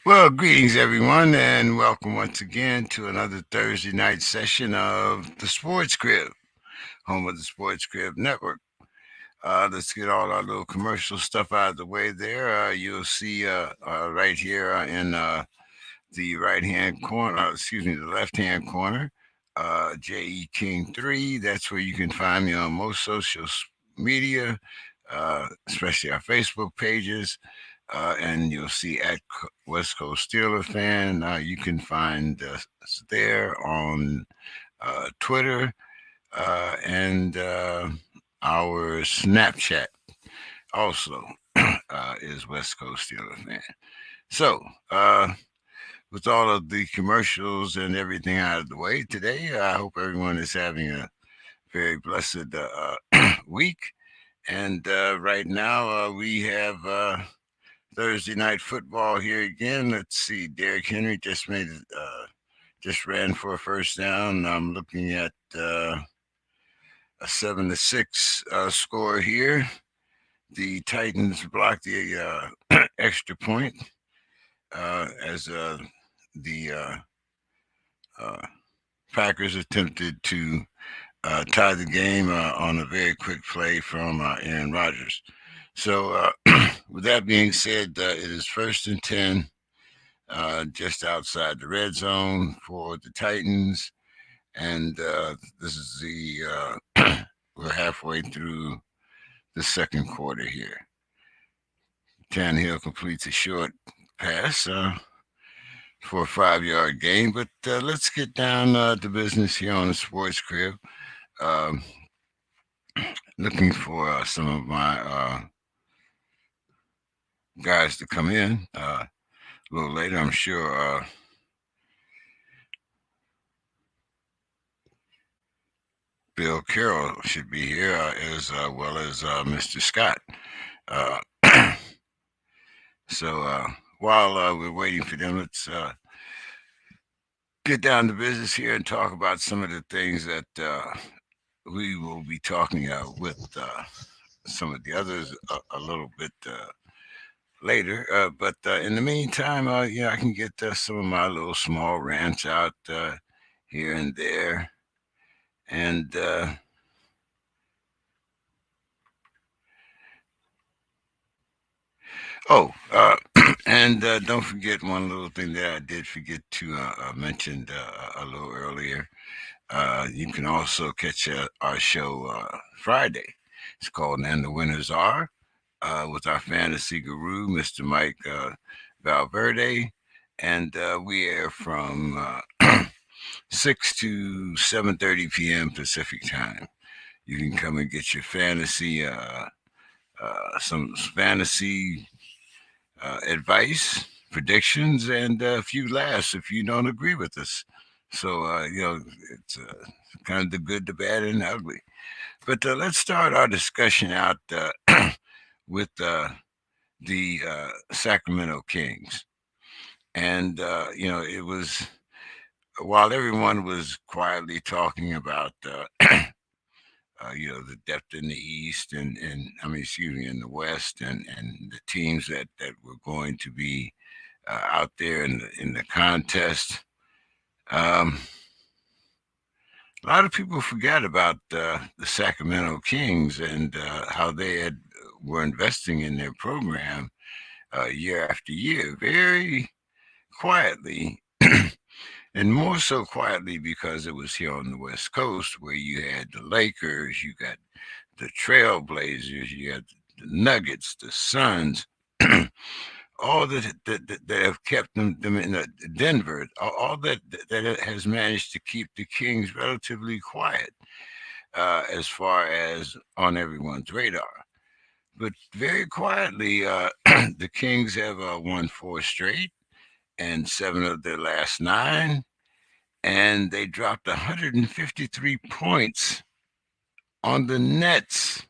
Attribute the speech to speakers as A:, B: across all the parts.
A: Well, greetings everyone, and welcome once again to another Thursday night session of the Sports Crib, home of the Sports Crib Network. Let's get all our little commercial stuff out of the way there. You'll see right here in the right hand corner, the left hand corner, JE King 3. That's where you can find me on most social media, especially our Facebook pages. And you'll see at West Coast Steeler fan. You can find us there on Twitter and our Snapchat also is West Coast Steeler fan. So, with all of the commercials and everything out of the way today, I hope everyone is having a very blessed week. And right now, we have Thursday night football here again. Let's see. Derrick Henry just ran for a first down. I'm looking at a 7-6 score here. The Titans blocked the extra point as the uh, Packers attempted to tie the game on a very quick play from Aaron Rodgers. So, with that being said, it is 1st and 10, just outside the red zone for the Titans. And this is we're halfway through the second quarter here. Tannehill completes a short pass for a 5-yard gain. But let's get down to business here on the Sports Crib. Um, Looking for some of my guys to come in a little later. I'm sure Bill Carroll should be here, as well as Mr. Scott. Uh, so while we're waiting for them, let's get down to business here and talk about some of the things that we will be talking with some of the others a little bit later. But in the meantime, I can get some of my little small rants out here and there. And oh, and don't forget one little thing that I did forget to mention a little earlier. You can also catch our show Friday. It's called And the Winners Are, with our fantasy guru, Mr. Mike Valverde. And we air from 6 to 7:30 p.m. Pacific time. You can come and get your some fantasy advice, predictions, and a few laughs if you don't agree with us. So, it's kind of the good, the bad, and the ugly. But let's start our discussion out with the Sacramento Kings. And, it was while everyone was quietly talking about, the depth in the East and I mean, excuse me, in the West and the teams that were going to be out there in the contest. Um, a lot of people forgot about the Sacramento Kings and how they were investing in their program year after year, very quietly, and more so quietly because it was here on the West Coast where you had the Lakers, you got the Trailblazers, you had the Nuggets, the Suns. All that have kept them in Denver, all that has managed to keep the Kings relatively quiet as far as on everyone's radar. But very quietly, the Kings have won 4 straight and 7 of their last 9, and they dropped 153 points on the Nets.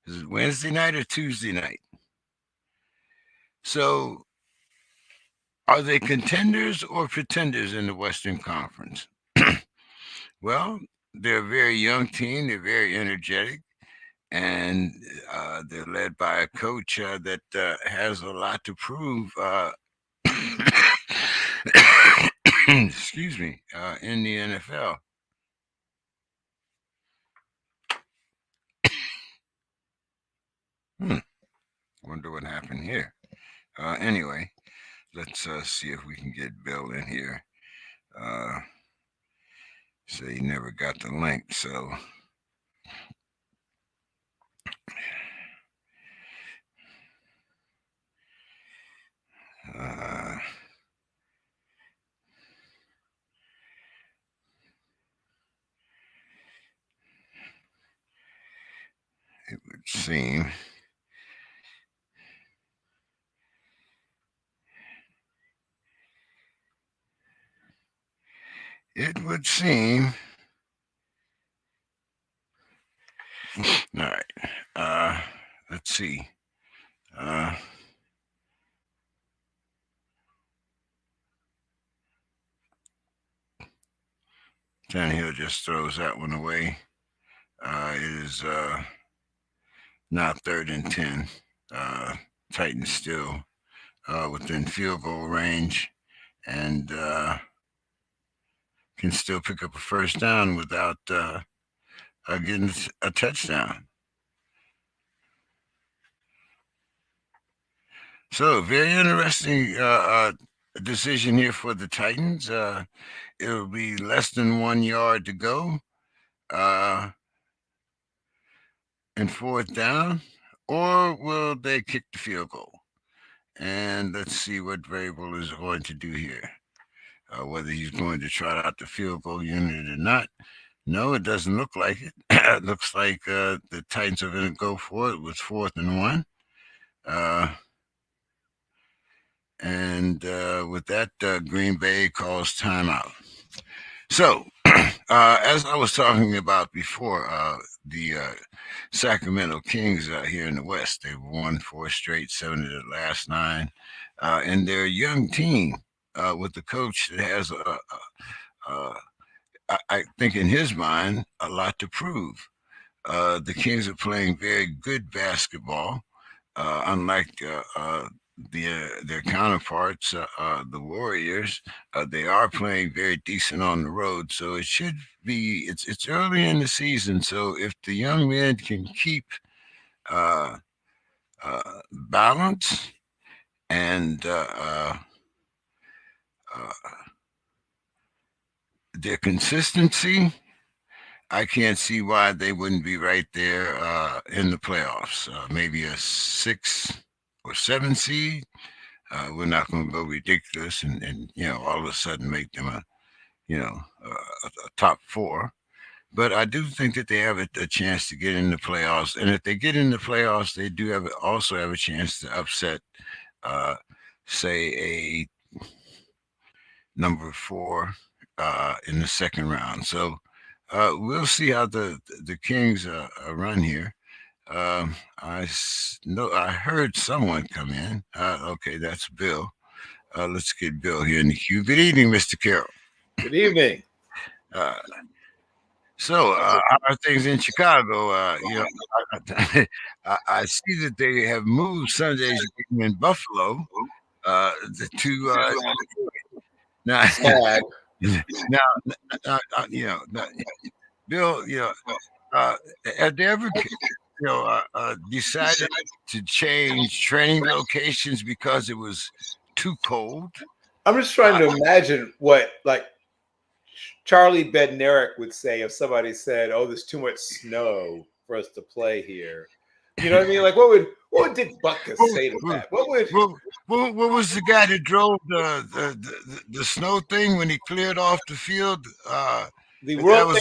A: Is it Wednesday night or Tuesday night? So, are they contenders or pretenders in the Western Conference? Well, they're a very young team. They're very energetic, and they're led by a coach that has a lot to prove excuse me, in the NFL. Wonder what happened here. Anyway, let's see if we can get Bill in here. So he never got the link. So uh, it would seem. It would seem. All right. Let's see. Tannehill just throws that one away. It is now 3rd and 10. Titans still within field goal range and can still pick up a first down without getting a touchdown. So, very interesting decision here for the Titans. It'll be less than 1 yard to go. And 4th down, or will they kick the field goal? And let's see what variable is going to do here. Whether he's going to trot out the field goal unit or not. No, it doesn't look like it. It looks like the Titans are going to go for it with 4th and 1. And with that, Green Bay calls timeout. So, as I was talking about before, the Sacramento Kings here in the West, they've won 4 straight, 7 of the last 9. And they're a young team with a coach that has, I think in his mind, a lot to prove. The Kings are playing very good basketball, unlike their counterparts, the Warriors. They are playing very decent on the road, so it should be. It's early in the season, so if the young men can keep balance and their consistency, I can't see why they wouldn't be right there in the playoffs. Maybe a 6 or 7 seed. We're not going to go ridiculous and all of a sudden make them a top 4. But I do think that they have a chance to get in the playoffs, and if they get in the playoffs, they do also have a chance to upset, say, a number 4 in the second round. So we'll see how the Kings run here. I heard someone come in. Okay, that's Bill. Let's get Bill here in the queue. Good evening, Mr. Carroll.
B: Good evening.
A: So, how are things in Chicago? I see that they have moved Sunday's game in Buffalo to now. Now, Bill, have they ever, decided to change training locations because it was too cold?
B: I'm just trying to imagine what Charlie Bednarik would say if somebody said, "Oh, there's too much snow for us to play here." You know what I mean? Like, what would Dick Butkus say to that?
A: What was the guy that drove the snow thing when he cleared off the field?
B: The world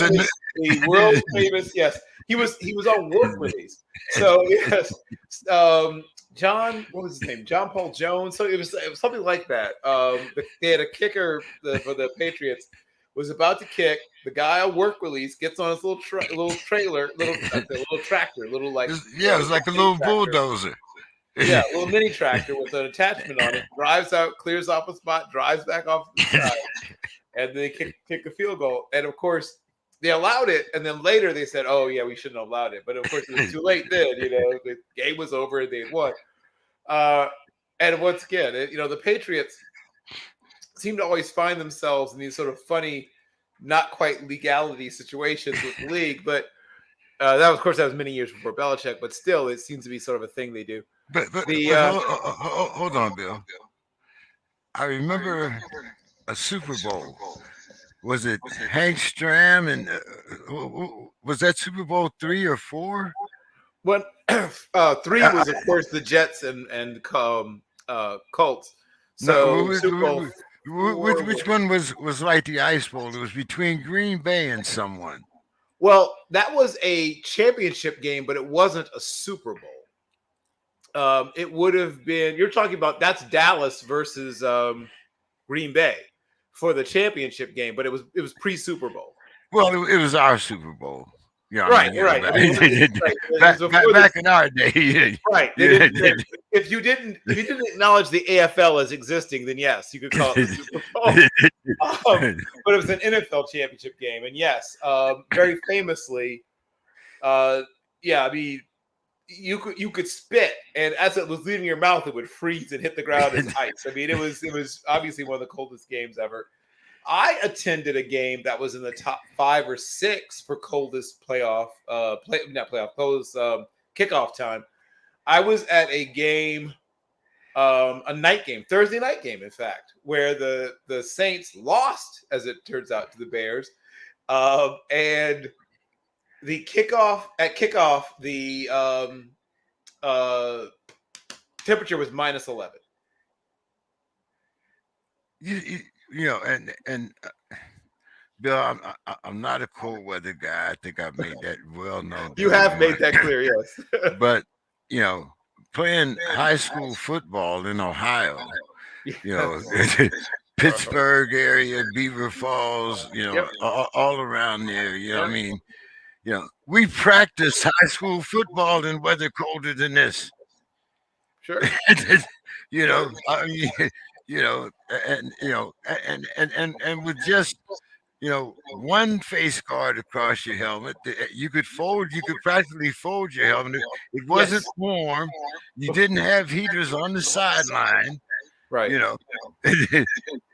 B: famous. Yes, he was on work release. So yes, John, what was his name? John Paul Jones. So it was something like that. They had a kicker for the Patriots. Was about to kick. The guy on work release gets on his little trailer, little tractor,
A: it was like a little
B: tractor.
A: bulldozer.
B: Yeah, a little mini tractor with an attachment on it. Drives out, clears off a spot, drives back off the side, and they kick a field goal. And of course, they allowed it. And then later they said, "Oh yeah, we shouldn't have allowed it." But of course, it was too late then. The game was over. They had won. And once again, the Patriots. seem to always find themselves in these sort of funny, not quite legality situations with the league. But that, of course, that was many years before Belichick. But still, it seems to be sort of a thing they do.
A: But hold on, Bill. I remember a Super Bowl. Was it Hank Stram and was that Super Bowl 3 or 4?
B: When 3 was, of course, the Jets and Colts. So
A: No,
B: Super Bowl 4
A: which one was like the Ice Bowl? It was between Green Bay and someone.
B: Well, that was a championship game, but it wasn't a Super Bowl. It would have been. You're talking about that's Dallas versus Green Bay for the championship game, but it was pre-Super Bowl.
A: Well, it was our Super Bowl. Yeah,
B: right.
A: Back in our day.
B: Right. If you didn't acknowledge the AFL as existing, then yes, you could call it the Super Bowl. But it was an NFL championship game, and yes, very famously, I mean, you could spit, and as it was leaving your mouth, it would freeze and hit the ground as ice. I mean, it was obviously one of the coldest games ever. I attended a game that was in the top 5 or 6 for coldest kickoff time. I was at a game, a night game, Thursday night game, in fact, where the Saints lost, as it turns out, to the Bears, and the kickoff, the temperature was minus 11.
A: You know, and Bill, I'm not a cold weather guy. I think I've made that well known.
B: You have made that clear, yes.
A: But you know, playing high school football in Ohio, you know, Pittsburgh area, Beaver Falls, you know, all around there. You know, I mean, you know, we practice high school football in weather colder than this.
B: Sure.
A: You know, I mean. You know, and with just, you know, one face guard across your helmet, you could practically fold your helmet. It wasn't warm. You didn't have heaters on the sideline.
B: Right.
A: You know.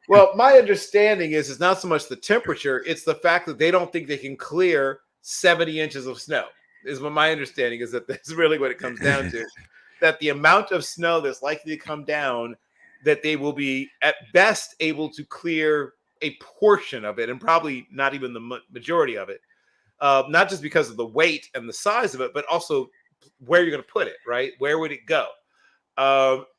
B: Well, my understanding is it's not so much the temperature, it's the fact that they don't think they can clear 70 inches of snow. Is what my understanding is, that that's really what it comes down to. That the amount of snow that's likely to come down, that they will be at best able to clear a portion of it, and probably not even the majority of it. Not just because of the weight and the size of it, but also where you're going to put it, right? Where would it go?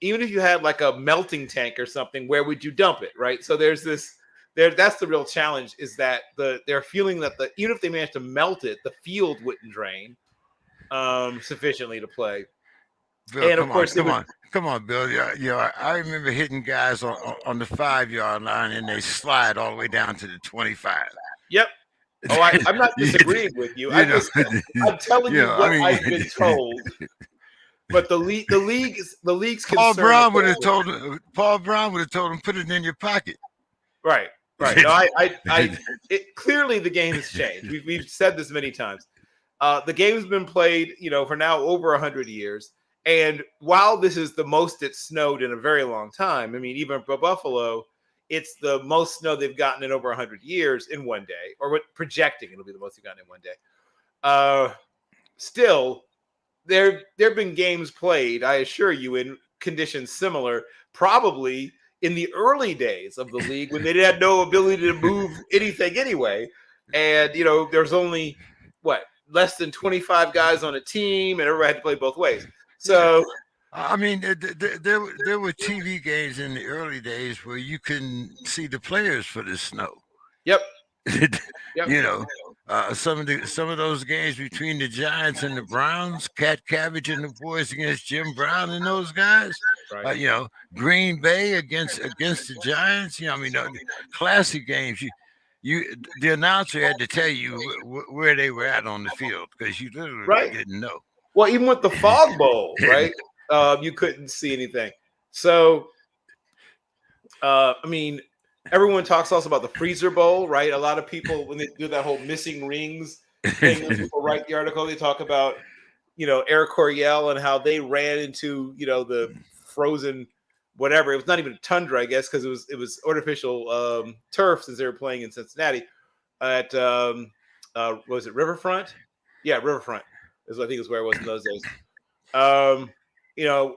B: Even if you had like a melting tank or something, where would you dump it, right? So that's the real challenge, is that they're feeling that even if they manage to melt it, the field wouldn't drain sufficiently to play.
A: Bill, and of course, come on, Bill. You know, I remember hitting guys on the 5-yard line, and they slide all the way down to the 25.
B: Yep. Oh, I'm not disagreeing with you. I'm telling you what I've been told. But the league's
A: Paul Brown would have told him. Paul Brown would have told him, put it in your pocket.
B: Right. No, clearly the game has changed. We've said this many times. The game's been played, you know, for now over 100 years. And while this is the most it's snowed in a very long time, I mean, even for Buffalo, it's the most snow they've gotten in over 100 years in one day, or projecting it'll be the most they've gotten in one day. Still, there have been games played, I assure you, in conditions similar, probably in the early days of the league, when they had no ability to move anything anyway. And, you know, there's only, less than 25 guys on a team, and everybody had to play both ways. So,
A: I mean, there were TV games in the early days where you couldn't see the players for the snow.
B: Yep.
A: You know, some of those games between the Giants and the Browns, Cat Cabbage and the boys against Jim Brown and those guys. Right. You know, Green Bay against the Giants. You know, I mean, classic games. The announcer had to tell you where they were at on the field, because you literally didn't know.
B: Well, even with the Fog Bowl, right? You couldn't see anything. So, I mean, everyone talks also about the Freezer Bowl, right? A lot of people, when they do that whole missing rings thing, when people write the article, they talk about, you know, Air Coryell and how they ran into, you know, the frozen whatever. It was not even a tundra, I guess, because it was artificial turf since they were playing in Cincinnati at was it Riverfront? Yeah, Riverfront is I think is where it was in those days.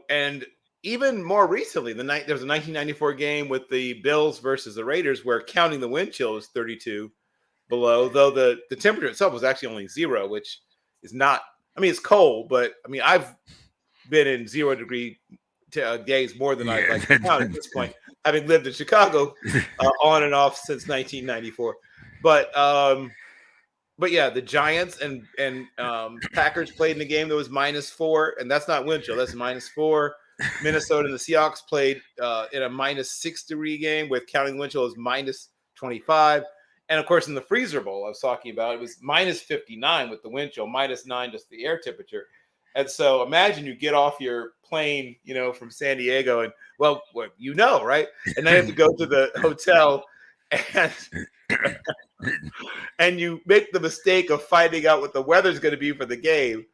B: And even more recently, there was a 1994 game with the Bills versus the Raiders, where counting the wind chill was 32 below, though the temperature itself was actually only 0, which is not. I mean, it's cold, but I mean, I've been in 0-degree days more than I'd like to count at this point, having lived in Chicago on and off since 1994. But yeah, the Giants and Packers played in a game that was -4, and that's not wind chill. That's -4. Minnesota and the Seahawks played in a -6-degree game with counting wind chill as -25. And of course, in the Freezer Bowl I was talking about, it was -59 with the wind chill, -9 just the air temperature. And so imagine you get off your plane, from San Diego, and right? And then you have to go to the hotel and and you make the mistake of finding out what the weather's going to be for the game.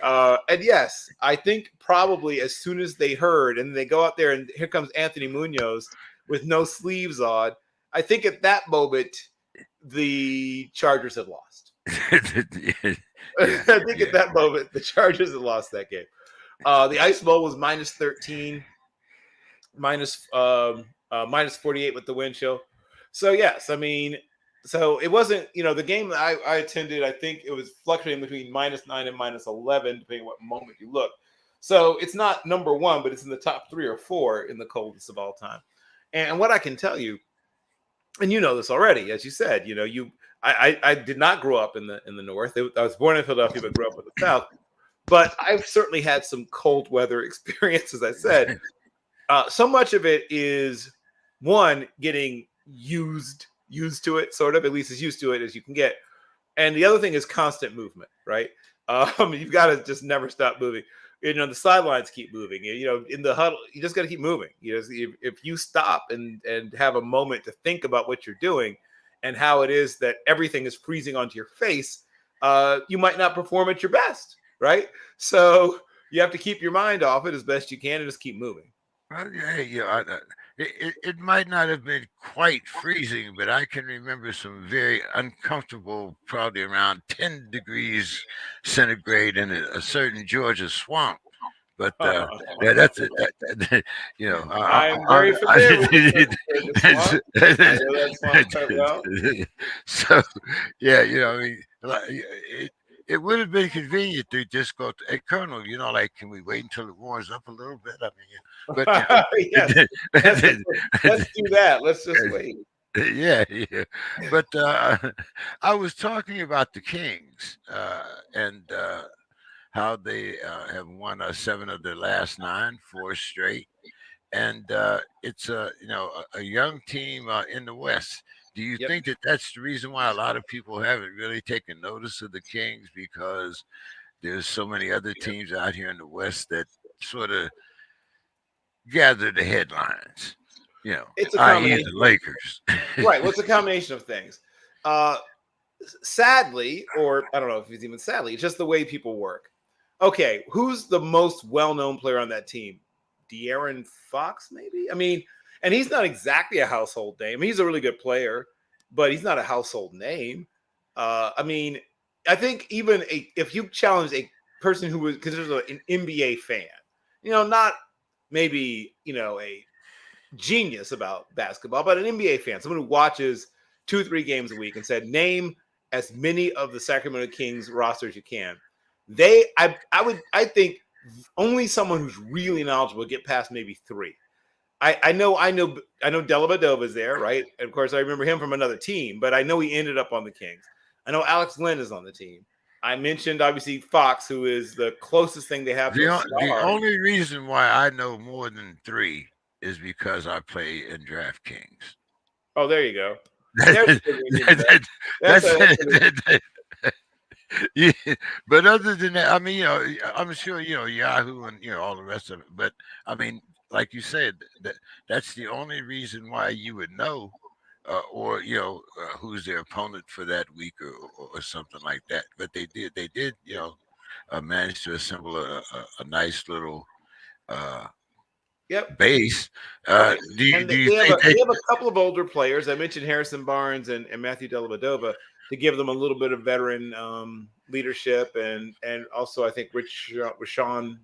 B: And yes, I think probably as soon as they heard, and they go out there, and here comes Anthony Munoz with no sleeves on, I think at that moment, the Chargers had lost. I think at that moment, the Chargers had lost that game. The Ice Bowl was -13, -48 with the wind chill. So, yes, I mean, so it wasn't, the game that I attended, I think it was fluctuating between -9 and -11, depending on what moment you look. So it's not number one, but it's in the top 3 or 4 in the coldest of all time. And what I can tell you, and you know this already, as you said, I did not grow up in the North. I was born in Philadelphia, but grew up in the South. But I've certainly had some cold weather experience, as I said. So much of it is, one, getting used to it, sort of, at least as used to it as you can get. And the other thing is constant movement, right? You've got to just never stop moving. The sidelines keep moving. In the huddle, you just got to keep moving. If you stop and have a moment to think about what you're doing and how it is that everything is freezing onto your face, you might not perform at your best, right? So you have to keep your mind off it as best you can and just keep moving.
A: Well, yeah, it might not have been quite freezing, but I can remember some very uncomfortable, probably around 10 degrees centigrade in a certain Georgia swamp. But that's it.
B: I'm very familiar with the I know that swamp quite well.
A: So, yeah, I mean, it would have been convenient to just go to, hey, Colonel, can we wait until it warms up a little bit? I mean, but
B: yes, let's do that. Let's just wait.
A: Yeah. But I was talking about the Kings and how they have won 7 of their last 9, 4 straight, and it's a young team in the West. Do you think that that's the reason why a lot of people haven't really taken notice of the Kings, because there's so many other teams out here in the West that sort of gather the headlines?
B: It's a
A: i.e.
B: combination.
A: the Lakers.
B: Right. Well, it's a combination of things. Sadly, or I don't know if it's even sadly, it's just the way people work. Okay, who's the most well-known player on that team? De'Aaron Fox, maybe? I mean, and he's not exactly a household name. He's a really good player, but he's not a household name. I mean, I think even if you challenge a person who was considered an NBA fan, not maybe, a genius about basketball, but an NBA fan, someone who watches 2-3 games a week, and said, name as many of the Sacramento Kings rosters you can. I think only someone who's really knowledgeable would get past maybe 3. I know Dellavedova's there, right? And of course, I remember him from another team, but I know he ended up on the Kings. I know Alex Len is on the team. I mentioned, obviously, Fox, who is the closest thing they have to a star.
A: The only reason why I know more than 3 is because I play in DraftKings.
B: Oh, there you go.
A: Yeah, but other than that, I mean, I'm sure Yahoo and all the rest of it. But I mean, like you said, that's the only reason why you would know, or who's their opponent for that week, or something like that. But they did manage to assemble a nice little
B: Yep.
A: base.
B: Right.
A: Do you
B: And
A: do you
B: they have
A: think they?
B: a couple of older players. I mentioned Harrison Barnes and Matthew Dellavedova to give them a little bit of veteran leadership, and also I think Rashawn,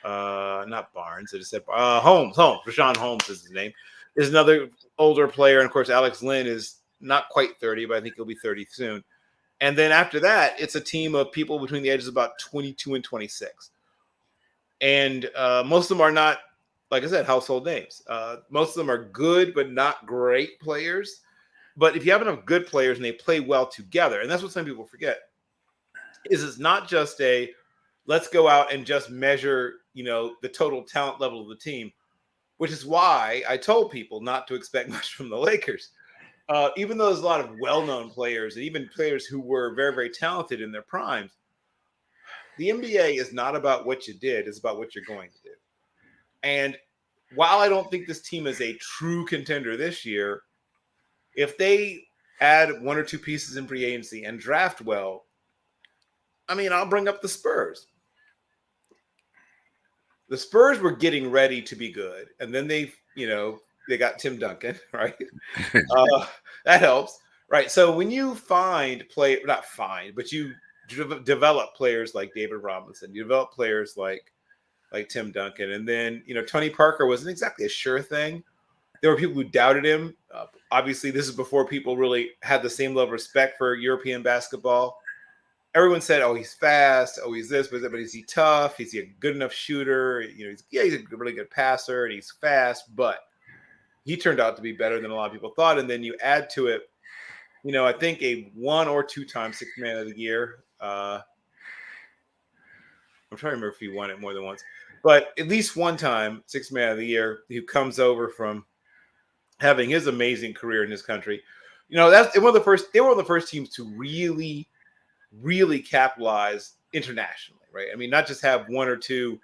B: not Barnes. I just said Holmes. Rashawn Holmes is his name. Is another older player, and of course Alex Lynn is not quite 30, but I think he'll be 30 soon. And then after that, it's a team of people between the ages of about 22 and 26. And most of them are not, like I said, household names. Most of them are good, but not great players. But if you have enough good players and they play well together, and that's what some people forget, is it's not just a let's go out and just measure, the total talent level of the team, which is why I told people not to expect much from the Lakers. Even though there's a lot of well-known players and even players who were very, very talented in their primes, the NBA is not about what you did, it's about what you're going to do. And while I don't think this team is a true contender this year, if they add one or two pieces in free agency and draft well, I mean, I'll bring up the Spurs. The Spurs were getting ready to be good, and then they got Tim Duncan, right? That helps, right? So when you but you develop players like David Robinson, you develop players like Tim Duncan, and then Tony Parker wasn't exactly a sure thing. There were people who doubted him. Obviously, this is before people really had the same level of respect for European basketball. Everyone said, "Oh, he's fast. Oh, he's this, but is he tough? Is he a good enough shooter? He's a really good passer, and he's fast." But he turned out to be better than a lot of people thought. And then you add to it, I think a 1 or 2 time Sixth Man of the Year. I'm trying to remember if he won it more than once, but at least one time Sixth Man of the Year who comes over from having his amazing career in this country. That's one of the first. They were one of the first teams to really, really capitalize internationally, right? I mean, not just have 1 or 2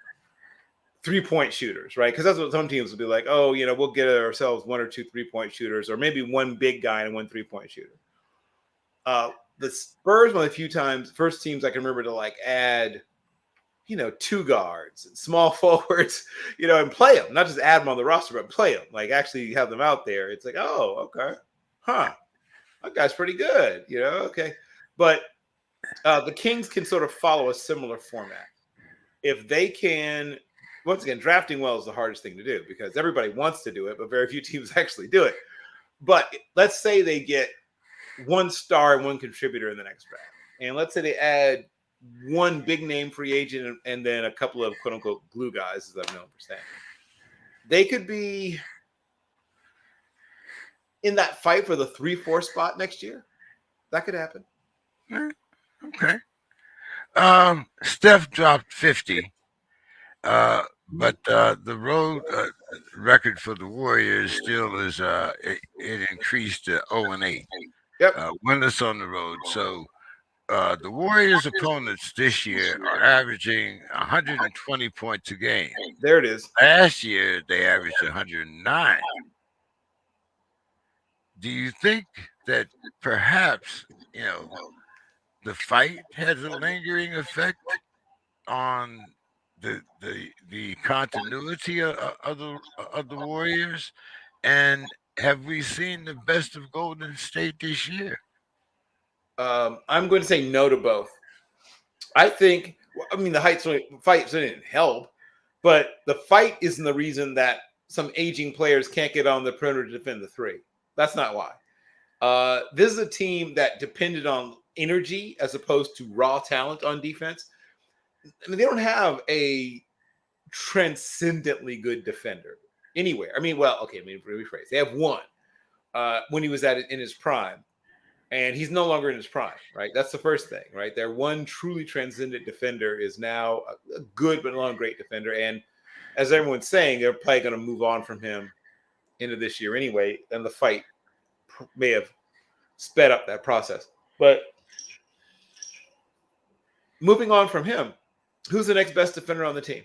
B: 3-point shooters, right? Because that's what some teams will be like. Oh, we'll get ourselves 1 or 2 3-point shooters, or maybe one big guy and 1 3-point shooter. The Spurs, one of the first teams I can remember to add, 2 guards, and small forwards, and play them, not just add them on the roster, but play them, actually have them out there. It's like, oh, okay, that guy's pretty good, okay. But the Kings can sort of follow a similar format. If they can, once again, drafting well is the hardest thing to do because everybody wants to do it, but very few teams actually do it. But let's say they get 1 star and 1 contributor in the next draft. And let's say they add 1 big name free agent and then a couple of quote unquote glue guys, as I've known for Stanley. They could be in that fight for the 3-4 spot next year. That could happen.
A: Okay. Steph dropped 50, but the road record for the Warriors still is it increased to 0-8.
B: Yep.
A: Winless on the road. So the Warriors' opponents this year are averaging 120 points a game.
B: There it is.
A: Last year they averaged 109. Do you think that perhaps the fight has a lingering effect on the continuity of the Warriors? And have we seen the best of Golden State this year?
B: I'm going to say no to both. I think, the fight didn't help, but the fight isn't the reason that some aging players can't get on the perimeter to defend the 3. That's not why. This is a team that depended on energy as opposed to raw talent on defense. I mean, they don't have a transcendently good defender anywhere. Rephrase. They have one when he was in his prime, and he's no longer in his prime, right? That's the first thing, right? Their one truly transcendent defender is now a good but not a great defender, and as everyone's saying, they're probably going to move on from him into this year anyway, and the fight may have sped up that process. But moving on from him, who's the next best defender on the team?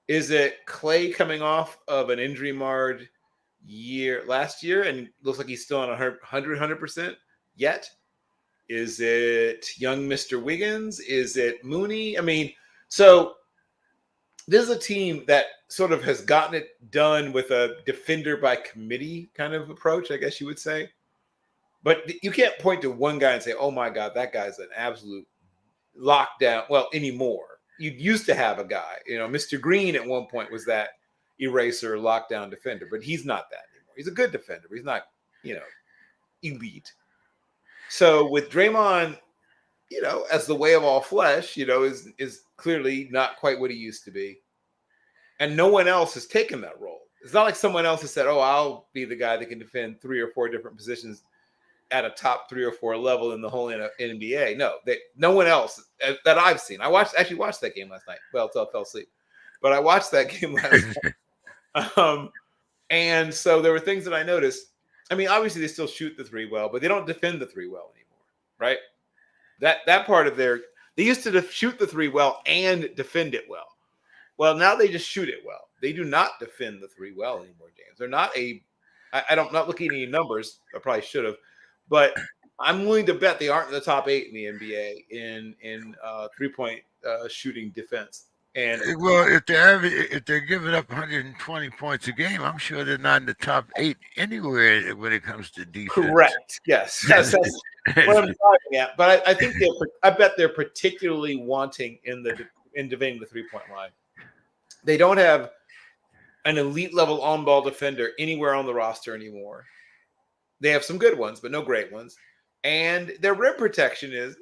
B: Is it Clay coming off of an injury-marred year last year and looks like he's still on 100% yet? Is it young Mr. Wiggins? Is it Mooney? I mean, so this is a team that sort of has gotten it done with a defender by committee kind of approach, I guess you would say. But you can't point to one guy and say, oh my God, that guy's an absolute lockdown. Well, anymore. You used to have a guy, Mr. Green at one point was that eraser lockdown defender, but he's not that anymore. He's a good defender, but he's not, elite. So with Draymond, as the way of all flesh, is clearly not quite what he used to be. And no one else has taken that role. It's not like someone else has said, oh, I'll be the guy that can defend 3 or 4 different positions at a top 3 or 4 level in the whole NBA. No one else that I've seen. I actually watched that game last night. Well, until I fell asleep. But I watched that game last night. And so there were things that I noticed. I mean, obviously they still shoot the 3 well, but they don't defend the 3 well anymore, right? That part of they used to shoot the 3 well and defend it well. Well, now they just shoot it well. They do not defend the 3 well anymore, James. They're not I'm not looking at any numbers. I probably should have, but I'm willing to bet they aren't in the top 8 in the NBA in 3-point shooting defense. And
A: well, if they're giving up 120 points a game, I'm sure they're not in the top 8 anywhere when it comes to defense.
B: Correct. Yes, that's what I'm driving at. But I think I bet they're particularly wanting in defending the 3-point line. They don't have an elite level on-ball defender anywhere on the roster anymore. They have some good ones, but no great ones. And their rim protection is,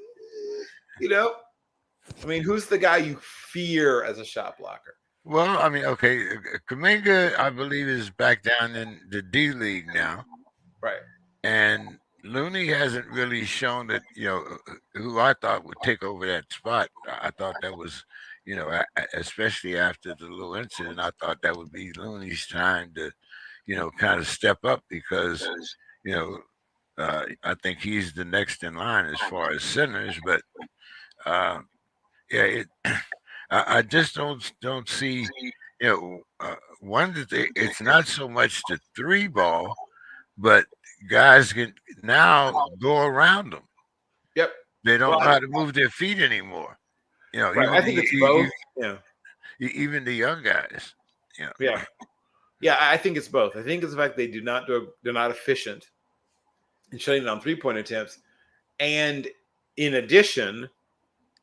B: who's the guy you fear as a shot blocker?
A: Well, I mean, okay, Kuminga, I believe, is back down in the D League now.
B: Right.
A: And Looney hasn't really shown that, who I thought would take over that spot. I thought that was, especially after the little incident, I thought that would be Looney's time to, kind of step up because, I think he's the next in line as far as centers. But, I just don't see, one that it's not so much the 3 ball, but guys can now go around them.
B: Yep.
A: They don't know how to move their feet anymore.
B: Right. I think it's both.
A: Even the young guys.
B: Yeah. Yeah, I think it's both. I think it's the fact they're not efficient in shutting down 3-point attempts. And in addition,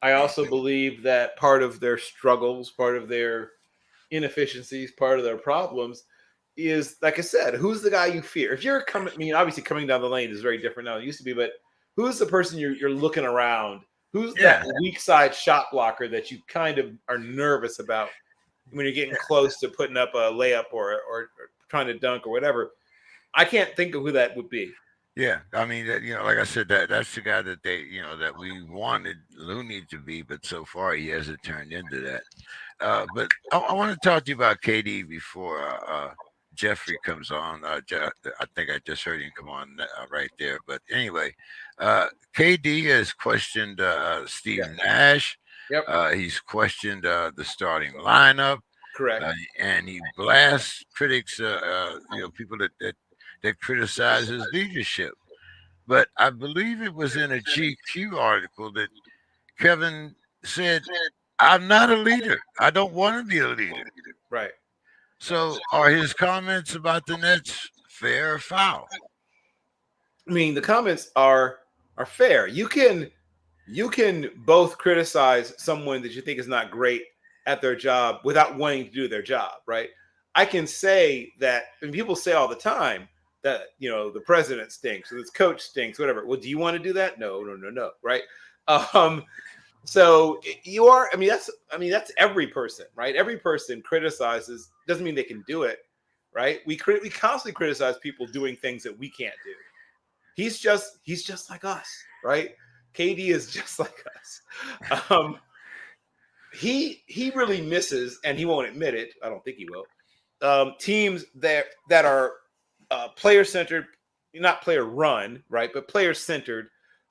B: I also believe that part of their struggles, part of their inefficiencies, part of their problems is, like I said, who's the guy you fear? If you're obviously coming down the lane is very different now than it used to be, but who's the person you're looking around? Who's that weak side shot blocker that you kind of are nervous about when you're getting close to putting up a layup or trying to dunk or whatever? I can't think of who that would be.
A: Yeah, I mean, like I said, that's the guy that that we wanted Looney to be, but so far he hasn't turned into that. But I want to talk to you about KD before Jeffrey comes on. I think I just heard him come on right there. But anyway, KD has questioned Steve Nash.
B: Yep.
A: He's questioned the starting lineup.
B: Correct.
A: And he blasts critics, people that criticize his leadership. But I believe it was in a GQ article that Kevin said, I'm not a leader. I don't want to be a leader.
B: Right.
A: So are his comments about the Nets fair or foul?
B: I mean, the comments are fair. You can both criticize someone that you think is not great at their job without wanting to do their job, right? I can say that, and people say all the time that, the president stinks or this coach stinks, whatever. Well, do you want to do that? No, right? So you are, that's every person, right? Every person criticizes, doesn't mean they can do it, right? We constantly criticize people doing things that we can't do. He's just like us, right? KD is just like us. He really misses, and he won't admit it. I don't think he will. Teams that are player-centered, not player-run, right, but player-centered,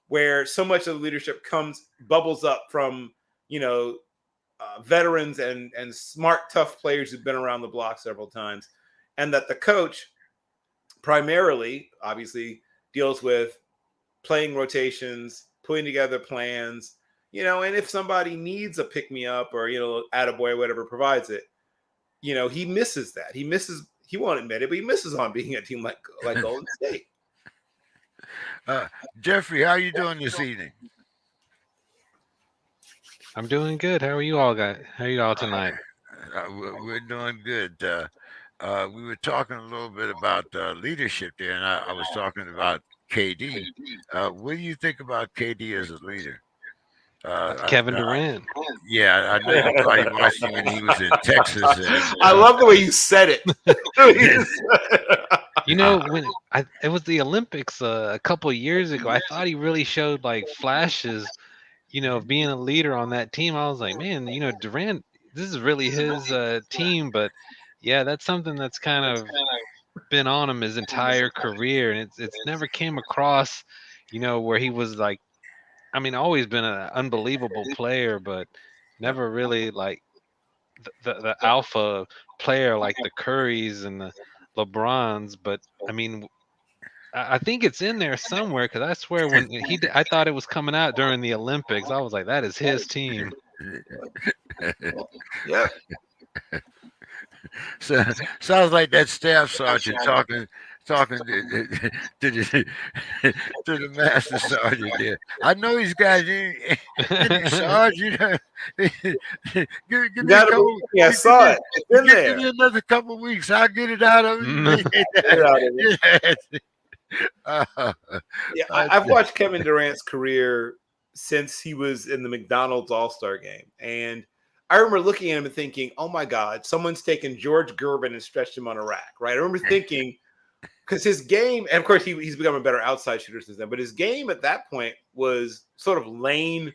B: where so much of the leadership bubbles up from, veterans and smart, tough players who've been around the block several times, and that the coach primarily, obviously, deals with playing rotations, putting together plans, and if somebody needs a pick me up or attaboy, whatever provides it, he misses that. He won't admit it, but he misses on being a team like Golden State.
A: Jeffrey, how are you doing this evening?
C: I'm doing good. How are you all guys? How are you all tonight?
A: We're doing good. We were talking a little bit about leadership there, and I was talking about KD. What do you think about KD as a leader?
C: Kevin Durant.
A: Yeah, I know you probably watched him when he was in Texas. And,
B: I love the way you said it.
C: When it was the Olympics a couple of years ago, I thought he really showed like flashes, of being a leader on that team. I was like, man, Durant, this is really his team. But yeah, that's something that's kind of been on him his entire career, and it's never came across, where he was like, I mean, always been an unbelievable player, but never really like the alpha player like the Currys and the LeBrons. But I mean, I think it's in there somewhere because I swear when I thought it was coming out during the Olympics. I was like, that is his team.
B: Yeah.
A: So sounds like that staff sergeant talking to the master sergeant there. I know these guys. Sergeant, give me a couple.
B: Yeah, I saw it. It's in there.
A: Give me another couple weeks. I'll get it out of you.
B: Yeah, I've watched Kevin Durant's career since he was in the McDonald's All-Star game, and I remember looking at him and thinking, "Oh my God, someone's taken George Gervin and stretched him on a rack." Right? I remember thinking, because his game, and of course he's become a better outside shooter since then, but his game at that point was sort of lane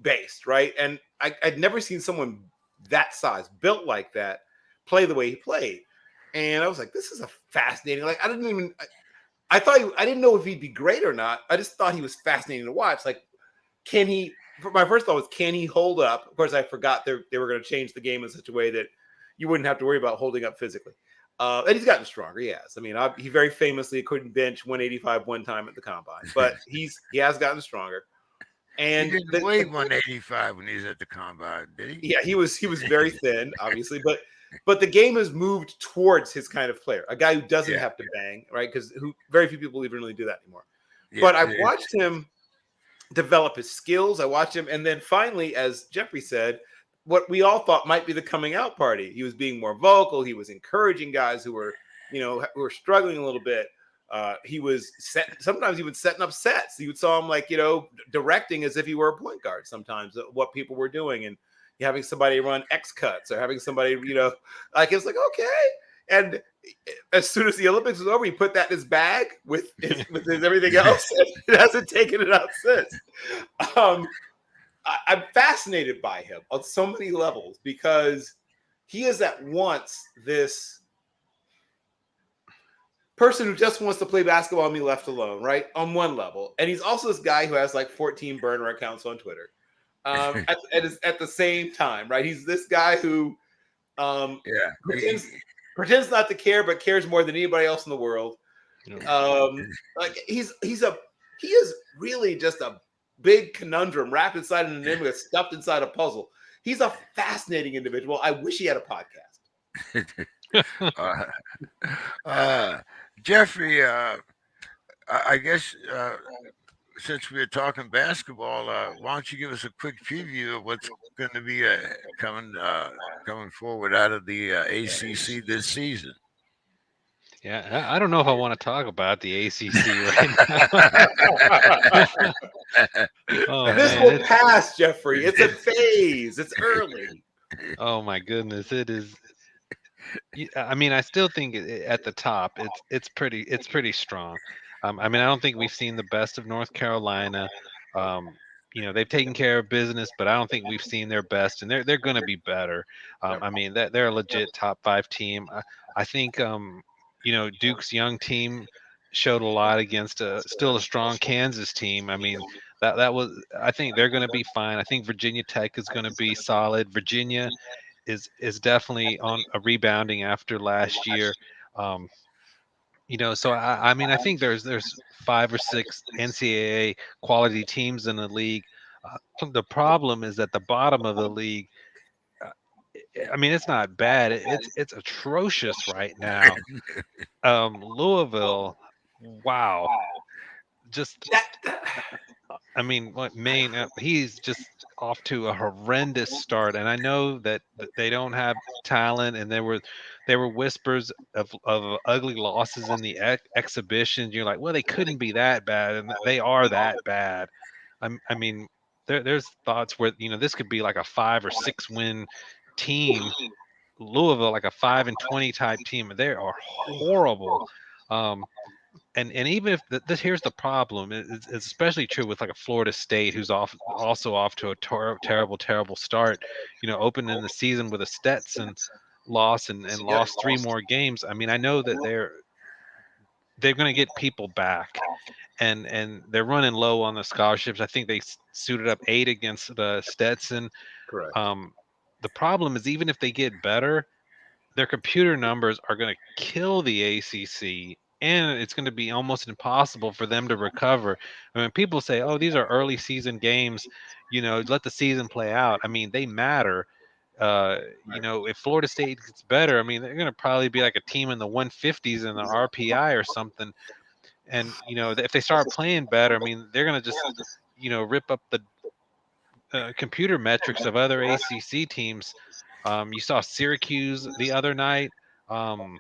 B: based, right? And I'd never seen someone that size, built like that, play the way he played, and I was like, "This is a fascinating." Like I didn't know if he'd be great or not. I just thought he was fascinating to watch. Like, can he? My first thought was, can he hold up? Of course, I forgot they were going to change the game in such a way that you wouldn't have to worry about holding up physically. And he's gotten stronger. He has. I mean, he very famously couldn't bench 185 one time at the combine, but he has gotten stronger. And
A: he didn't weigh 185 when he was at the combine, did he?
B: Yeah, he was very thin, obviously, but the game has moved towards his kind of player, a guy who doesn't have to bang, right? Because very few people even really do that anymore. Yeah, but I've watched him develop his skills. I watched him, and then finally, as Jeffrey said, what we all thought might be the coming out party. He was being more vocal. He was encouraging guys who were struggling a little bit. He was sometimes even setting up sets. You saw him directing as if he were a point guard sometimes, what people were doing, and having somebody run X cuts or having somebody, it's like, okay. And as soon as the Olympics was over, he put that in his bag with his everything else. It hasn't taken it out since. I'm fascinated by him on so many levels because he is at once this person who just wants to play basketball and be left alone, right? On one level. And he's also this guy who has like 14 burner accounts on Twitter. At the same time, right? He's this guy who pretends not to care, but cares more than anybody else in the world. He is really just a big conundrum wrapped inside an enigma, stuffed inside a puzzle. He's a fascinating individual. I wish he had a
A: podcast. Jeffrey, I guess since we're talking basketball, why don't you give us a quick preview of what's going to be coming forward out of the ACC this season?
C: Yeah, I don't know if I want to talk about the ACC right now.
B: This will pass, Jeffrey. It's a phase. It's early.
C: Oh my goodness, it is. I mean, I still think at the top, it's pretty strong. I mean, I don't think we've seen the best of North Carolina. They've taken care of business, but I don't think we've seen their best, and they're going to be better. I mean, they're a legit top 5 team. I think Duke's young team showed a lot against still a strong Kansas team. I mean, that was. I think they're going to be fine. I think Virginia Tech is going to be solid. Virginia is definitely on a rebounding after last year. So I mean, I think there's 5 or 6 NCAA quality teams in the league. The problem is at the bottom of the league. uh, I mean, it's not bad. It's atrocious right now. Louisville, wow, just I mean, what Maine? He's just off to a horrendous start, and I know that they don't have talent, and there were whispers of ugly losses in the exhibitions. You're like, well, they couldn't be that bad, and they are that bad. I mean, there's thoughts where this could be like a 5 or 6 win team. Louisville, like a 5-20 type team. They are horrible. Um, and even if this here's the problem, it's especially true with like a Florida State who's also off to a terrible start. Opening the season with a Stetson loss and lost 3 more games. I mean, I know that they're going to get people back, and they're running low on the scholarships. I think they suited up 8 against the Stetson.
B: Correct.
C: The problem is even if they get better, their computer numbers are going to kill the ACC, and it's going to be almost impossible for them to recover. I mean, people say, "Oh, these are early season games, let the season play out." I mean, they matter. If Florida State gets better, I mean, they're going to probably be like a team in the 150s in the RPI or something. And if they start playing better, I mean, they're going to just rip up the computer metrics of other ACC teams. You saw Syracuse the other night. Um,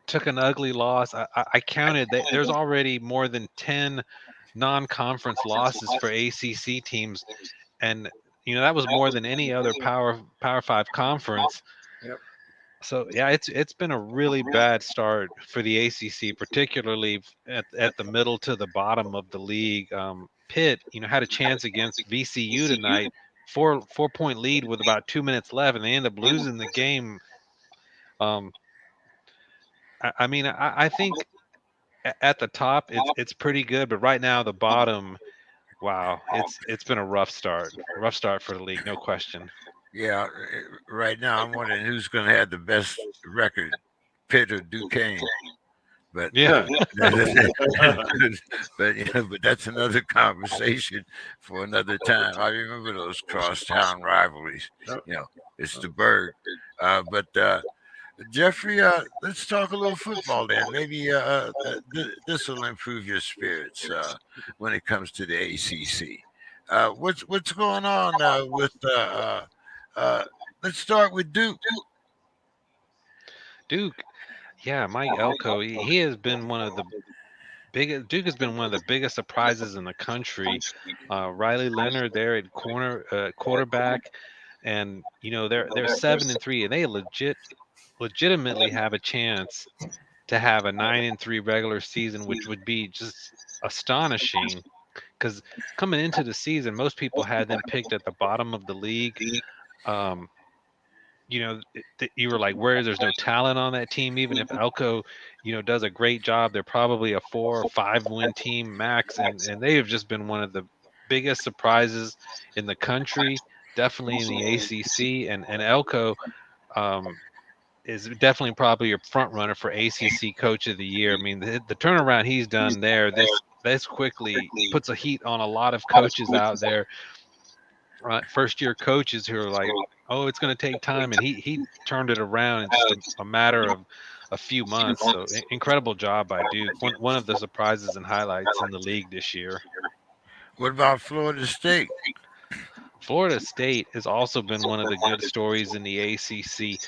C: took an ugly loss. I counted that there's already more than 10 non-conference losses for ACC teams, and that was more than any other Power Five conference.
B: Yep.
C: So yeah, it's been a really bad start for the ACC, particularly at the middle to the bottom of the league. Pitt, had a chance against VCU tonight, four-point lead with about 2 minutes left, and they end up losing the game. Um, I mean, I think at the top it's pretty good, but right now the bottom, wow, it's been a rough start for the league, no question.
A: Yeah, right now I'm wondering who's going to have the best record, Pitt or Duquesne. But
C: Yeah.
A: but that's another conversation for another time. I remember those crosstown rivalries.
B: Yep.
A: It's the Berg. But Jeffrey, let's talk a little football then. Maybe this will improve your spirits when it comes to the ACC. What's going on with? Uh, let's start with Duke.
C: Duke, yeah, Mike Elko, he has been one of the biggest. Duke has been one of the biggest surprises in the country. Riley Leonard there at quarterback, and they're 7-3, and they legitimately have a chance to have a 9-3 regular season, which would be just astonishing. Because coming into the season, most people had them picked at the bottom of the league. Um, you were like, where there's no talent on that team. Even if Elko, does a great job, they're probably a 4 or 5 win team max, and they have just been one of the biggest surprises in the country, definitely in the ACC, and Elko. Um, is definitely probably your front runner for ACC Coach of the Year. I mean, the turnaround he's done there, this quickly puts a heat on a lot of coaches out there, first year coaches who are like, oh, it's going to take time, and he turned it around in just a matter of a few months. So incredible job by Duke. One of the surprises and highlights in the league this year.
A: What about Florida State?
C: Florida State has also been one of the good stories in the ACC.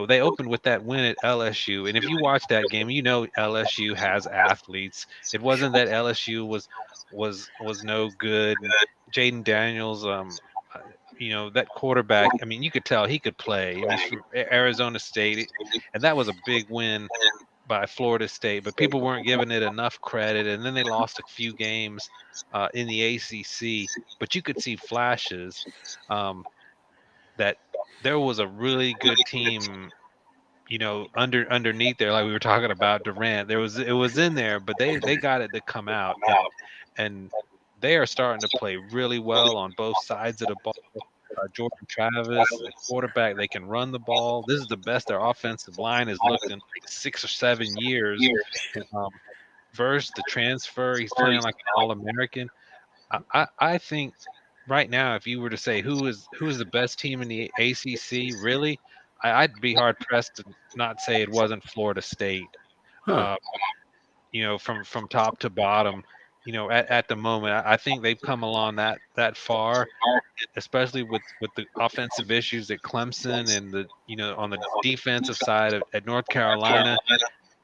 C: They opened with that win at LSU, and if you watch that game, LSU has athletes. It wasn't that LSU was no good. Jaden Daniels, that quarterback. I mean, you could tell he could play. I mean, he's from Arizona State, and that was a big win by Florida State, but people weren't giving it enough credit, and then they lost a few games in the ACC. But you could see flashes that there was a really good team, underneath there, like we were talking about Durant. It was in there, but they got it to come out, and they are starting to play really well on both sides of the ball. Jordan Travis, the quarterback, they can run the ball. This is the best their offensive line has looked in like 6 or 7 years. Um, Verse, the transfer, he's playing like an All American. I think right now, if you were to say who is the best team in the ACC, really, I'd be hard pressed to not say it wasn't Florida State.
B: Huh.
C: Uh, from top to bottom, at the moment, I think they've come along that far, especially with the offensive issues at Clemson and the on the defensive side at North Carolina.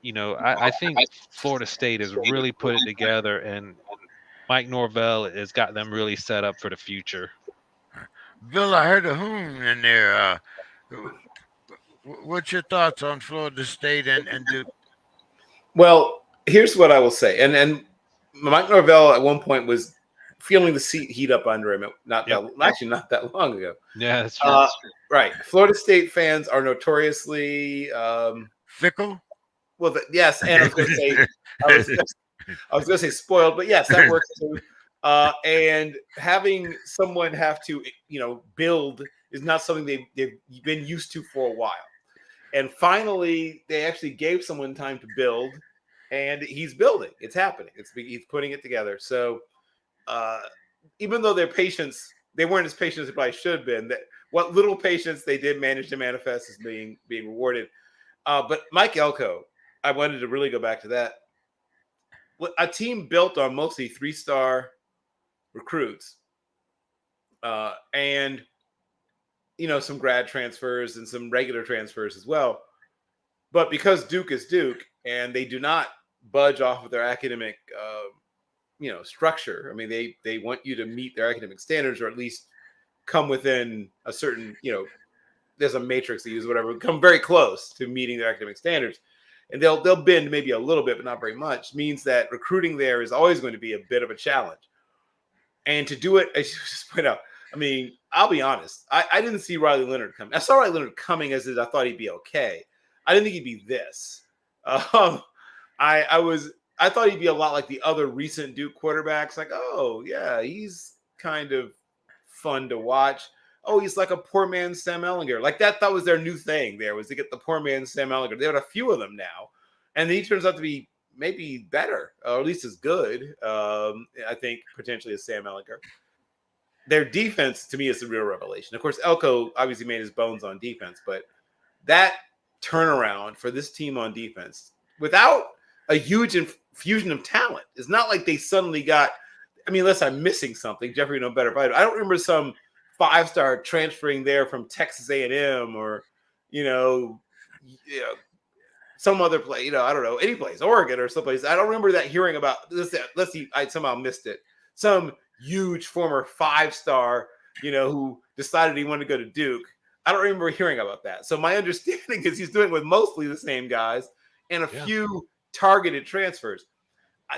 C: I think Florida State has really put it together, and Mike Norvell has got them really set up for the future.
A: Bill, I heard a in there. What's your thoughts on Florida State and Duke?
B: Well, here's what I will say, and Mike Norvell at one point was feeling the seat heat up under him. Not that long ago.
C: Yeah, that's true.
B: Right. Florida State fans are notoriously
A: Fickle.
B: Well, yes, and I was going to say, I was going to say spoiled, but yes, that works too. And having someone have to, build is not something they've been used to for a while. And finally, they actually gave someone time to build, and he's building. It's happening. He's putting it together. So even though their patience, they weren't as patient as they probably should have been, that what little patience they did manage to manifest is being rewarded. But Mike Elko, I wanted to really go back to that. A team built on mostly 3-star recruits, and some grad transfers and some regular transfers as well. But because Duke is Duke, and they do not budge off of their academic, structure. I mean, they want you to meet their academic standards, or at least come within a certain, there's a matrix they use, whatever, come very close to meeting their academic standards. And they'll bend maybe a little bit, but not very much, means that recruiting there is always going to be a bit of a challenge. And to do it, as you just point out, I mean, I'll be honest, I didn't see Riley Leonard coming. I saw Riley Leonard coming as I thought he'd be okay. I didn't think he'd be this. I thought he'd be a lot like the other recent Duke quarterbacks. Like, oh yeah, he's kind of fun to watch. Oh, he's like a poor man's Sam Ehlinger. Like that was their new thing there, was to get the poor man's Sam Ehlinger. They have a few of them now. And he turns out to be maybe better, or at least as good, I think, potentially, as Sam Ehlinger. Their defense, to me, is the real revelation. Of course, Elko obviously made his bones on defense, but that turnaround for this team on defense, without a huge infusion of talent, it's not like they suddenly got, I mean, unless I'm missing something, Jeffrey know better, but I don't remember some 5-star transferring there from Texas A&M or, some other place, I don't know, any place, Oregon or someplace. I don't remember that hearing about this. Let's see, I somehow missed it. Some huge former 5-star, who decided he wanted to go to Duke. I don't remember hearing about that. So my understanding is he's doing with mostly the same guys and a few targeted transfers.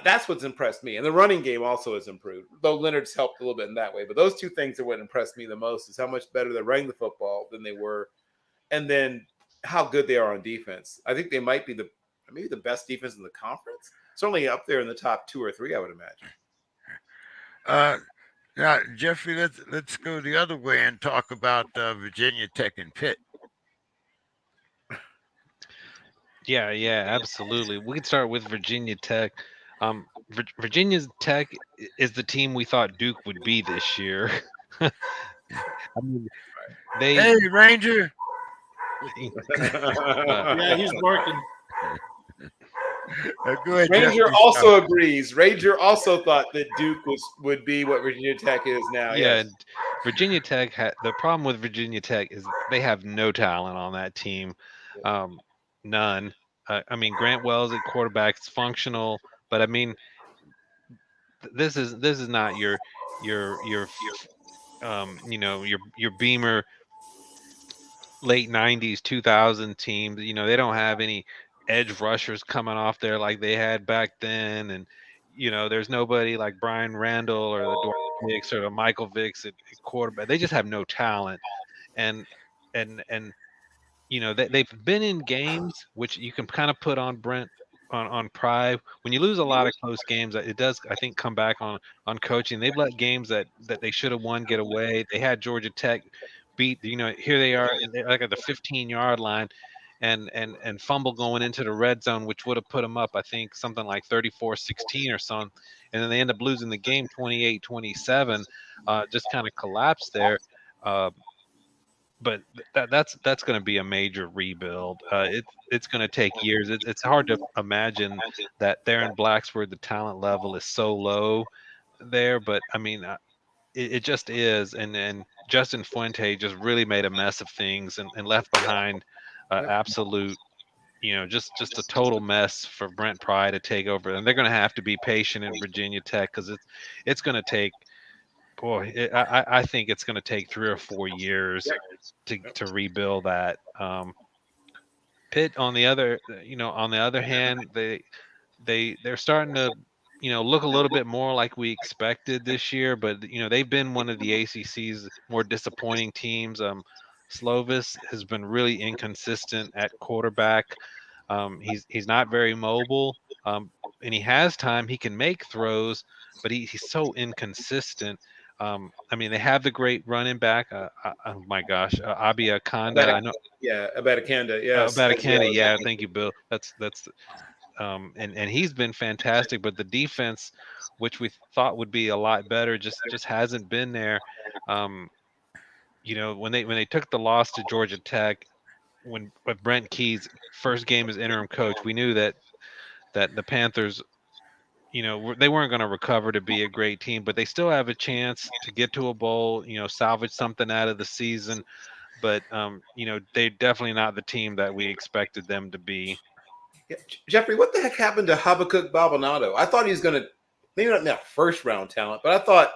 B: That's what's impressed me. And the running game also has improved, though Leonard's helped a little bit in that way. But those two things are what impressed me the most, is how much better they're running the football than they were. And then how good they are on defense. I think they might be maybe the best defense in the conference. Certainly up there in the top 2 or 3, I would imagine.
A: Now, Jeffrey, let's go the other way and talk about Virginia Tech and Pitt.
C: Yeah, absolutely. We can start with Virginia Tech. Virginia Tech is the team we thought Duke would be this year. I mean,
A: hey, Ranger.
D: Yeah, he's working.
A: Go ahead,
B: Ranger
A: Jeffrey.
B: also agrees. Ranger also thought that Duke would be what Virginia Tech is now.
C: Yeah,
B: yes.
C: Virginia Tech the problem with Virginia Tech is they have no talent on that team, none. I mean, Grant Wells at quarterback is functional, but I mean, this is not your Beamer late 90s 2000 team. They don't have any edge rushers coming off there like they had back then, and there's nobody like Brian Randall or the Dwayne Vicks or the Michael Vicks at quarterback. They just have no talent, and they've been in games which you can kind of put on Brent on pride. When you lose a lot of close games, it does, I think, come back on coaching. They've let games that they should have won get away. They had Georgia Tech beat, here they are, they're like at the 15-yard line, and fumble going into the red zone, which would have put them up, I think, something like 34-16 or something. And then they end up losing the game 28-27, just kind of collapsed there. But that's going to be a major rebuild. It's going to take years. It's hard to imagine that there in Blacksburg the talent level is so low there, but I mean, it just is. And Justin Fuente just really made a mess of things and left behind absolute, just a total mess for Brent Pry to take over. And they're going to have to be patient in Virginia Tech because it's going to take. Boy, I think it's going to take 3 or 4 years to rebuild that. Pitt, on the other hand, they're starting to, look a little bit more like we expected this year. But they've been one of the ACC's more disappointing teams. Slovis has been really inconsistent at quarterback. He's not very mobile, and he has time. He can make throws, but he's so inconsistent. I mean, they have the great running back. Oh my gosh, Abia Kanda. I know.
B: Yeah, Abatakanda. Yes,
C: Abatakanda. Yeah, thank you, Bill. That's and he's been fantastic. But the defense, which we thought would be a lot better, just hasn't been there. When they took the loss to Georgia Tech, when with Brent Key's first game as interim coach, we knew that the Panthers, they weren't going to recover to be a great team, but they still have a chance to get to a bowl, salvage something out of the season. But they're definitely not the team that we expected them to be.
B: Yeah. Jeffrey, what the heck happened to Habakkuk Baldonado? I thought he was going to, maybe not first round talent, but I thought,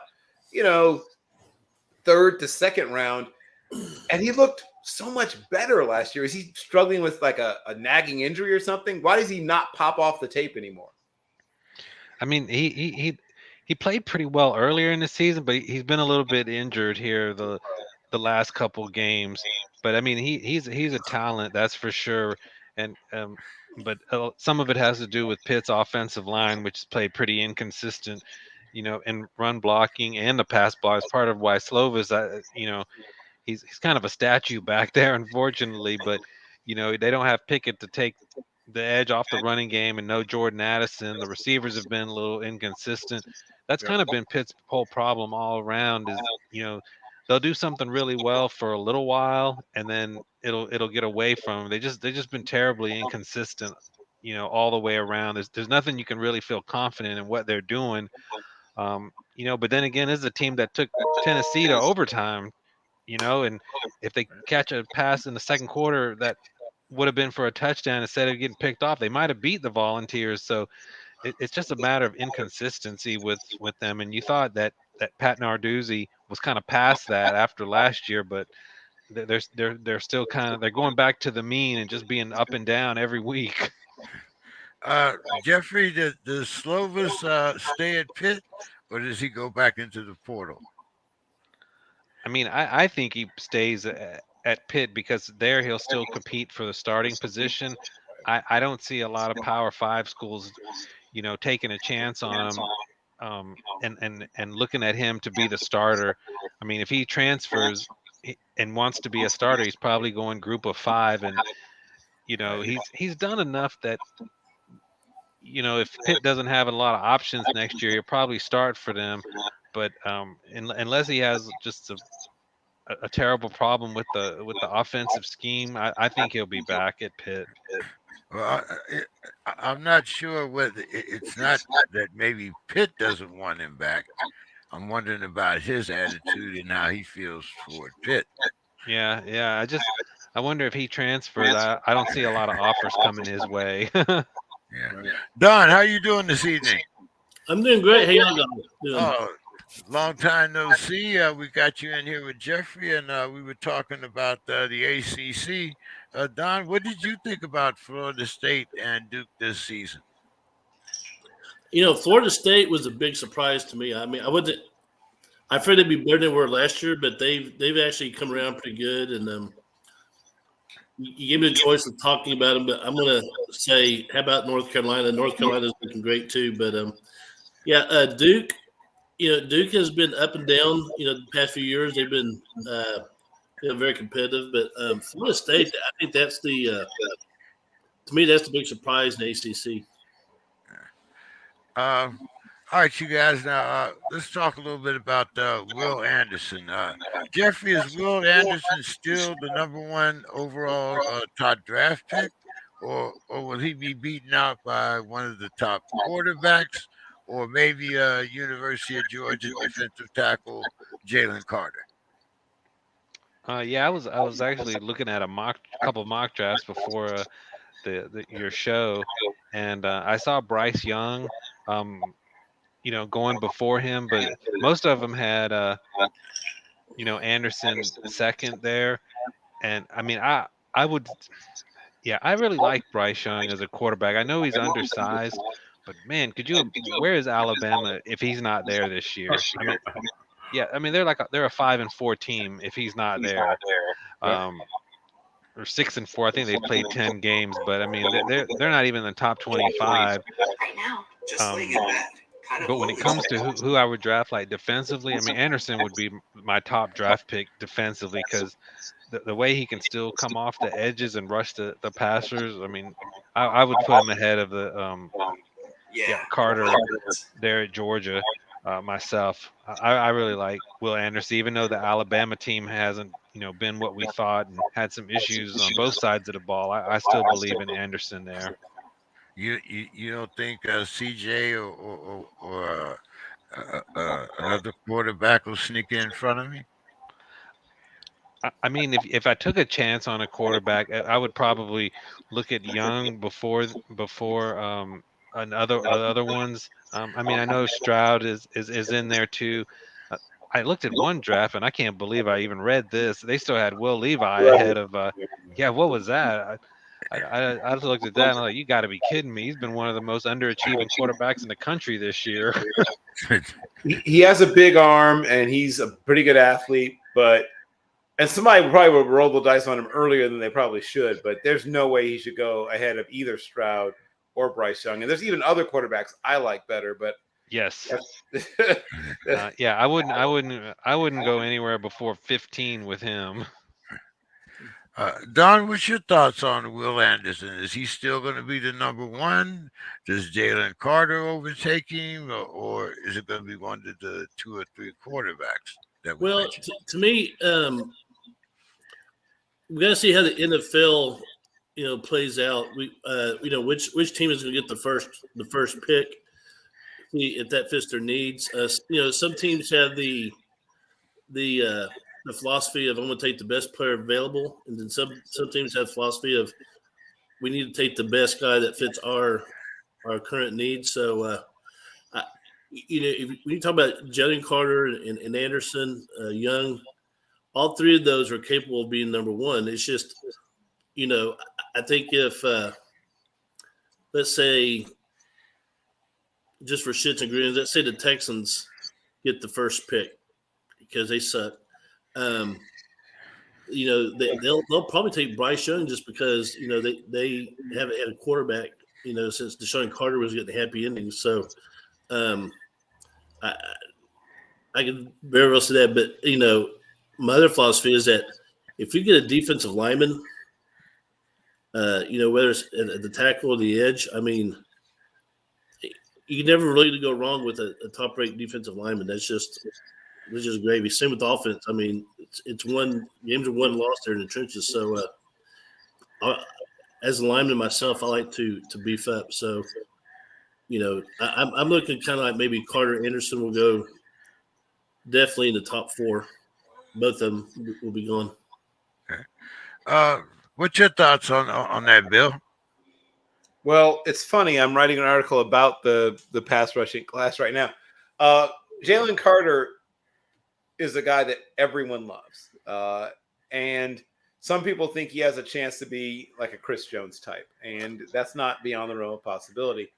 B: third to second round, and he looked so much better last year. Is he struggling with like a nagging injury or something? Why does he not pop off the tape anymore?
C: I mean, he played pretty well earlier in the season, but he's been a little bit injured here the last couple games. But I mean, he's a talent, that's for sure. And but some of it has to do with Pitt's offensive line, which has played pretty inconsistent, in run blocking and the pass block. Is part of why Slovis, he's kind of a statue back there, unfortunately. But they don't have Pickett to take the edge off the running game, and no Jordan Addison. The receivers have been a little inconsistent. That's kind of been Pitt's whole problem all around. Is they'll do something really well for a little while, and then it'll get away from them. They just been terribly inconsistent, all the way around. There's nothing you can really feel confident in what they're doing. But then again, this is a team that took Tennessee to overtime. And if they catch a pass in the second quarter that would have been for a touchdown instead of getting picked off, they might have beat the Volunteers. So it's just a matter of inconsistency with them. And you thought that Pat Narduzzi was kind of past that after last year, but they're still they're going back to the mean and just being up and down every week.
A: Jeffrey, does Slovis stay at Pitt, or does he go back into the portal?
C: I mean, I think he stays at Pitt because there he'll still compete for the starting position. I don't see a lot of Power 5 schools, taking a chance on him, and looking at him to be the starter. I mean, if he transfers and wants to be a starter, he's probably going group of 5, and he's done enough that if Pitt doesn't have a lot of options next year, he'll probably start for them. But unless he has just a terrible problem with the offensive scheme, I think he'll be back at Pitt.
A: Well, I'm not sure whether it's not that maybe Pitt doesn't want him back. I'm wondering about his attitude and how he feels toward Pitt.
C: Yeah. I wonder if he transfers. I don't see a lot of offers coming his way.
A: Yeah. Don, how you doing this evening?
D: I'm doing great. How y'all doing?
A: Oh, long time no see. We got you in here with Jeffrey, and we were talking about the ACC. Don, what did you think about Florida State and Duke this season?
D: Florida State was a big surprise to me. I mean, I figured they'd be better than they were last year, but they've actually come around pretty good. And you gave me the choice of talking about them, but I'm going to say, how about North Carolina? North Carolina's looking great too. But Duke. Duke has been up and down. The past few years they've been very competitive. But Florida State, I think that's the to me that's the big surprise in the ACC.
A: All right, you guys. Now let's talk a little bit about Will Anderson. Jeffrey, is Will Anderson still the number one overall top draft pick, or will he be beaten out by one of the top quarterbacks, or maybe University of Georgia defensive tackle Jalen Carter?
C: Yeah, I was actually looking at couple mock drafts before your show, and I saw Bryce Young, going before him, but most of them had Anderson second there, and I mean I would, yeah, I really like Bryce Young as a quarterback. I know he's undersized, but man, where is Alabama if he's not there this year? I mean, yeah, I mean they're a 5-4 team if he's not there. Or 6-4. I think they played 10 games, but I mean they're not even in the top 25. But when it comes to who I would draft like defensively, I mean Anderson would be my top draft pick defensively because the way he can still come off the edges and rush the passers. I mean, I would put him ahead of the Carter there at Georgia. Myself, I really like Will Anderson, even though the Alabama team hasn't been what we thought and had some issues on both sides of the ball. I still believe in Anderson there.
A: You don't think CJ or another quarterback will sneak in front of me?
C: I mean, if I took a chance on a quarterback, I would probably look at Young before other ones. I mean, I know Stroud is in there too. I looked at one draft and I can't believe I even read this. They still had Will Levi ahead of. Yeah, what was that? I just looked at that and I'm like, you got to be kidding me. He's been one of the most underachieving quarterbacks in the country this year.
B: He has a big arm and he's a pretty good athlete, and somebody probably would roll the dice on him earlier than they probably should, but there's no way he should go ahead of either Stroud or Bryce Young. And there's even other quarterbacks I like better, but
C: yes. Yeah, I wouldn't go anywhere before 15 with him.
A: Don, what's your thoughts on Will Anderson? Is he still going to be the number one? Does Jalen Carter overtake him, or is it going to be one of the 2 or 3 quarterbacks that we mentioned?
D: To me, we got to see how the NFL, plays out. We, which team is going to get the first pick. See if that fits their needs. Some teams have the philosophy of I'm going to take the best player available, and then some teams have the philosophy of we need to take the best guy that fits our current needs. So, if when you talk about Jalen Carter and Anderson, Young, all 3 of those are capable of being number one. It's just, I think if let's say just for shits and grins, let's say the Texans get the first pick because they suck. They'll probably take Bryce Young just because they haven't had a quarterback since Deshaun Carter was getting happy endings. So I can very well say that, but my other philosophy is that if you get a defensive lineman, whether it's at the tackle or the edge, I mean, you can never really go wrong with a top-ranked defensive lineman. That's just gravy. Same with the offense. I mean, it's games are won, lost there in the trenches. So, as a lineman myself, I like to beef up. So, I'm looking kind of like maybe Carter Anderson will go definitely in the top 4. Both of them will be gone.
A: Okay. What's your thoughts on that, Bill?
B: Well, it's funny. I'm writing an article about the pass rushing class right now. Jalen Carter is a guy that everyone loves. And some people think he has a chance to be like a Chris Jones type. And that's not beyond the realm of possibility.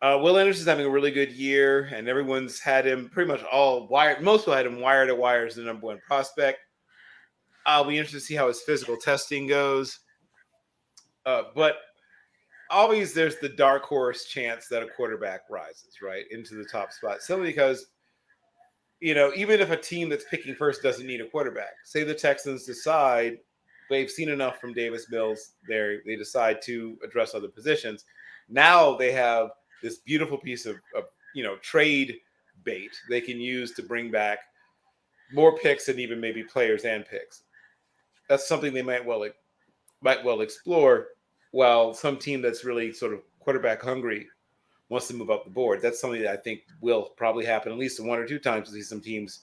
B: Will Anderson's having a really good year, and everyone's had him pretty much all wired. Most people had him wire to wire as the number 1 prospect. I'll be interested to see how his physical testing goes. But always there's the dark horse chance that a quarterback rises, right, into the top spot. Simply because, even if a team that's picking first doesn't need a quarterback, say the Texans decide they've seen enough from Davis Mills, they decide to address other positions. Now they have this beautiful piece of trade bait they can use to bring back more picks and even maybe players and picks. That's something they might well explore. While some team that's really sort of quarterback hungry wants to move up the board, that's something that I think will probably happen at least one or two times. To see some teams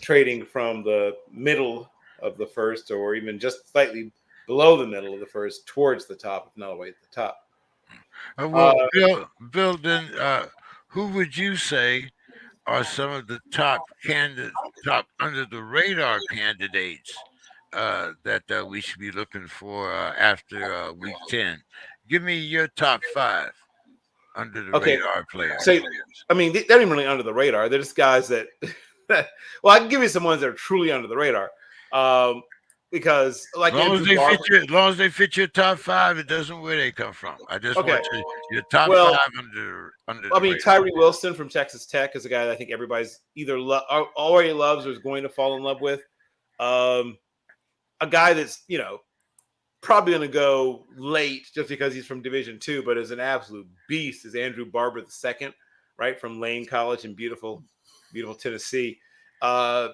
B: trading from the middle of the first, or even just slightly below the middle of the first, towards the top, if not all the way at the top.
A: Well, Bill, then who would you say are some of the top under the radar candidates that we should be looking for after week 10? Give me your top 5 under the radar players.
B: So, I mean, they're not even really under the radar. They're just guys that well, I can give you some ones that are truly under the radar. Because like
A: as long as they fit your top 5, it doesn't where they come from. I just want your top 5 under.
B: I mean, Tyree Wilson from Texas Tech is a guy that I think everybody's either already loves or is going to fall in love with. A guy that's probably going to go late just because he's from Division II, but is an absolute beast is Andrew Barber II, right, from Lane College in beautiful Tennessee.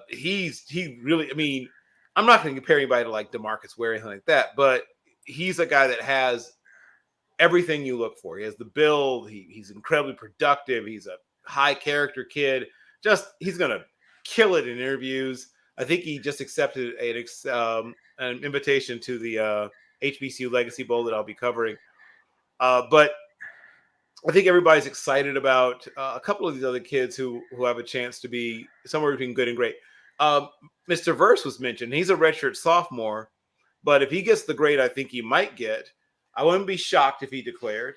B: He really, I mean, I'm not going to compare anybody to like DeMarcus Ware or anything like that, but he's a guy that has everything you look for. He has the build. He's incredibly productive. He's a high character kid. He's going to kill it in interviews. I think he just accepted an invitation to the HBCU Legacy Bowl that I'll be covering. But I think everybody's excited about a couple of these other kids who have a chance to be somewhere between good and great. Mr. Verse was mentioned. He's a redshirt sophomore, but if he gets the grade I think he might get, I wouldn't be shocked if he declared.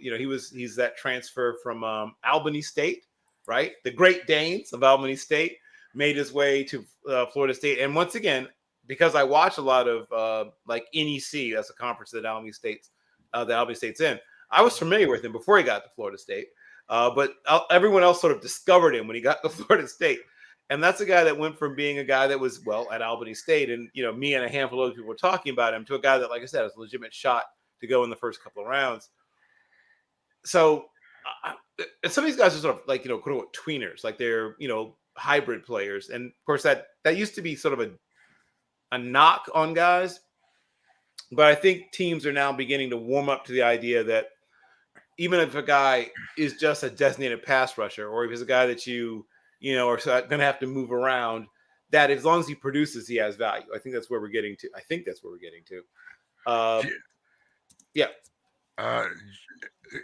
B: He's that transfer from Albany State, right? The Great Danes of Albany State made his way to Florida State. And once again, because I watch a lot of like NEC, that's a conference that Albany State's in, I was familiar with him before he got to Florida State. But everyone else sort of discovered him when he got to Florida State. And that's a guy that went from being a guy that was, at Albany State, and, me and a handful of other people were talking about him, to a guy that, like I said, has a legitimate shot to go in the first couple of rounds. So some of these guys are sort of like, quote unquote tweeners, like they're, hybrid players. And of course that used to be sort of a knock on guys. But I think teams are now beginning to warm up to the idea that even if a guy is just a designated pass rusher, or if he's a guy that are going to have to move around, that as long as he produces, he has value. I think that's where we're getting to. Yeah.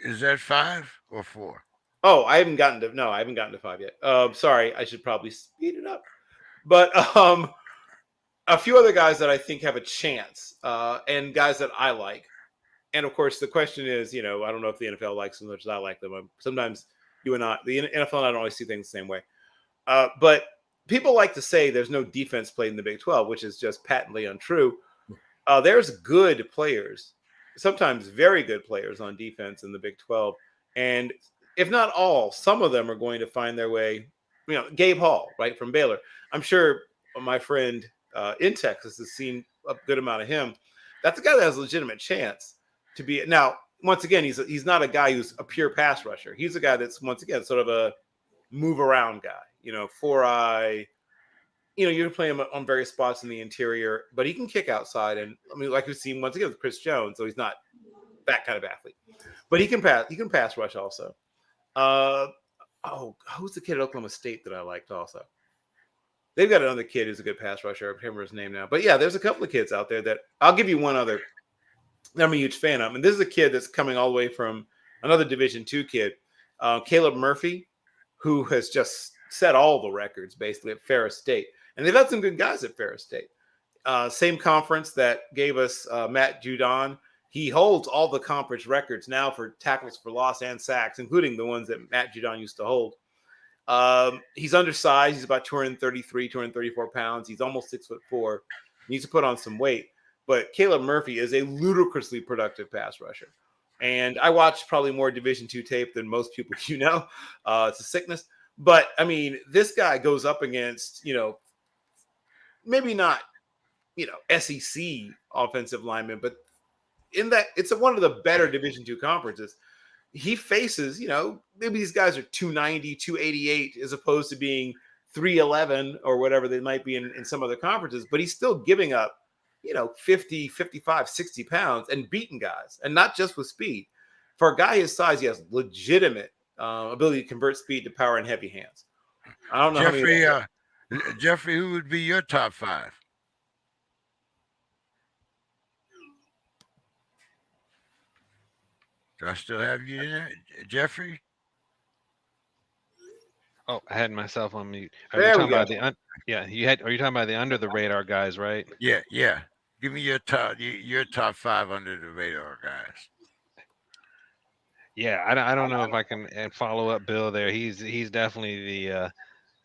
A: Is that 5 or 4?
B: Oh, I haven't gotten to 5 yet. Sorry, I should probably speed it up. But a few other guys that I think have a chance, and guys that I like. And of course, the question is, I don't know if the NFL likes them as much as I like them. Sometimes the NFL and I don't always see things the same way. But people like to say there's no defense played in the Big 12, which is just patently untrue. There's good players, sometimes very good players on defense in the Big 12. And if not all, some of them are going to find their way. Gabe Hall, right, from Baylor. I'm sure my friend in Texas has seen a good amount of him. That's a guy that has a legitimate chance to be. Now, once again, he's not a guy who's a pure pass rusher. He's a guy that's, once again, sort of a move around guy. 4-eye. You can play him on various spots in the interior, but he can kick outside. And I mean, like we've seen once again with Chris Jones, so he's not that kind of athlete, but he can pass. He can pass rush also. Who's the kid at Oklahoma State that I liked also? They've got another kid who's a good pass rusher. I can't remember his name now. But yeah, there's a couple of kids out there that I'll give you one other that I'm a huge fan of. And this is a kid that's coming all the way from another Division II kid, Caleb Murphy, who has just set all the records basically at Ferris State. And they've had some good guys at Ferris State. Same conference that gave us Matt Judon. He holds all the conference records now for tackles for loss and sacks, including the ones that Matt Judon used to hold. He's undersized. He's about 233, 234 pounds. He's almost 6'4". Needs to put on some weight. But Caleb Murphy is a ludicrously productive pass rusher. And I watched probably more Division II tape than most people It's a sickness. But I mean, this guy goes up against, maybe not, SEC offensive linemen, but in that it's one of the better Division II conferences. He faces, maybe these guys are 290, 288 as opposed to being 311 or whatever they might be in some other conferences, but he's still giving up, 50, 55, 60 pounds and beating guys, and not just with speed. For a guy his size, he has legitimate ability to convert speed to power and heavy hands. I don't know
A: Jeffrey, who would be your top 5? Do I still have you in there, Jeffrey?
C: Oh, I had myself on mute.
B: Are you talking about
C: Are you talking about the under the radar guys, right?
A: Yeah. Give me your top 5 under the radar guys.
C: Yeah, I don't know if I can follow up Bill there. He's definitely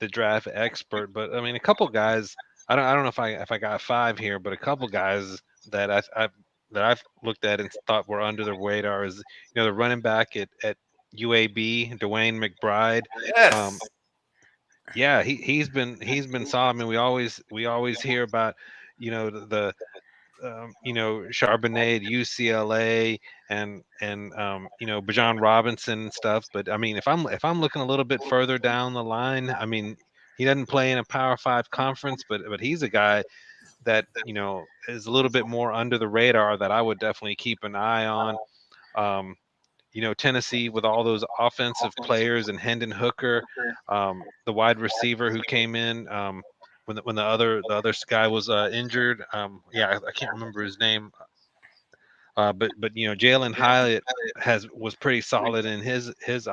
C: the draft expert, but I mean, a couple guys. I don't know if I got 5 here, but a couple guys that I've looked at and thought were under the radar is the running back at UAB, Dwayne McBride.
B: Yes.
C: Yeah, he's been solid. I mean, we always hear about the Charbonnet at UCLA and Bijan Robinson and stuff. But I mean, if I'm looking a little bit further down the line, I mean, he doesn't play in a Power 5 conference, but he's a guy that is a little bit more under the radar that I would definitely keep an eye on. Tennessee with all those offensive players and Hendon Hooker, the wide receiver who came in when the other guy was injured. I can't remember his name. But Jalen Hyatt was pretty solid in his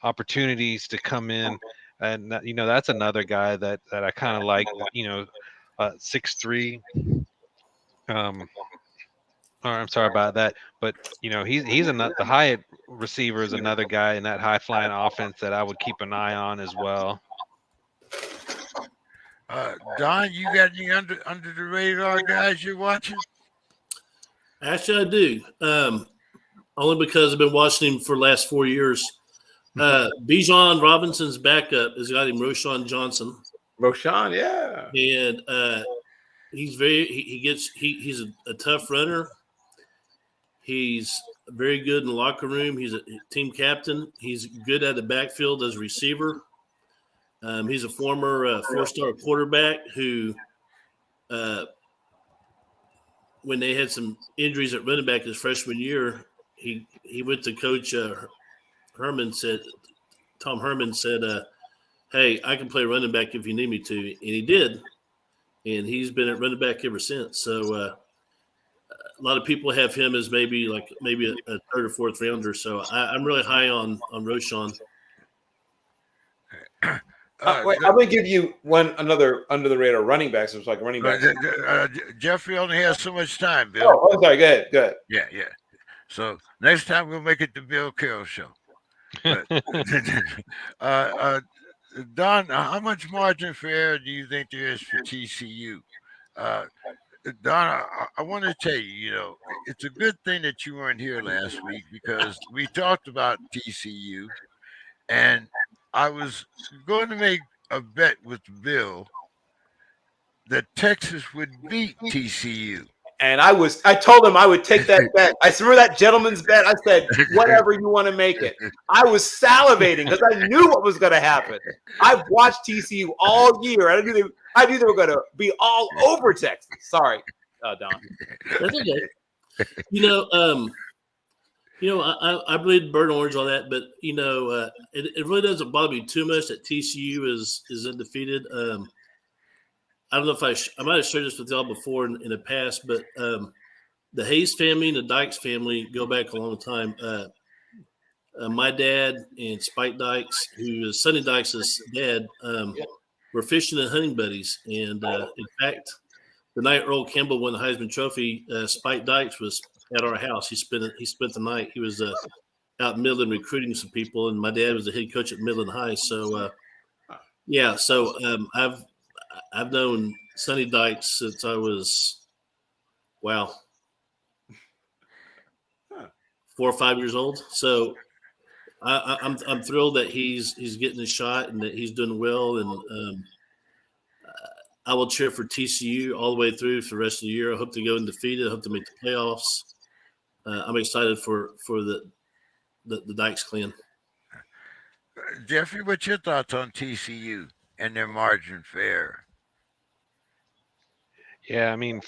C: opportunities to come in, and that's another guy that I kind of like. 6'3". I'm sorry about that, but he's the Hyatt receiver is another guy in that high flying offense that I would keep an eye on as well.
A: Don, you got any under the radar guys you're watching?
D: Actually, I do. Only because I've been watching him for the last 4 years. Bijan Robinson's backup has got him Roschon Johnson.
B: Roschon, yeah.
D: And he's he's a tough runner. He's very good in the locker room. He's a team captain. He's good at the backfield as a receiver. He's a former 4-star quarterback who, when they had some injuries at running back his freshman year, he went to Coach Tom Herman said, hey, I can play running back if you need me to. And he did. And he's been at running back ever since. So a lot of people have him as maybe a third or fourth rounder. So I'm really high on Roschon.
B: Wait, I'm going to give you another under the radar running back. So it's like running back.
A: Jeffrey only has so much time, Bill.
B: Oh, sorry. Go ahead.
A: Yeah. So next time we'll make it the Bill Carroll show. But, Don, how much margin for error do you think there is for TCU? Don, I want to tell you, it's a good thing that you weren't here last week because we talked about TCU, and I was going to make a bet with Bill that Texas would beat TCU.
B: And I told him I would take that bet. I remember that gentleman's bet. I said, whatever you want to make it. I was salivating because I knew what was going to happen. I've watched TCU all year. I knew they were going to be all over Texas. Sorry, Don.
D: That's okay. I believe burnt orange on that, but it really doesn't bother me too much that TCU is undefeated. I don't know if I might have shared this with y'all before in the past, but the Hayes family and the Dykes family go back a long time. My dad and Spike Dykes, who is Sonny Dykes' dad, were fishing and hunting buddies. And in fact, the night Earl Campbell won the Heisman Trophy, Spike Dykes was at our house. He spent the night. He was out in Midland recruiting some people, and my dad was the head coach at Midland High. So, I've known Sonny Dykes since I was, 4 or 5 years old. So I'm thrilled that he's getting a shot and that he's doing well. And I will cheer for TCU all the way through for the rest of the year. I hope to go undefeated. I hope to make the playoffs. I'm excited for the Dykes clan.
A: Jeffrey, what's your thoughts on TCU and their margin for error?
C: Yeah, I mean,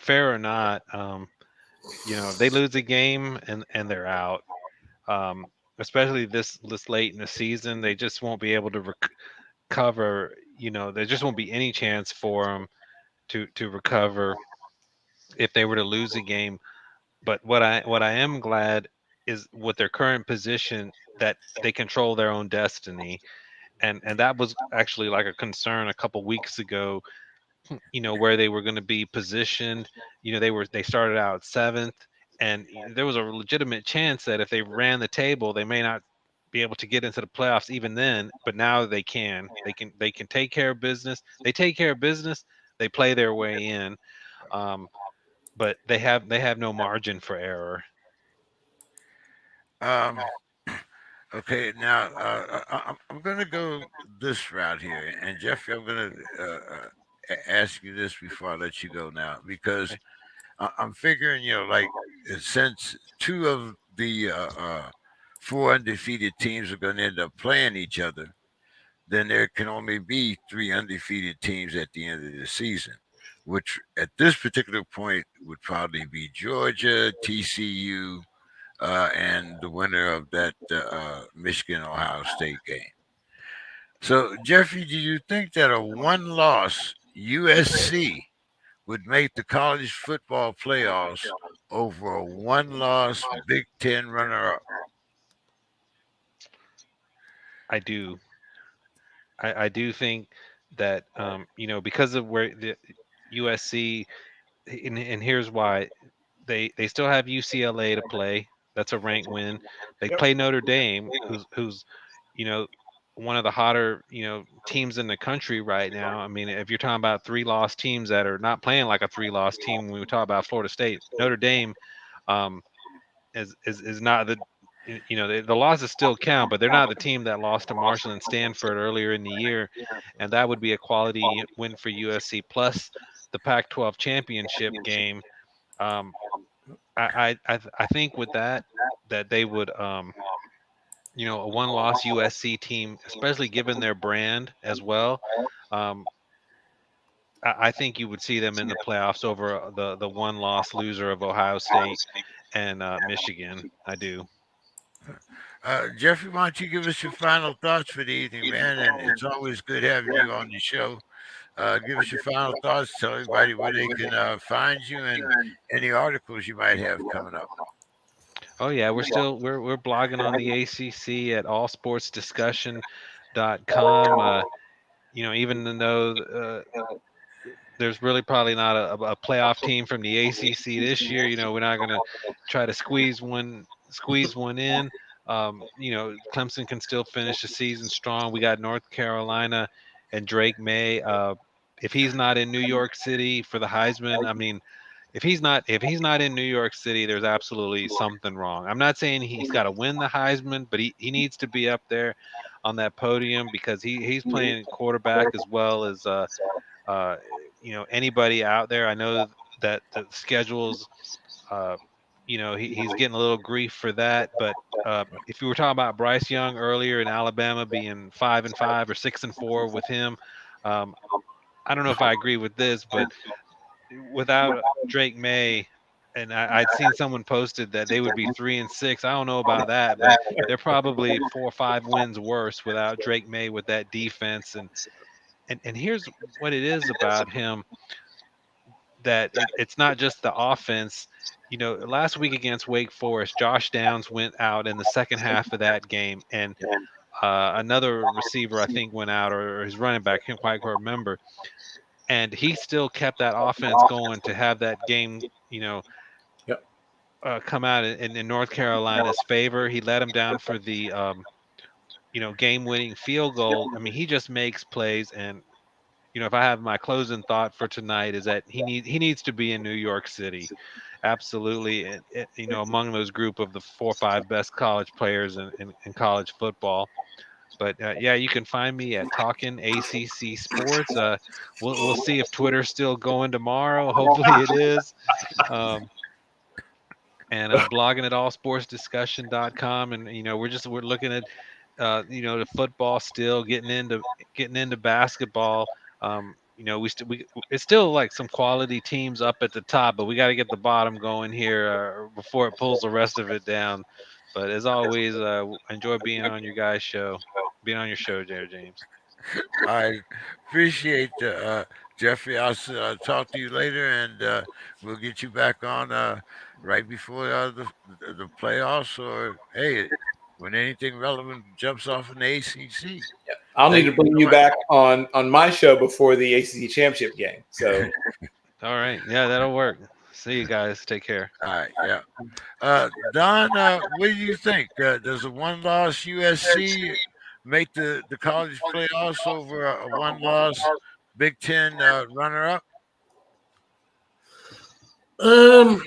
C: fair or not, if they lose a game and they're out, especially this late in the season, they just won't be able to recover. There just won't be any chance for them to recover if they were to lose a game. But what I am glad is with their current position that they control their own destiny, and that was actually like a concern a couple weeks ago. Where they were going to be positioned. They started out 7th, and there was a legitimate chance that if they ran the table, they may not be able to get into the playoffs even then. But now they can. They can take care of business. They take care of business. They play their way in. But they have no margin for error.
A: Okay, now I'm going to go this route here, and Jeffrey, I'm going to ask you this before I let you go now, because
C: Okay.
A: I'm figuring, like since 2 of the 4 undefeated teams are going to end up playing each other, then there can only be 3 undefeated teams at the end of the season, which at this particular point would probably be Georgia, TCU, and the winner of that Michigan-Ohio State game. So, Jeffrey, do you think that a one-loss USC would make the college football playoffs over a one-loss Big Ten runner-up?
C: I do. I do think that because of where the USC, and here's why. They still have UCLA to play. That's a ranked win. They play Notre Dame, who's one of the hotter teams in the country right now. I mean, if you're talking about 3-loss teams that are not playing like a 3-loss team, when we talk about Florida State, Notre Dame um, is not the losses still count, but they're not the team that lost to Marshall and Stanford earlier in the year, and that would be a quality win for USC plus the Pac-12 championship game. I think with that they would a one-loss USC team, especially given their brand as well. I think you would see them in the playoffs over the one-loss loser of Ohio State and Michigan. I do.
A: Jeffrey, why don't you give us your final thoughts for the evening, man? And it's always good having you on the show. Give us your final thoughts. Tell everybody where they can find you and any articles you might have coming up.
C: Oh yeah, we're blogging on the ACC at allsportsdiscussion.com. Even though there's really probably not a playoff team from the ACC this year, we're not going to try to squeeze one in. Clemson can still finish the season strong. We got North Carolina and Drake May. If he's not in New York City for the Heisman, I mean, if he's not in New York City, there's absolutely something wrong. I'm not saying he's got to win the Heisman, but he needs to be up there on that podium because he's playing quarterback as well as anybody out there. I know that the schedules, he's getting a little grief for that. But if you were talking about Bryce Young earlier in Alabama being 5-5 or 6-4 with him, I don't know if I agree with this, but without Drake May, and I'd seen someone posted that they would be 3-6. I don't know about that, but they're probably 4 or 5 wins worse without Drake May with that defense. And here's what it is about him, that it's not just the offense. Last week against Wake Forest, Josh Downs went out in the second half of that game, and another receiver I think went out, or his running back, I can't quite remember. And he still kept that offense going to have that game, come out in North Carolina's favor. He let him down for the, game-winning field goal. I mean, he just makes plays, and if I have my closing thought for tonight is that he needs to be in New York City, absolutely. Among those group of the 4 or 5 best college players in college football. But yeah, you can find me at Talking ACC Sports. We'll see if Twitter's still going tomorrow. Hopefully it is. And blogging at allsportsdiscussion.com. And we're looking at the football still getting into basketball. We it's still like some quality teams up at the top, but we got to get the bottom going here before it pulls the rest of it down. But as always, enjoy being on your show, James.
A: I appreciate Jeffrey. I'll talk to you later, and we'll get you back on right before the playoffs, or hey, when anything relevant jumps off in the ACC.
B: Yeah. I'll need to bring you back on my show before the ACC championship game. So,
C: all right, yeah, that'll work. See you guys. Take care.
A: All right, yeah. Don, what do you think? Does a one-loss USC make the college playoffs over a one-loss Big Ten runner-up?
D: That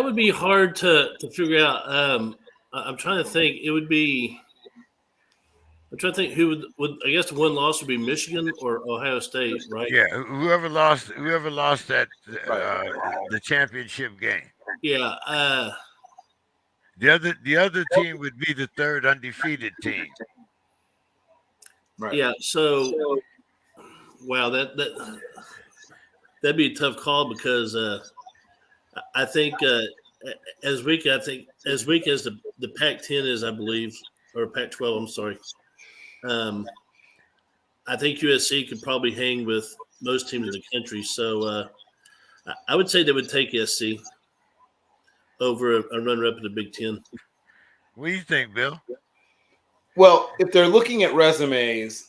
D: would be hard to figure out. I'm trying to think. It would be. I'm trying to think who would. I guess the one loss would be Michigan or Ohio State, right?
A: Yeah, whoever lost that the championship game.
D: Yeah.
A: The other team would be the third undefeated team.
D: Right. Yeah. So, wow, that'd be a tough call because I think as weak as the Pac-10 is, I believe, or Pac-12. I'm sorry. I think USC could probably hang with most teams in the country. So I would say they would take SC over a runner-up in the Big Ten.
A: What do you think, Bill?
B: Well, if they're looking at resumes,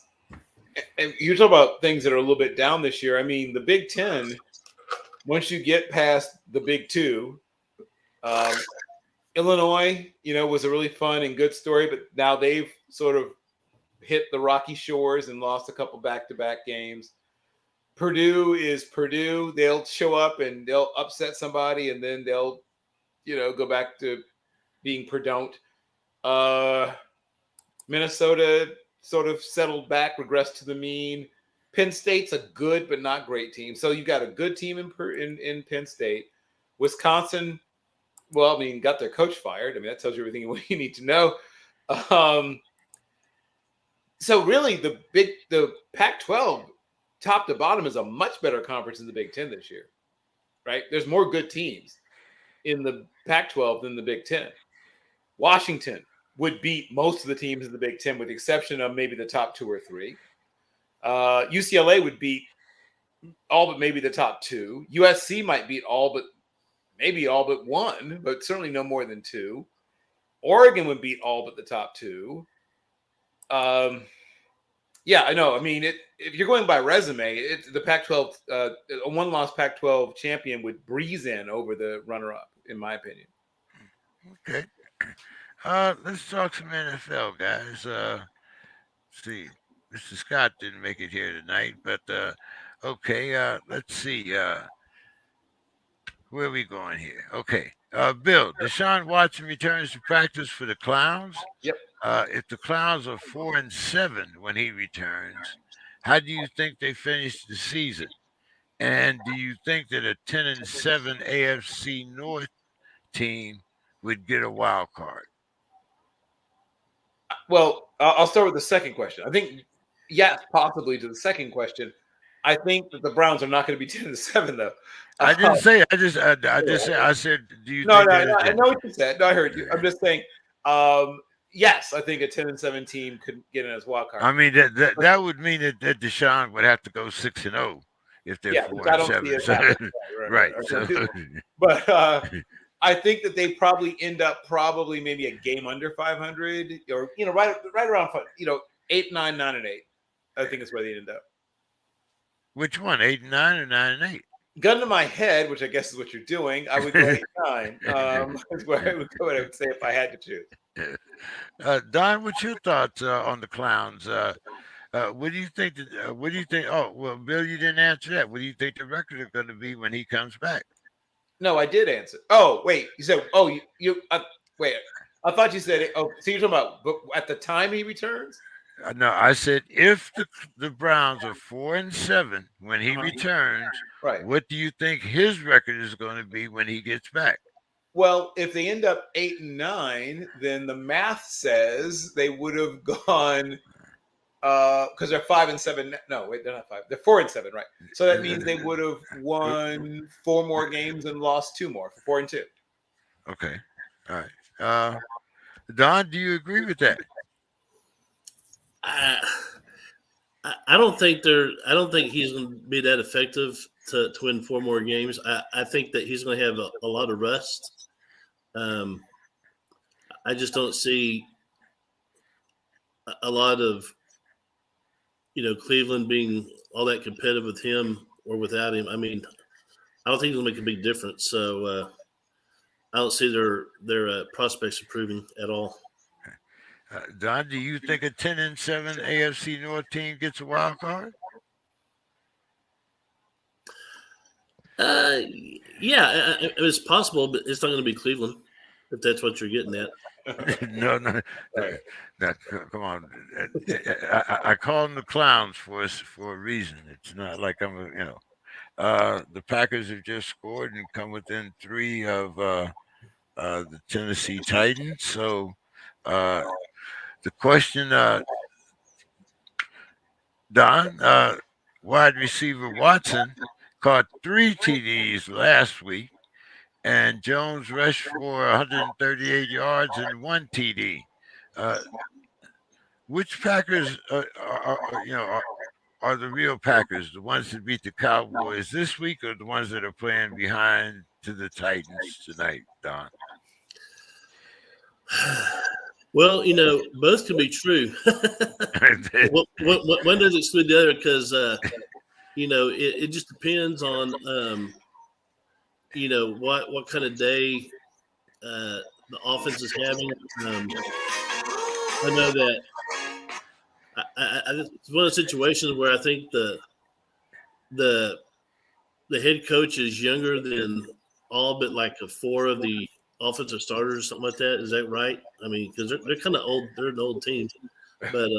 B: and you talk about things that are a little bit down this year. I mean, the Big Ten, once you get past the Big Two, Illinois, was a really fun and good story, but now they've sort of hit the rocky shores and lost a couple back-to-back games. Purdue is Purdue. They'll show up and they'll upset somebody, and then they'll, go back to being Purdue. Minnesota sort of settled back, regressed to the mean. Penn State's a good but not great team. So you've got a good team in Penn State. Wisconsin, got their coach fired. I mean, that tells you everything you need to know. So really, the Pac-12, top to bottom, is a much better conference than the Big Ten this year, right? There's more good teams in the Pac-12 than the Big Ten. Washington would beat most of the teams in the Big Ten, with the exception of maybe the top 2 or 3. UCLA would beat all but maybe the top 2. USC might beat all but 1, but certainly no more than 2. Oregon would beat all but the top 2. Yeah, I know. I mean, if you're going by resume, the Pac-12, a one-loss Pac-12 champion would breeze in over the runner-up, in my opinion.
A: Okay. Let's talk some NFL, guys. See, Mr. Scott didn't make it here tonight, but okay. Let's see. Where are we going here? Okay. Bill, Deshaun Watson returns to practice for the Clowns.
B: Yep.
A: If the Clowns are 4-7 when he returns, how do you think they finish the season? And do you think that a 10-7 AFC North team would get a wild card?
B: Well, I'll start with the second question. I think, yes, possibly to the second question. I think that the Browns are not going to be 10-7, though.
A: I didn't say. I just said. I said. Do you?
B: No. I know what you said. No, I heard you. I'm just saying. Yes, I think a 10-7 team could get in as wild card.
A: I mean that would mean that Deshaun would have to go 6-0 if they're 4-7. Right.
B: But I think that they probably end up maybe a game under 500, or right around 8-9, 9-8. I think is where they end up.
A: Which one, 8-9 or 9-8?
B: Gun to my head, which I guess is what you're doing, I would go 8-9. Is where I would go. I would say if I had to choose.
A: Don, what's your thoughts on the Clowns? What do you think? What do you think? Oh, well, Bill, you didn't answer that. What do you think the record is going to be when he comes back?
B: No, I did answer. Oh, wait. You said, oh, wait. I thought you said it. Oh, so you're talking about at the time he returns?
A: No, I said if the Browns are 4-7 when he
B: Uh-huh.
A: returns,
B: Right.
A: what do you think his record is going to be when he gets back?
B: Well, if they end up 8-9, then the math says they would have gone because they're 5-7. No, wait, they're not 5. They're 4-7, right? So that means they would have won 4 more games and lost 2 more for 4-2.
A: Okay, all right. Don, do you agree with that?
D: I don't think I don't think he's going to be that effective to win 4 more games. I think that he's going to have a lot of rust. I just don't see a lot of Cleveland being all that competitive with him or without him. I mean, I don't think it'll make a big difference. So I don't see their prospects improving at all.
A: Don, do you think a 10-7 AFC North team gets a wild card?
D: Yeah, it's possible, but it's not going to be Cleveland if that's what you're getting at.
A: No, come on. I call them the clowns for a reason. It's not like I'm, the Packers have just scored and come within 3 of the Tennessee Titans. So the question, Don, wide receiver Watson caught 3 TDs last week, and Jones rushed for 138 yards and 1 TD. Which Packers are the real Packers? The ones that beat the Cowboys this week, or the ones that are playing behind to the Titans tonight, Don?
D: Well, both can be true. One doesn't exclude the other because, it just depends on, what kind of day the offense is having. I know that it's one of the situations where I think the head coach is younger than all but like 4 of the offensive starters, something like that. Is that right? I mean, because they're kind of old. They're an old team, but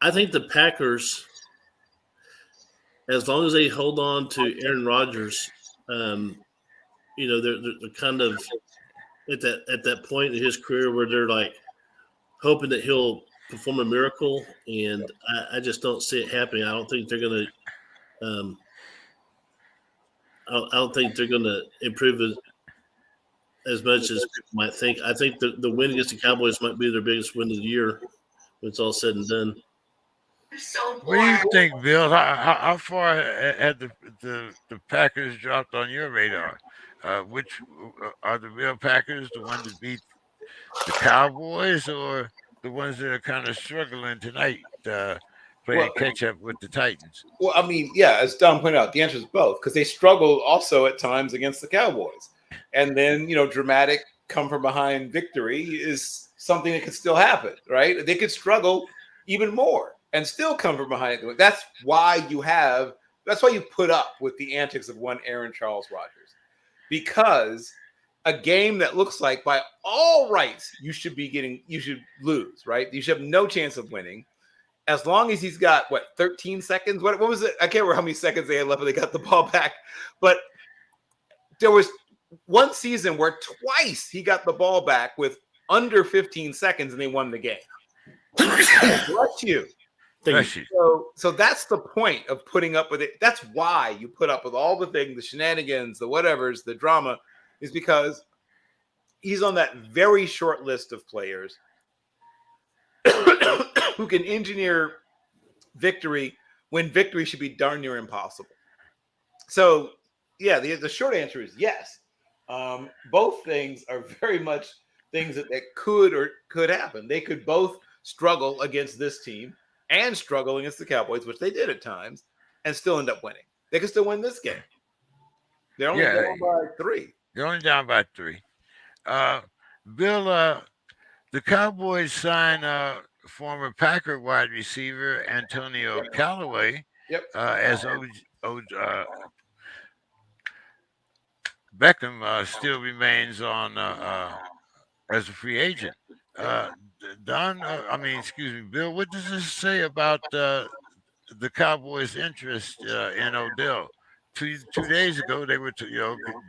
D: I think the Packers, as long as they hold on to Aaron Rodgers, they're kind of at that point in his career where they're like hoping that he'll perform a miracle, and I just don't see it happening. I don't think they're going to. I don't think they're going to improve as much as people might think. I think the win against the Cowboys might be their biggest win of the year when it's all said and done.
A: What do you think, Bill? How far had the Packers dropped on your radar? Which are the real Packers, the ones that beat the Cowboys, or the ones that are kind of struggling tonight, playing catch up with the Titans?
B: Well, I mean, yeah, as Don pointed out, the answer is both, because they struggle also at times against the Cowboys. And then, dramatic come from behind victory is something that could still happen, right? They could struggle even more and still come from behind. That's why you put up with the antics of one Aaron Charles Rodgers, because a game that looks like by all rights you should lose, right? You should have no chance of winning. As long as he's got 13 seconds. What was it? I can't remember how many seconds they had left when they got the ball back. But there was one season where twice he got the ball back with under 15 seconds and they won the game. Bless you. So that's the point of putting up with it. That's why you put up with all the things, the shenanigans, the whatevers, the drama, is because he's on that very short list of players who can engineer victory when victory should be darn near impossible. So, yeah, the short answer is yes. Both things are very much things that could happen. They could both struggle against this team and struggle against the Cowboys, which they did at times, and still end up winning. They could still win this game. They're only down by 3.
A: They're only down by 3. Bill, The Cowboys signed former Packer wide receiver Antonio Callaway
B: Yep.
A: as Beckham still remains on as a free agent. Don, excuse me, Bill. What does this say about the Cowboys' interest in Odell? Two days ago, they were,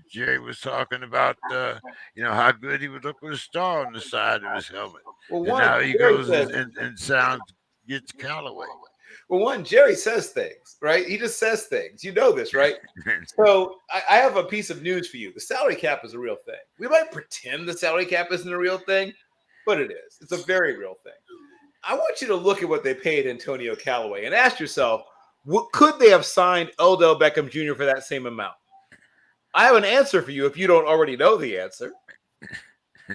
A: Jerry was talking about, how good he would look with a star on the side of his helmet,
B: Well,
A: and
B: one,
A: now he
B: Jerry
A: goes
B: says,
A: and sounds gets Callaway.
B: well, one, Jerry says things, right? He just says things. You know this, right? So I have a piece of news for you. The salary cap is a real thing. We might pretend the salary cap isn't a real thing, but it is. It's a very real thing. I want you to look at what they paid Antonio Callaway and ask yourself, what could they have signed Odell Beckham Jr. for that same amount? I have an answer for you if you don't already know the answer.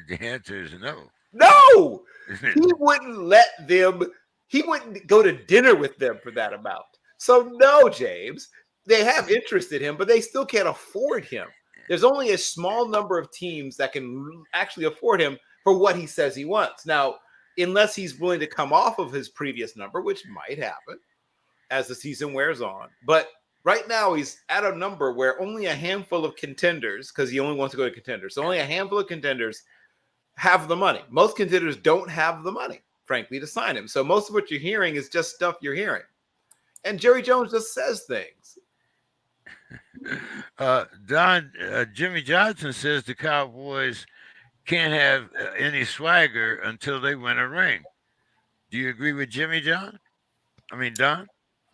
A: The answer is no.
B: No! He wouldn't let them, he wouldn't go to dinner with them for that amount. So no, James, they have interest in him, but they still can't afford him. There's only a small number of teams that can actually afford him for what he says he wants. Now, unless he's willing to come off of his previous number, which might happen as the season wears on. But right now, he's at a number where only a handful of contenders, because he only wants to go to contenders, so only a handful of contenders have the money. Most contenders don't have the money, frankly, to sign him. So most of what you're hearing is just stuff you're hearing. And Jerry Jones just says things.
A: Jimmy Johnson says the Cowboys can't have any swagger until they win a ring. Do you agree with Jimmy Don?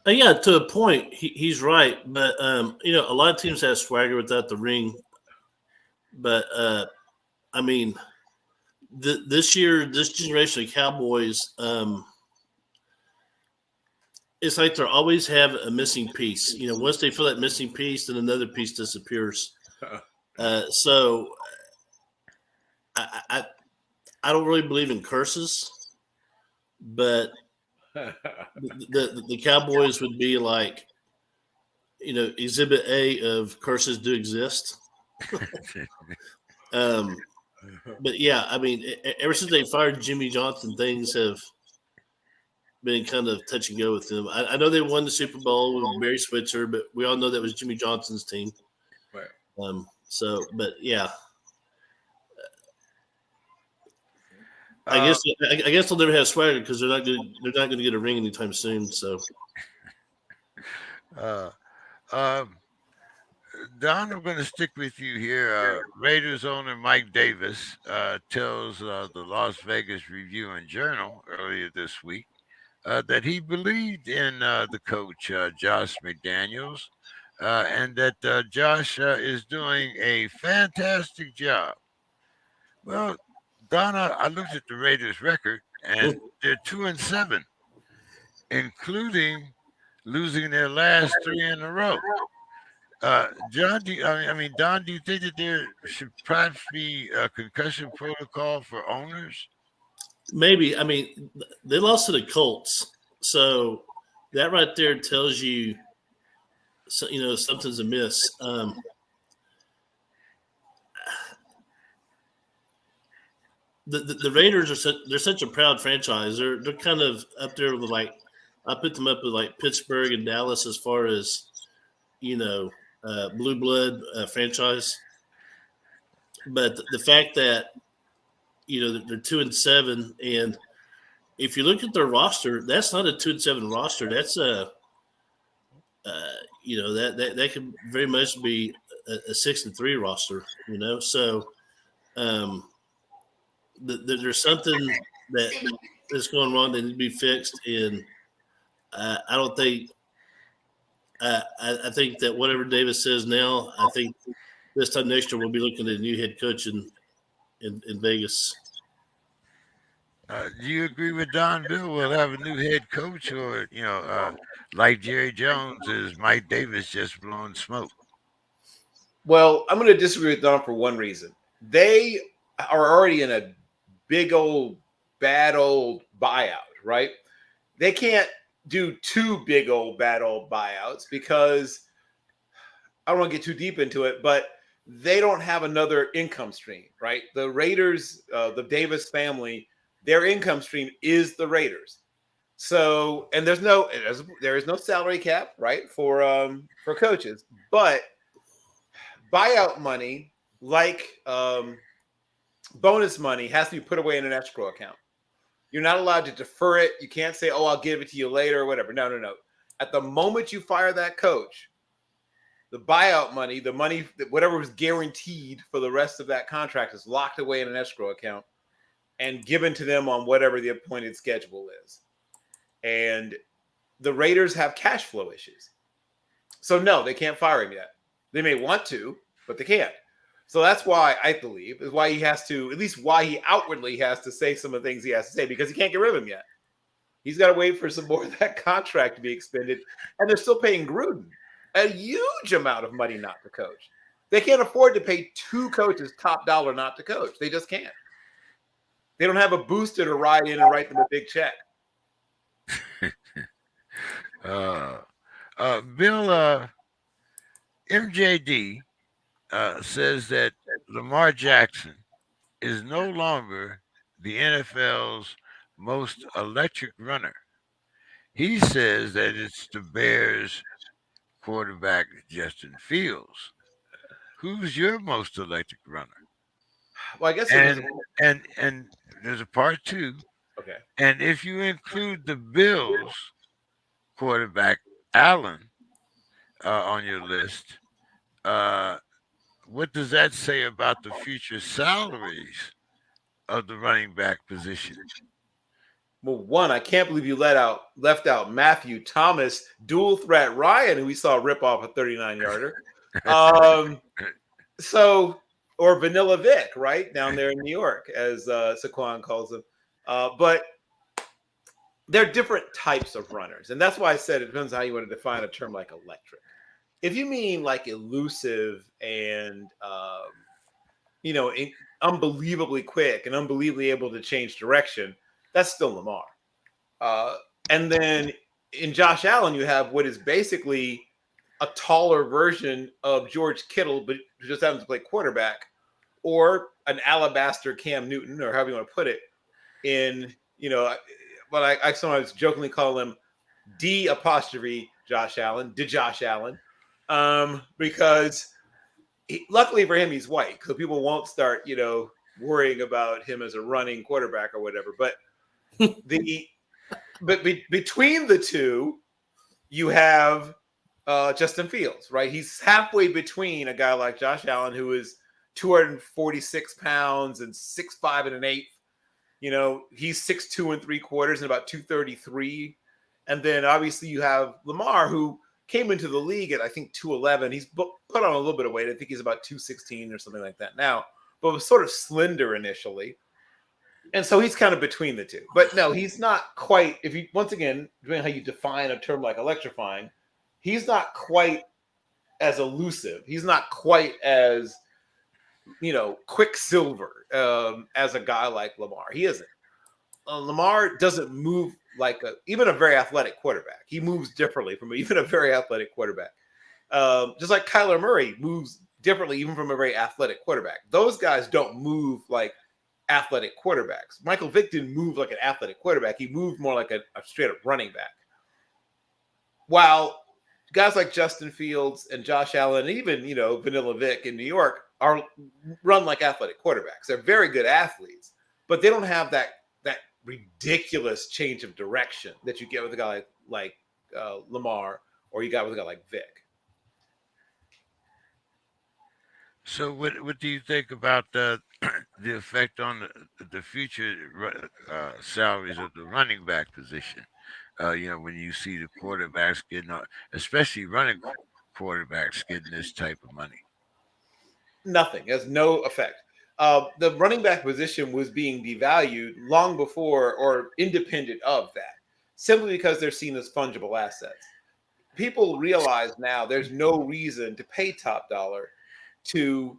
D: Yeah, to a point, he's right. But a lot of teams have swagger without the ring. But this year, this generation of Cowboys, it's like they always have a missing piece. Once they feel that missing piece, then another piece disappears. So I don't really believe in curses, but the Cowboys would be like, exhibit A of curses do exist. But yeah, ever since they fired Jimmy Johnson, things have been kind of touch and go with them. I know they won the Super Bowl with Barry Switzer, but we all know that was Jimmy Johnson's team.
B: Right.
D: But yeah, I guess they'll never have swagger because they're not going to get a ring anytime soon. So,
A: Don, I'm going to stick with you here. Raiders owner Mike Davis tells the Las Vegas Review and Journal earlier this week that he believed in the coach, Josh McDaniels, and that Josh is doing a fantastic job. Well, Donna, I looked at the Raiders' record, and they're 2-7, including losing their last 3 in a row. John, Don, do you think that there should perhaps be a concussion protocol for owners?
D: Maybe. They lost to the Colts, so that right there tells you, something's amiss. The Raiders they're such a proud franchise. They're kind of up there with I put them up with like Pittsburgh and Dallas as far as blue blood franchise. But the fact that they're 2-7, and if you look at their roster, that's not a 2-7 roster. That's that could very much be a 6-3 roster. So there's something that's going wrong that needs to be fixed, and I don't think. I think that whatever Davis says now, I think this time next year we'll be looking at a new head coach in Vegas.
A: Do you agree with Don Bill? We'll have a new head coach, or like Jerry Jones, is Mike Davis just blowing smoke?
B: Well, I'm going to disagree with Don for one reason. They are already in a big old, bad old buyout, right? They can't do 2 big old, bad old buyouts because I don't want to get too deep into it, but they don't have another income stream, right? The Raiders, the Davis family their income stream is the Raiders. So, and there is no salary cap, right, for coaches, but buyout money, like bonus money, has to be put away in an escrow account. You're not allowed to defer it. You can't say, "Oh, I'll give it to you later," or whatever. No. At the moment you fire that coach, the buyout money, the money, whatever was guaranteed for the rest of that contract, is locked away in an escrow account and given to them on whatever the appointed schedule is. And the Raiders have cash flow issues. So no, they can't fire him yet. They may want to, but they can't. So that's why I believe is why he has to, at least why he outwardly has to say some of the things he has to say, because he can't get rid of him yet. He's got to wait for some more of that contract to be extended. And they're still paying Gruden a huge amount of money not to coach. They can't afford to pay two coaches top dollar not to coach. They just can't. They don't have a booster to ride in and write them a big check.
A: Bill, MJD says that Lamar Jackson is no longer the NFL's most electric runner. He says that it's the Bears quarterback Justin Fields. Who's your most electric runner?
B: Well, I guess
A: and there's a part two.
B: Okay.
A: And if you include the Bills quarterback Allen on your list, what does that say about the future salaries of the running back position?
B: Well, one, I can't believe you left out Matthew Thomas, dual threat Ryan, who we saw rip off a 39-yarder. Or Vanilla Vic, right, down there in New York, as Saquon calls him. But they're different types of runners. And that's why I said it depends on how you want to define a term like electric. If you mean like elusive and, unbelievably quick and unbelievably able to change direction, that's still Lamar. And then in Josh Allen, you have what is basically a taller version of George Kittle, but who just happens to play quarterback, or an alabaster Cam Newton, or however you want to put it, but I sometimes jokingly call him D' Josh Allen, Josh Allen, because luckily for him, he's white, so people won't start, worrying about him as a running quarterback or whatever. But between the two, you have Justin Fields, right? He's halfway between a guy like Josh Allen, who is 246 pounds and 6'5" and an eighth. He's 6'2" and 3/4 and about 233. And then obviously you have Lamar, who came into the league at, I think, 211. He's put on a little bit of weight. I think he's about 216 or something like that now, but was sort of slender initially. And so he's kind of between the two. But no, he's not quite, once again, depending on how you define a term like electrifying, he's not quite as elusive. He's not quite as, quicksilver as a guy like Lamar. He isn't. Lamar doesn't move like even a very athletic quarterback. He moves differently from even a very athletic quarterback. Just like Kyler Murray moves differently even from a very athletic quarterback. Those guys don't move like athletic quarterbacks. Michael Vick didn't move like an athletic quarterback. He moved more like a straight up running back. While guys like Justin Fields and Josh Allen, and even, Vanilla Vic in New York are run like athletic quarterbacks. They're very good athletes, but they don't have that ridiculous change of direction that you get with a guy like Lamar, or you got with a guy like Vic.
A: So what do you think about the effect on the future salaries of the running back position? When you see the quarterbacks getting, especially running quarterbacks getting this type of money.
B: Nothing. It has no effect. The running back position was being devalued long before or independent of that, simply because they're seen as fungible assets. People realize now there's no reason to pay top dollar to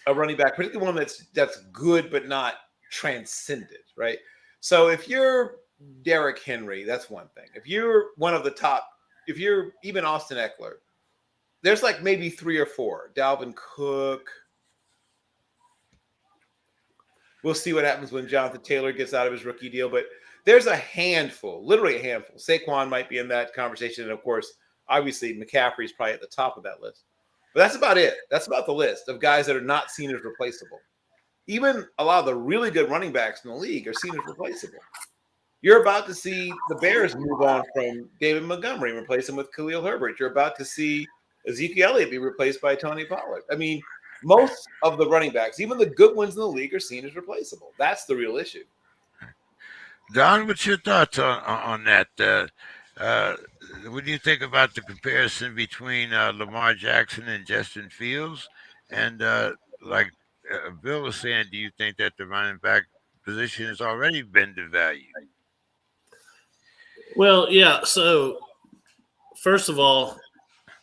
B: a running back, particularly one that's good but not transcendent, right? So if you're Derrick Henry, that's one thing. If you're one of the top, if you're even Austin Eckler, there's like maybe 3 or 4. Dalvin Cook. We'll see what happens when Jonathan Taylor gets out of his rookie deal. But there's a handful, literally a handful. Saquon might be in that conversation. And, of course, obviously McCaffrey's probably at the top of that list. But that's about it. That's about the list of guys that are not seen as replaceable. Even a lot of the really good running backs in the league are seen as replaceable. You're about to see the Bears move on from David Montgomery and replace him with Khalil Herbert. You're about to see Ezekiel Elliott be replaced by Tony Pollard. I mean, most of the running backs, even the good ones in the league, are seen as replaceable. That's the real issue.
A: Don, what's your thoughts on that? What do you think about the comparison between Lamar Jackson and Justin Fields? And Bill was saying, do you think that the running back position has already been devalued?
D: Well, yeah. So, first of all,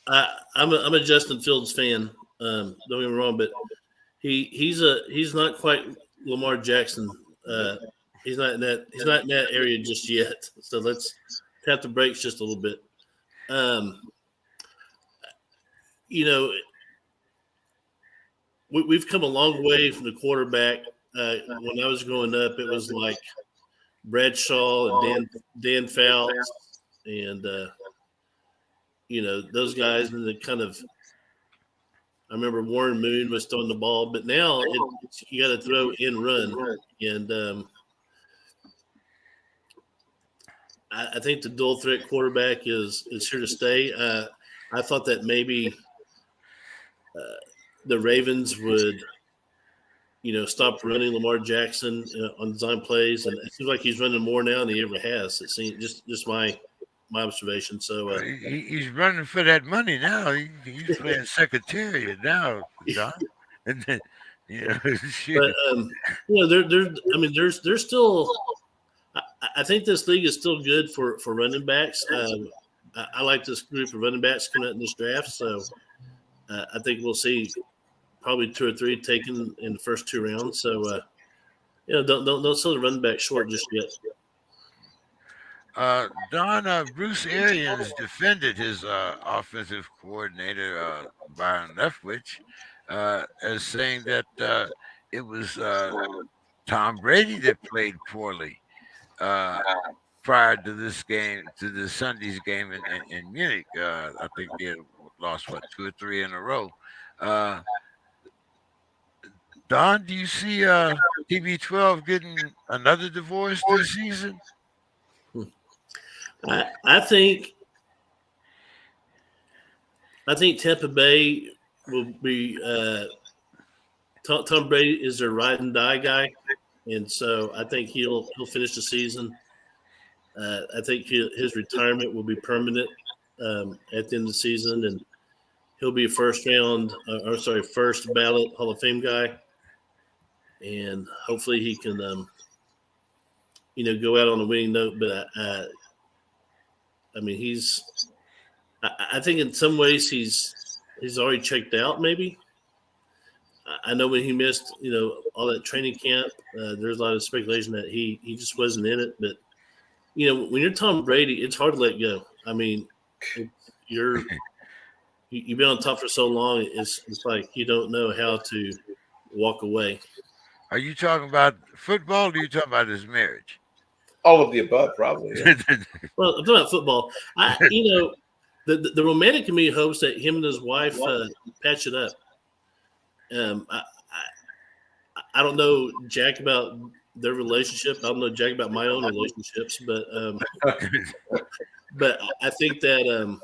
D: I'm a Justin Fields fan. Don't get me wrong, but he's not quite Lamar Jackson. He's not in that area just yet. So let's tap the brakes just a little bit. We've come a long way from the quarterback. When I was growing up, it was like Bradshaw and Dan Fouts and those guys, and the kind of. I remember Warren Moon was throwing the ball, but now you got to throw and run, and I think the dual threat quarterback is here to stay. I thought that maybe the Ravens would, stop running Lamar Jackson on design plays, and it seems like he's running more now than he ever has. It seems just my observation. So
A: he's running for that money now. He's playing secretariat now, John. And then,
D: but there's still. I think this league is still good for running backs. I like this group of running backs coming out in this draft, so I think we'll see probably 2 or 3 taken in the first 2 rounds. So don't sell the running back short just yet.
A: Don, Bruce Arians defended his offensive coordinator, Byron Leftwich, as saying that it was Tom Brady that played poorly prior to this game, to the Sunday's game in Munich. I think they had lost, 2 or 3 in a row. Don, do you see TB12 getting another divorce this season?
D: I think Tampa Bay will be Tom Brady is their ride and die guy, and so I think he'll finish the season. I think his retirement will be permanent at the end of the season, and he'll be a first ballot Hall of Fame guy, and hopefully he can go out on a winning note. But I think in some ways he's already checked out. Maybe I know when he missed, all that training camp, there's a lot of speculation that he just wasn't in it. But when you're Tom Brady, it's hard to let go. I mean, you've been on top for so long. It's like you don't know how to walk away.
A: Are you talking about football? Or are you talking about his marriage?
B: All of the above, probably. Yeah.
D: Well, I'm talking about football. The romantic in me hopes that him and his wife patch it up. I don't know jack about their relationship. I don't know jack about my own relationships, but I think that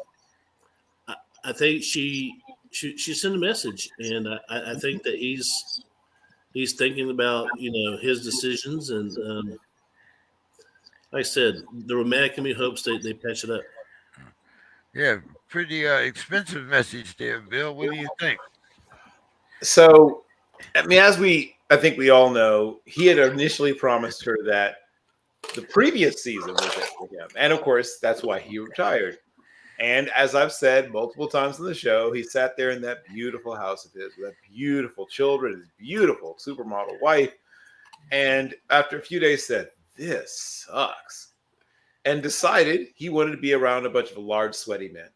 D: I think she sent a message, and I think that he's thinking about his decisions, and like I said, the romantic in me hopes they patch it up.
A: Yeah, pretty expensive message there, Bill. What do you think?
B: So, I mean, I think we all know, he had initially promised her that the previous season was it for him. And of course, that's why he retired. And as I've said multiple times on the show, he sat there in that beautiful house of his with beautiful children, his beautiful supermodel wife. And after a few days said, this sucks. And decided he wanted to be around a bunch of large, sweaty men.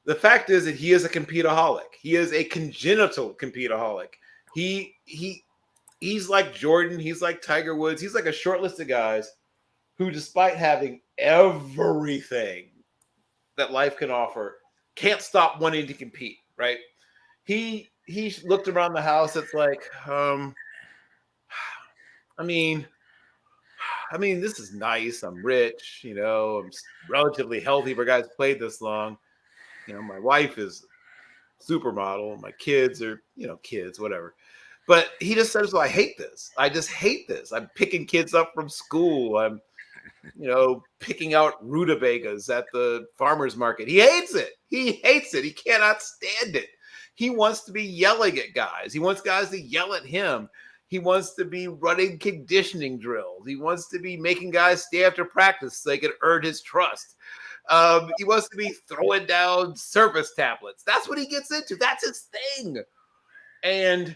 B: The fact is that he is a compete-aholic. He is a congenital compete-aholic. He he's like Jordan. He's like Tiger Woods. He's like a short list of guys who, despite having everything that life can offer, can't stop wanting to compete, right? He looked around the house. It's like, I mean, this is nice. I'm rich, I'm relatively healthy for guys played this long. My wife is supermodel. My kids are, kids, whatever. But he just says, well, I hate this. I just hate this. I'm picking kids up from school. I'm, picking out rutabagas at the farmer's market. He hates it. He hates it. He cannot stand it. He wants to be yelling at guys. He wants guys to yell at him. He wants to be running conditioning drills. He wants to be making guys stay after practice so they can earn his trust. He wants to be throwing down service tablets. That's what he gets into. That's his thing. And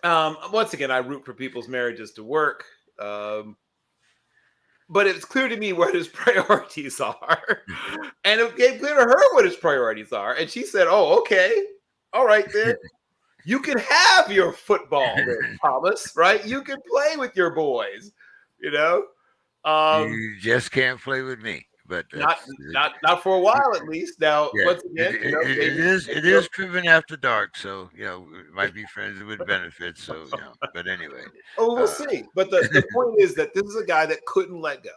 B: once again, I root for people's marriages to work. But it's clear to me what his priorities are. And it became clear to her what his priorities are. And she said, oh, okay. All right, then. You can have your football, then, Thomas, right? You can play with your boys,
A: You just can't play with me. But
B: not for a while, at least. Now, once again,
A: it is driven after dark, so it might be friends with benefits. So but anyway,
B: we'll see. But the point is that this is a guy that couldn't let go.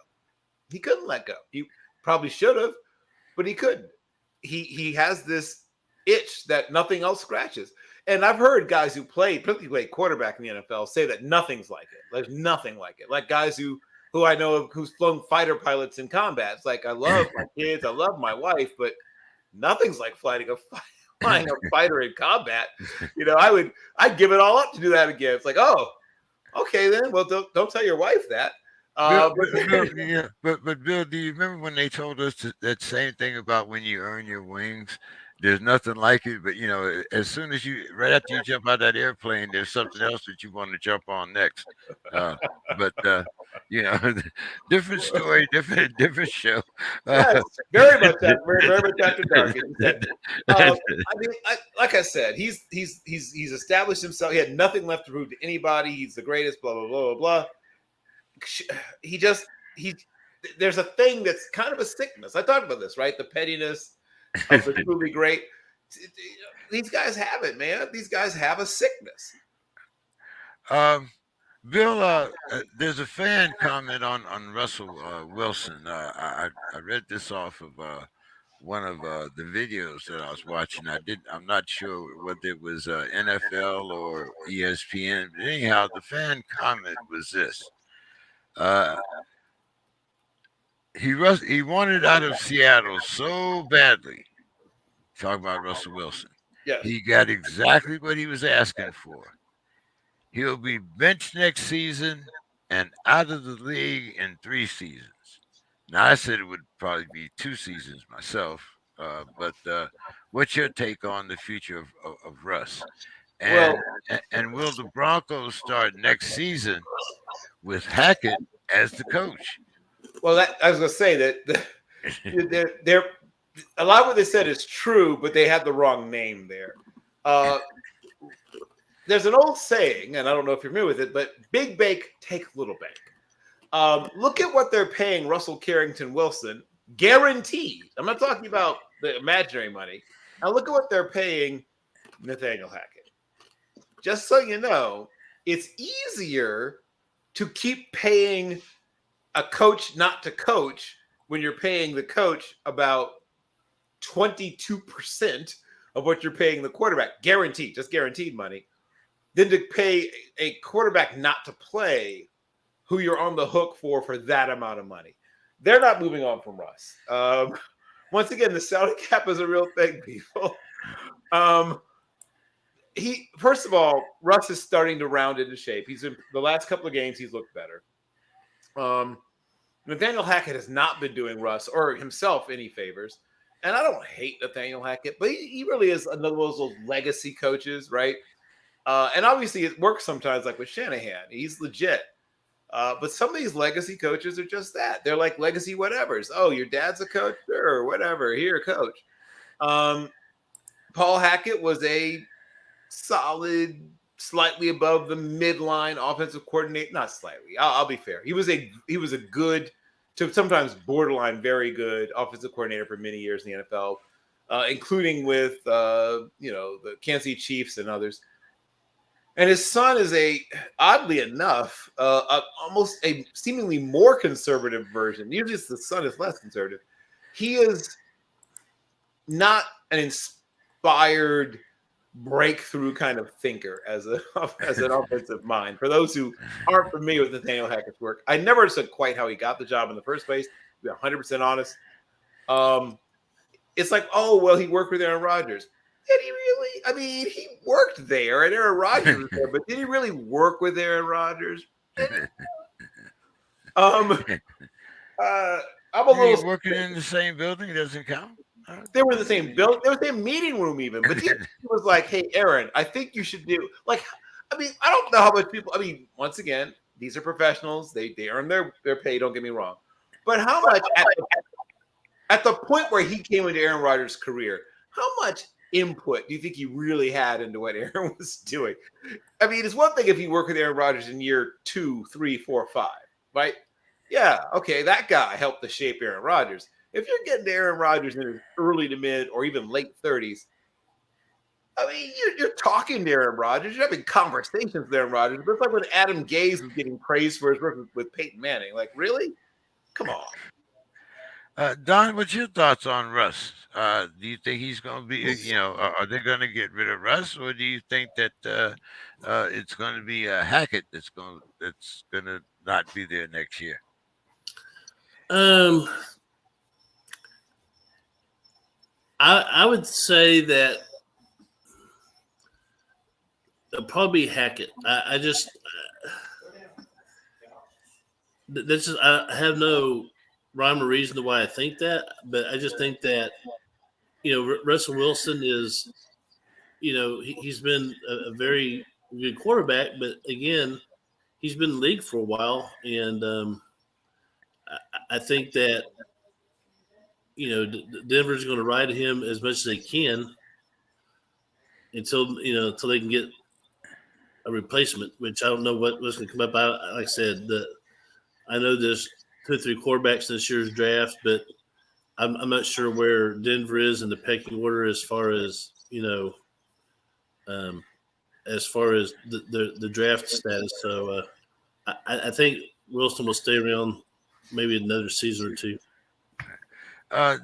B: He couldn't let go. He probably should have, but he couldn't. He has this itch that nothing else scratches. And I've heard guys who particularly played quarterback in the NFL, say that nothing's like it. There's nothing like it. Like guys who I know of who's flown fighter pilots in combat. It's like, I love my kids, I love my wife, but nothing's like flying a fighter in combat. I'd give it all up to do that again. It's like, oh, okay then. Well, don't tell your wife that.
A: But Bill, do you remember when they told us that same thing about when you earn your wings? There's nothing like it, but as soon as right after you jump out of that airplane, there's something else that you want to jump on next. Different story, different show.
B: Yes, very much after dark. Like I said, he's established himself. He had nothing left to prove to anybody. He's the greatest. Blah blah blah blah blah. There's a thing that's kind of a sickness. I talked about this, right? The pettiness of the truly great. These guys have it, man. These guys have a sickness.
A: Bill, there's a fan comment on Russell Wilson. I read this off of one of the videos that I was watching. I'm not sure whether it was NFL or ESPN. But anyhow, the fan comment was this. He wanted out of Seattle so badly. Talking about Russell Wilson.
B: Yeah.
A: He got exactly what he was asking for. He'll be benched next season and out of the league in 3 seasons. Now, I said it would probably be 2 seasons myself. But what's your take on the future of Russ? And will the Broncos start next season with Hackett as the coach?
B: Well, I was going to say that they're a lot of what they said is true, but they had the wrong name there. There's an old saying, and I don't know if you're familiar with it, but big bake, take little bake. Look at what they're paying Russell Carrington Wilson, guaranteed. I'm not talking about the imaginary money. Now look at what they're paying Nathaniel Hackett. Just so you know, it's easier to keep paying a coach not to coach when you're paying the coach about 22% of what you're paying the quarterback, guaranteed, just guaranteed money, than to pay a quarterback not to play who you're on the hook for that amount of money. They're not moving on from Russ. Once again, the salary cap is a real thing, people. First of all, Russ is starting to round into shape. He's in the last couple of games, he's looked better. Nathaniel Hackett has not been doing Russ or himself any favors. And I don't hate Nathaniel Hackett, but he really is another one of those legacy coaches, right? And obviously it works sometimes, like with Shanahan. He's legit. But some of these legacy coaches are just that. They're like legacy whatevers. Oh, your dad's a coach? Sure, whatever. Here, coach. Paul Hackett was a solid slightly above the midline offensive coordinator. Not slightly. I'll be fair. He was a good, to sometimes borderline very good offensive coordinator for many years in the NFL, including with the Kansas City Chiefs and others. And his son is oddly enough, almost a seemingly more conservative version. Usually, the son is less conservative. He is not an inspired breakthrough kind of thinker as an offensive mind. For those who aren't familiar with Nathaniel Hackett's work, I never understood quite how he got the job in the first place, to be 100% honest. It's like, oh, well, he worked with Aaron Rodgers. Did he really? I mean, he worked there, and Aaron Rodgers was there, but did he really work with Aaron Rodgers? I'm a little
A: working in the same building doesn't count.
B: They were in the same building. They were in the same meeting room even. But he was like, hey, Aaron, I think you should do – I don't know how much people – once again, these are professionals. They earn their pay, don't get me wrong. But how much at the point where he came into Aaron Rodgers' career, how much input do you think he really had into what Aaron was doing? I mean, it's one thing if you work with Aaron Rodgers in year 2, 3, 4, 5, right? Yeah, okay, that guy helped to shape Aaron Rodgers. If you're getting to Aaron Rodgers in his early to mid or even late 30s, I mean, you're talking to Aaron Rodgers. You're having conversations with Aaron Rodgers. But it's like when Adam Gase was getting praised for his work with Peyton Manning. Like, really? Come on.
A: Don, what's your thoughts on Russ? Do you think he's going to be, are they going to get rid of Russ, or do you think that it's going to be Hackett that's going to not be there next year?
D: I would say that it'll probably be Hackett. I have no rhyme or reason to why I think that, but I just think that, Russell Wilson is, he's been a very good quarterback, but again, he's been in the league for a while, and I think that, Denver's going to ride him as much as they can until they can get a replacement, which I don't know what's going to come up. Like I said, I know there's 2 or 3 quarterbacks in this year's draft, but I'm not sure where Denver is in the pecking order as far as the draft status. So I think Wilson will stay around maybe another season or 2.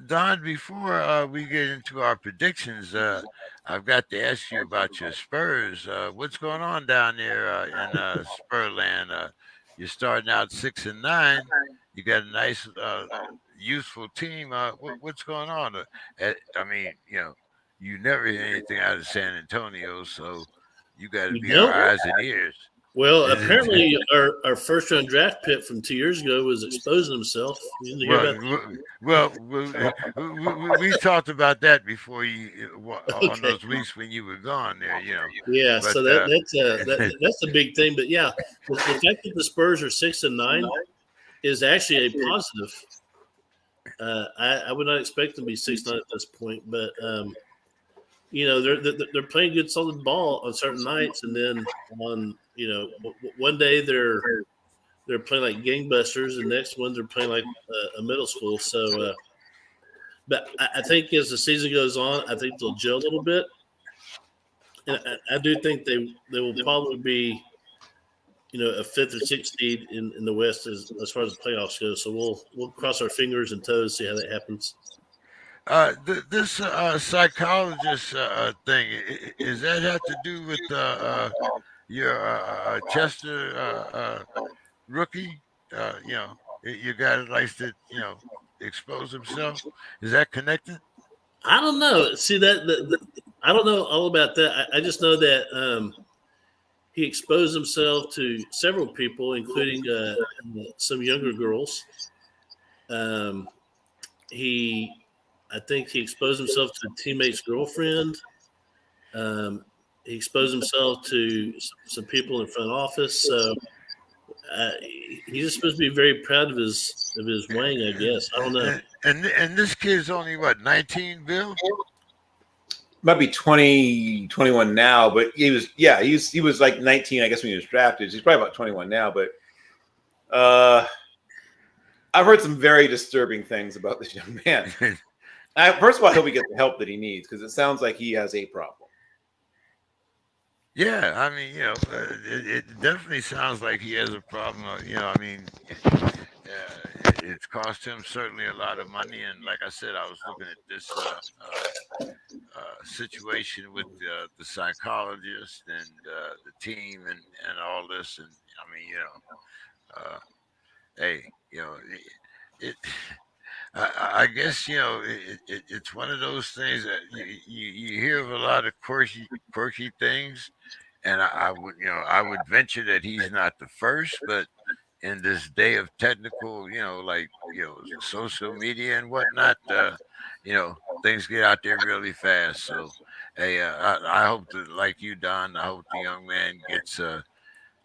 A: Don, before we get into our predictions, I've got to ask you about your Spurs. What's going on down there in Spurland? You're starting out 6-9. You got a nice, youthful team. What's going on? You never hear anything out of San Antonio, so you got to be our eyes and ears.
D: Well, apparently our first-round draft pick from 2 years ago was exposing himself. We
A: talked about that before on those weeks when you were gone there,
D: Yeah, but, so that's a big thing. But yeah, the fact that the Spurs are 6-9 is actually a positive. I would not expect them to be 6-9 at this point, but they're playing good solid ball on certain nights, and then on one day they're playing like gangbusters, and next one they're playing like a middle school. So, but I think as the season goes on, I think they'll gel a little bit, and I do think they will probably be a 5th or 6th seed in the West as far as the playoffs go. So we'll cross our fingers and toes, see how that happens.
A: This psychologist thing, is that have to do with your Chester rookie? Your guy that likes to expose himself. Is that connected?
D: I don't know. See that I don't know all about that. I just know that he exposed himself to several people, including some younger girls. I think he exposed himself to a teammate's girlfriend. He exposed himself to some people in front office. So he's just supposed to be very proud of his wang, I guess. I don't know.
A: And this kid's only 19, Bill?
B: might be 20, 21 now, but he was like 19, I guess, when he was drafted. He's probably about 21 now, but I've heard some very disturbing things about this young man. First of all, I hope he gets the help that he needs, because it sounds like he has a problem.
A: Yeah, I mean, it definitely sounds like he has a problem. It's cost him certainly a lot of money, and like I said, I was looking at this situation with the psychologist and the team and all this, and I mean, hey, it I guess it's one of those things that you hear of a lot of quirky things, and I would venture that he's not the first, but in this day of technical, social media and whatnot, things get out there really fast. So, hey, I hope that, like you, Don, I hope the young man gets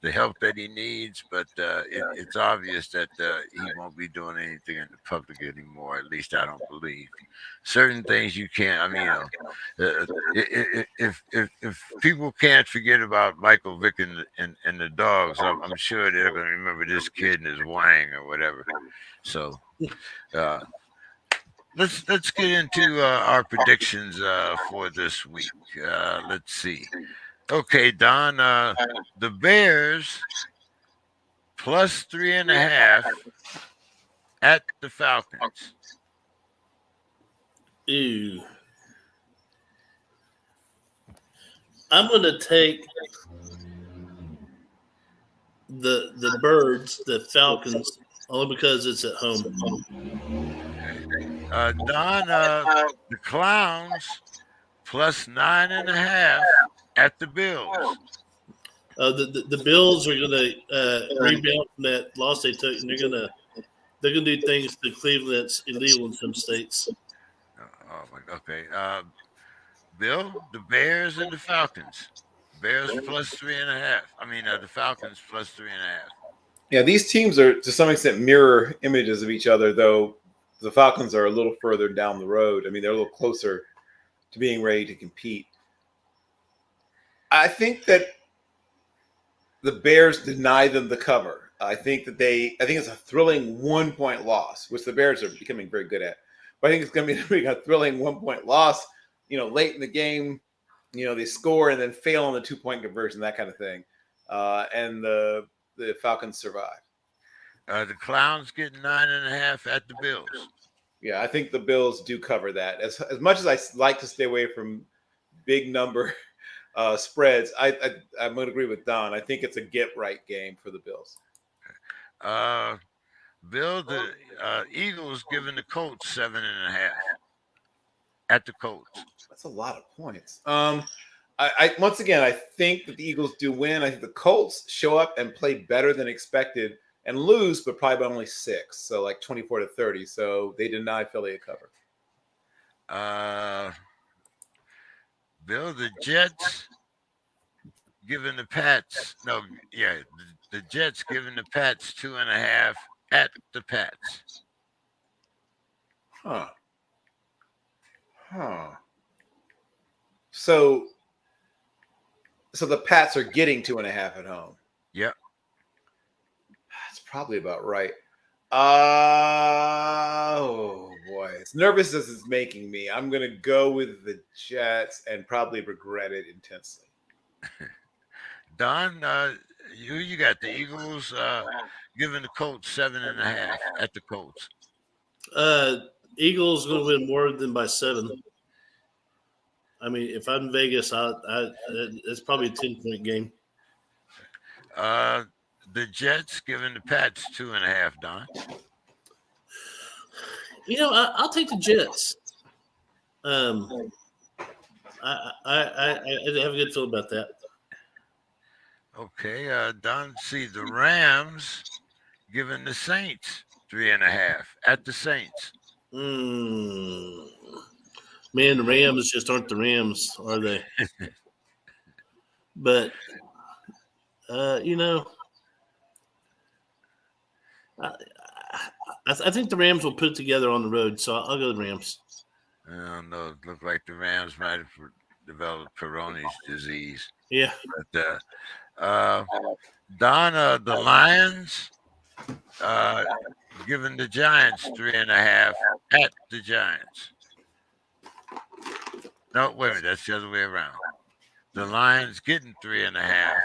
A: the help that he needs, but it's obvious that he won't be doing anything in the public anymore. At least I don't believe. Certain things you can't. I mean, if people can't forget about Michael Vick and the dogs, I'm sure they're going to remember this kid and his wang or whatever. So. Let's get into our predictions for this week. Let's see. Okay, Don. The Bears plus 3.5 at the Falcons.
D: Ew. I'm going to take the Birds, the Falcons, only because it's at home.
A: Don, the Clowns plus 9.5 at the Bills.
D: The Bills are going to rebound from that loss they took, and they're going to do things to Cleveland that's illegal in some states.
A: Okay. Bill, the Bears and the Falcons. Bears plus 3.5. I mean, the Falcons plus 3.5.
B: Yeah, these teams are to some extent mirror images of each other, though the Falcons are a little further down the road. I mean, they're a little closer to being ready to compete. I think that the Bears deny them the cover. I think it's a thrilling 1-point loss, which the Bears are becoming very good at. But I think it's going to be a thrilling 1-point loss, late in the game, they score and then fail on the 2-point conversion, that kind of thing. And the Falcons survive.
A: The Clowns get 9.5 at the Bills.
B: Yeah, I think the Bills do cover that. As much as I like to stay away from big number spreads, I'm going to agree with Don. I think it's a get-right game for the Bills.
A: Bill, the Eagles giving the Colts 7.5 at the Colts.
B: That's a lot of points. I once again, I think that the Eagles do win. I think the Colts show up and play better than expected and lose, but probably by only 6, so like 24-30. So they deny Philly a cover.
A: Bill, the Jets giving the Pats. The Jets giving the Pats 2.5 at the Pats.
B: Huh. So the Pats are getting 2.5 at home.
A: Yep.
B: That's probably about right. Oh boy, as nervous as it's making me, I'm gonna go with the Jets and probably regret it intensely.
A: Don, you got the Eagles giving the Colts 7.5 at the Colts.
D: Eagles going to win more than by 7. I mean, if I'm Vegas, it's probably a 10-point game.
A: The Jets giving the Pats 2.5, Don.
D: I'll take the Jets. I have a good feeling about that.
A: Okay, Don, see the Rams giving the Saints 3.5 at the Saints.
D: Man, the Rams just aren't the Rams, are they? But, I think the Rams will put it together on the road, so I'll go with the Rams.
A: I don't know. It looked like the Rams might have developed Peyronie's disease.
D: Yeah.
A: But Don, the Lions giving the Giants 3.5 at the Giants. No, wait a minute, that's the other way around. The Lions getting 3.5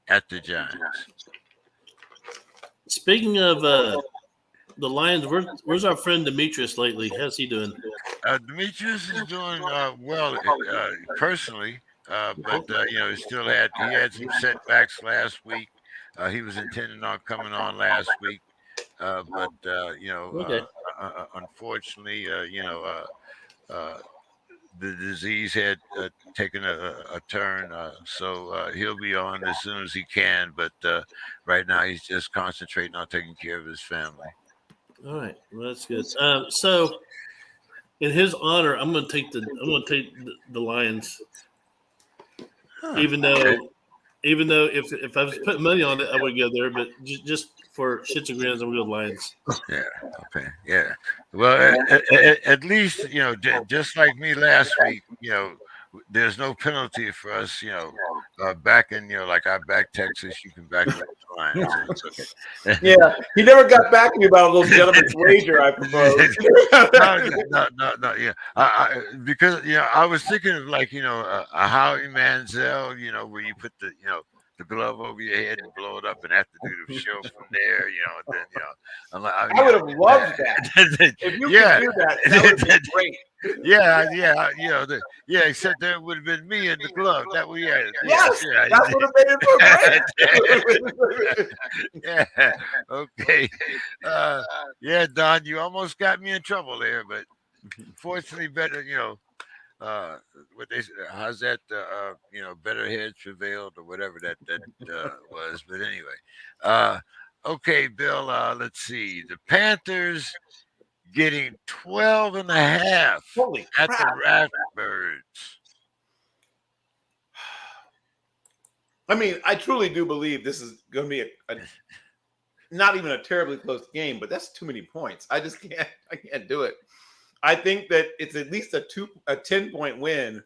A: at the Giants.
D: Speaking of the Lions, where's our friend Demetrius lately? How's he doing?
A: Demetrius is doing well personally, but he had some setbacks last week. He was intending on coming on last week, but
D: Okay.
A: unfortunately, the disease had taken a turn, so he'll be on as soon as he can. But right now, he's just concentrating on taking care of his family.
D: All right, well, that's good. So, in his honor, I'm going to take the Lions, even though if I was putting money on it, I would go there. But just for shits and grins, I'm going to go Lions.
A: Yeah. Okay. Yeah. Well, at least just like me last week, there's no penalty for us. Back in like I back Texas, you can back the Lions. So it's okay.
B: Yeah, he never got back to me about those gentlemen's wager I proposed.
A: No. Yeah, because I was thinking of like a Howie Manziel, where you put the glove over your head and blow it up and have to do the show from there, and then I'm like,
B: I would have loved that. If you could do that, that would be great.
A: Yeah, except there would have been me in the glove. That would
B: Yes, that would have made it so great.
A: Yeah. Okay. Yeah, Don, you almost got me in trouble there, but fortunately, better. What they how's that? Better heads prevailed or whatever that was. But anyway, okay, Bill. Let's see. The Panthers getting 12.5
B: Holy
A: at
B: crap.
A: the Ratbirds.
B: I mean, I truly do believe this is going to be a not even a terribly close game, but that's too many points. I just can't. I can't do it. I think that it's at least a 10-point win,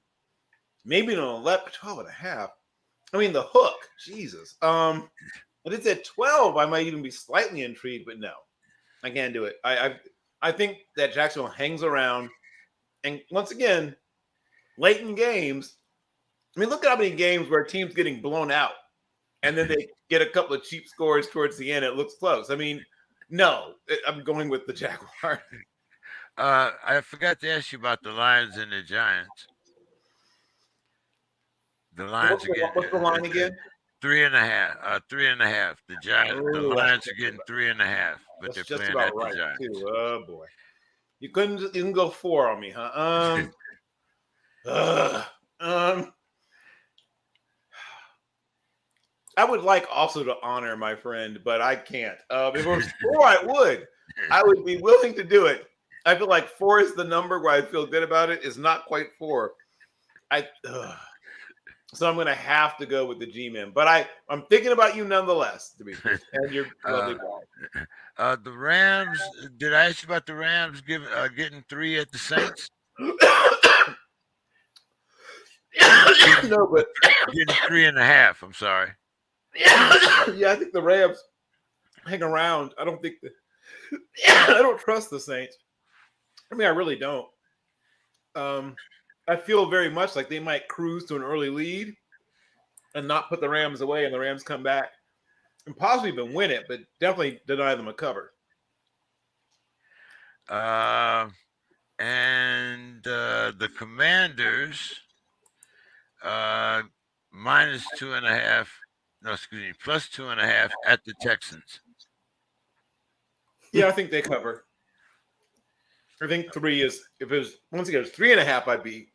B: maybe an 12.5. I mean, the hook, Jesus. But it's at 12. I might even be slightly intrigued, but no, I can't do it. I think that Jacksonville hangs around, and once again, late in games. I mean, look at how many games where a team's getting blown out, and then they get a couple of cheap scores towards the end. It looks close. I mean, no, I'm going with the Jaguars.
A: I forgot to ask you about the Lions and the Giants. The Lions
B: What's the line again?
A: 3.5. 3.5. The Giants. The Lions are getting 3.5, but
B: That's
A: they're
B: just
A: playing
B: about
A: at
B: right,
A: the Giants.
B: too. Oh boy, you couldn't go 4 on me, huh? I would like also to honor my friend, but I can't. If it was 4, I would. I would be willing to do it. I feel like 4 is the number where I feel good about it. It's not quite 4. So I'm going to have to go with the G-Men. But I'm thinking about you nonetheless, to be fair. And you're lovely guy.
A: The Rams. Did I ask you about the Rams getting 3 at the Saints?
B: No, but
A: getting 3.5. I'm sorry.
B: Yeah, I think the Rams hang around. I don't trust the Saints. I mean, I really don't. I feel very much like they might cruise to an early lead and not put the Rams away, and the Rams come back and possibly even win it, but definitely deny them a cover.
A: And the Commanders minus 2.5. No, excuse me, plus 2.5 at the Texans.
B: Yeah, I think they cover. I think 3 is, if it was, once again, it's 3.5, I'd be,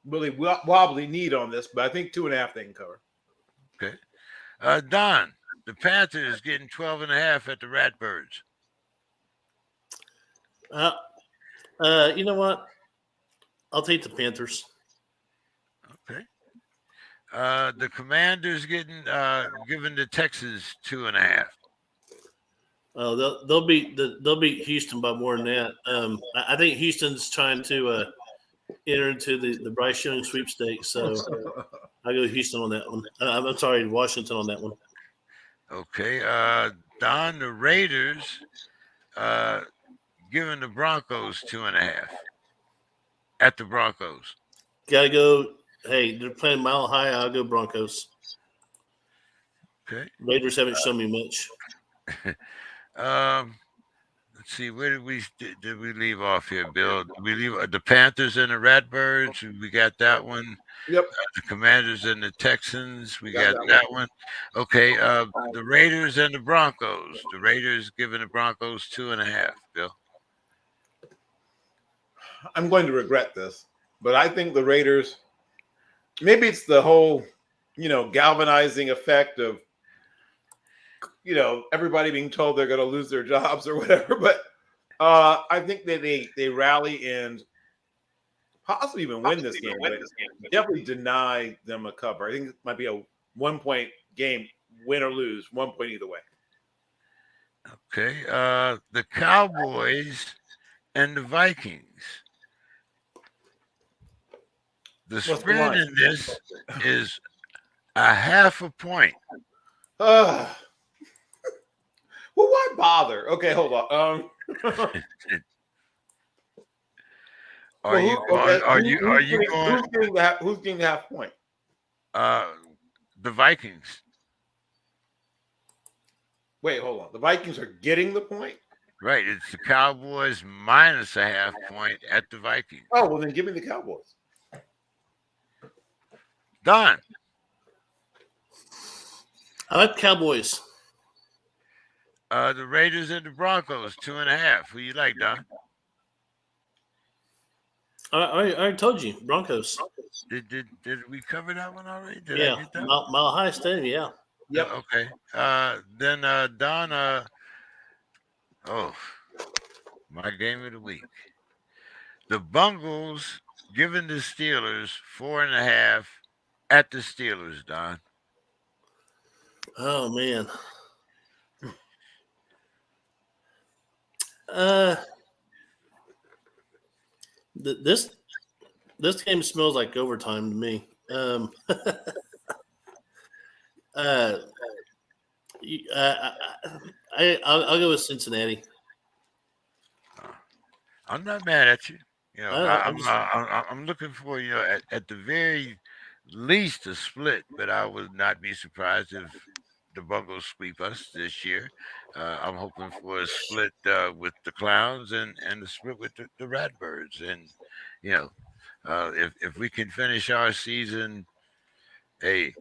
B: really wobbly need on this, but I think 2.5 they can cover.
A: Okay. Don, the Panthers getting 12.5 at the Ratbirds.
D: You know what? I'll take the Panthers.
A: Okay. The Commanders getting given the Texans 2.5.
D: Oh, they'll beat Houston by more than that. I think Houston's trying to enter into the Bryce Young sweepstakes. So I go Houston on that one. I'm sorry, Washington on that one.
A: Okay. Don, the Raiders giving the Broncos 2.5 at the Broncos.
D: Gotta go. Hey, they're playing Mile High. I'll go Broncos.
A: Okay.
D: Raiders haven't shown me much.
A: Let's see. Where did we leave off here, Bill? Did we leave the Panthers and the Ratbirds? We got that one.
B: Yep.
A: The Commanders and the Texans. We got
B: that
A: that one. Okay. The Raiders and the Broncos. The Raiders giving the Broncos 2.5. Bill.
B: I'm going to regret this, but I think the Raiders. Maybe it's the whole, galvanizing effect of, everybody being told they're going to lose their jobs or whatever. But I think that they rally and possibly even win this game. But definitely deny them a cover. I think it might be a 1-point game, win or lose, 1 point either way.
A: Okay. The Cowboys and the Vikings. The spread in this is a 0.5 point.
B: Well, why bother? Okay, hold on. Who's getting the 0.5 point?
A: The Vikings.
B: Wait, hold on. The Vikings are getting the point?
A: Right. It's the Cowboys minus a 0.5 point at the Vikings.
B: Oh, well, then give me the Cowboys.
A: Don.
D: I like Cowboys.
A: The Raiders and the Broncos 2.5. Who you like, Don?
D: I already told you Broncos.
A: Did we cover that one already?
D: Yeah, Mile High Stadium. Yeah.
B: Yep.
A: Okay. Then Don. My game of the week. The Bungles giving the Steelers 4.5 at the Steelers, Don.
D: Oh man. This game smells like overtime to me. I'll go with Cincinnati.
A: I'm not mad at you. I'm looking for at the very least a split, but I would not be surprised if the Bungles sweep us this year. I'm hoping for a split with the Clowns and a split with the Ratbirds, and if we can finish our season, hey,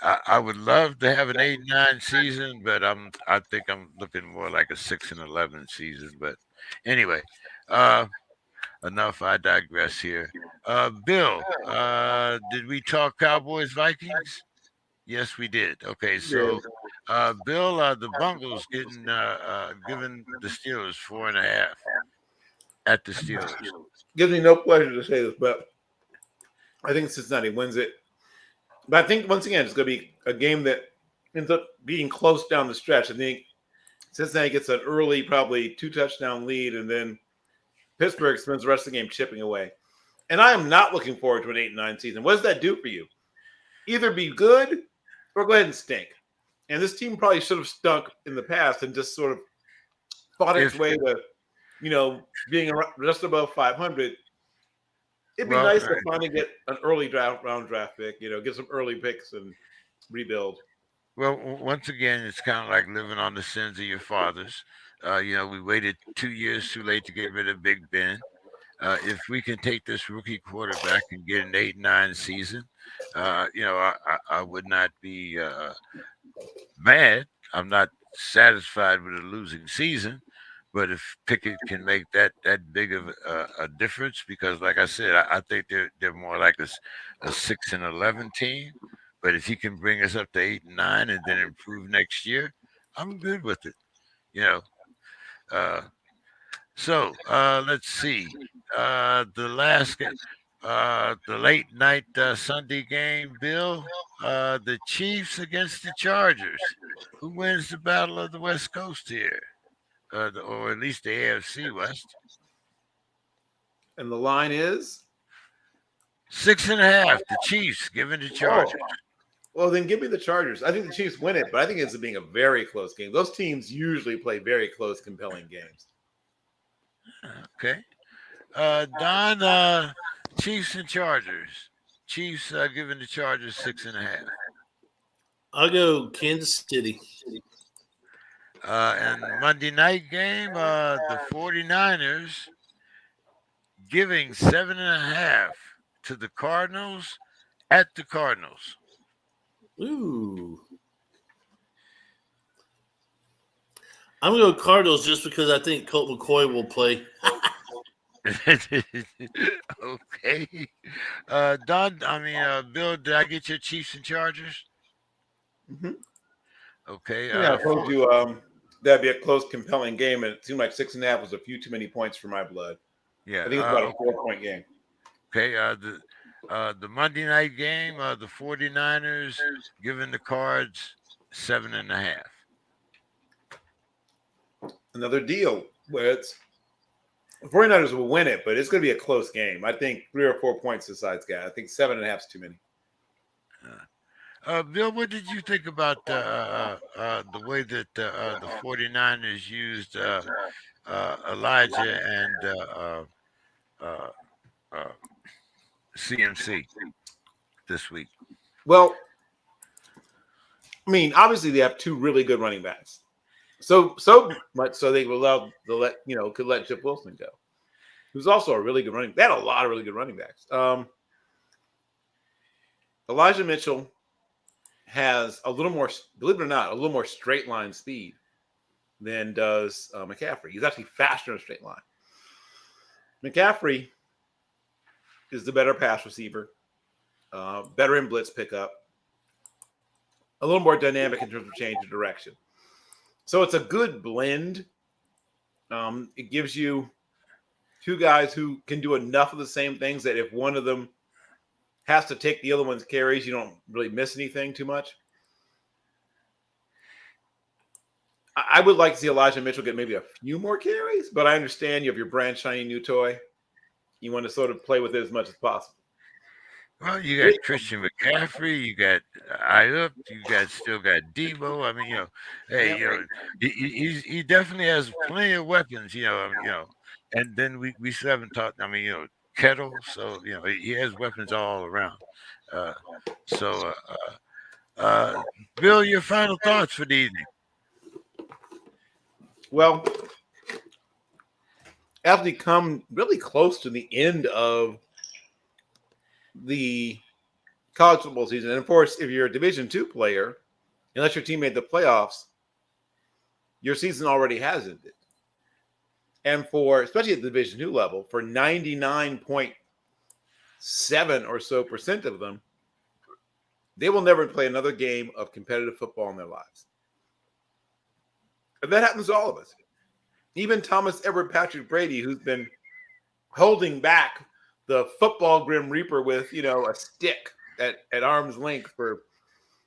A: I would love to have an 8-9 season, but I think I'm looking more like a 6-11 season. But anyway, enough. I digress here. Bill, did we talk Cowboys Vikings? Yes, we did. Okay, so Bill, the Bungles giving the Steelers 4.5 at the Steelers.
B: Gives me no pleasure to say this, but I think Cincinnati wins it. But I think once again it's going to be a game that ends up being close down the stretch. I think Cincinnati gets an early, probably 2-touchdown lead, and then Pittsburgh spends the rest of the game chipping away. And I am not looking forward to an 8-9 season. What does that do for you? Either be good or go ahead and stink. And this team probably should have stunk in the past and just sort of fought its way to, being just above 500. It'd be nice to finally get an early round draft pick, get some early picks and rebuild.
A: Well, once again, it's kind of like living on the sins of your fathers. We waited 2 years too late to get rid of Big Ben. If we can take this rookie quarterback and get an 8-9 season, I would not be mad. I'm not satisfied with a losing season, but if Pickett can make that big of a difference, because like I said, I think they're more like a 6-11 team. But if he can bring us up to 8-9 and then improve next year, I'm good with it. So let's see. The last game, the late night Sunday game, Bill. The Chiefs against the Chargers. Who wins the battle of the West Coast here? Or at least the AFC West.
B: And the line is?
A: 6.5. The Chiefs giving the Chargers.
B: Well, then give me the Chargers. I think the Chiefs win it, but I think it's being a very close game. Those teams usually play very close, compelling games.
A: Okay. Don, Chiefs and Chargers. Chiefs giving the Chargers 6.5.
D: I'll go Kansas City.
A: And Monday night game, the 49ers giving 7.5 to the Cardinals at the Cardinals.
D: Ooh. I'm going to go Cardinals just because I think Colt McCoy will play.
A: Okay. Bill, did I get your Chiefs and Chargers?
B: Mm-hmm.
A: Okay.
B: Yeah, I told you that'd be a close, compelling game, and it seemed like 6.5 was a few too many points for my blood.
A: Yeah.
B: I think it's about a 4-point game.
A: Okay. The Monday night game, the 49ers giving the Cards 7.5.
B: Another deal where it's the 49ers will win it, but it's going to be a close game. I think 3 or 4 points decides guy. I think 7.5 is too many.
A: Bill, what did you think about the way that the 49ers used Elijah and CMC this week?
B: Well, I mean, obviously they have 2 really good running backs. So much so they were allowed to could let Chip Wilson go, who's also a really good running. They had a lot of really good running backs. Elijah Mitchell has a little more, believe it or not, a little more straight line speed than does McCaffrey. He's actually faster in a straight line. McCaffrey is the better pass receiver, better in blitz pickup, a little more dynamic in terms of change of direction. So it's a good blend. It gives you 2 guys who can do enough of the same things that if one of them has to take the other one's carries, you don't really miss anything too much. I would like to see Elijah Mitchell get maybe a few more carries, but I understand you have your brand shiny new toy. You want to sort of play with it as much as possible.
A: Well, you got Christian McCaffrey, you got Ayuk, you still got Debo. I mean, he definitely has plenty of weapons, and then we still haven't talked. I mean, Kettle, so he has weapons all around. Bill, your final thoughts for the evening?
B: Well, as we come really close to the end of the college football season, and of course, if you're a Division II player, unless your team made the playoffs, your season already has ended. And especially at the Division II level, for 99.7 or so % of them, they will never play another game of competitive football in their lives. And that happens to all of us. Even Thomas Edward Patrick Brady, who's been holding back the football Grim Reaper with, a stick at arm's length for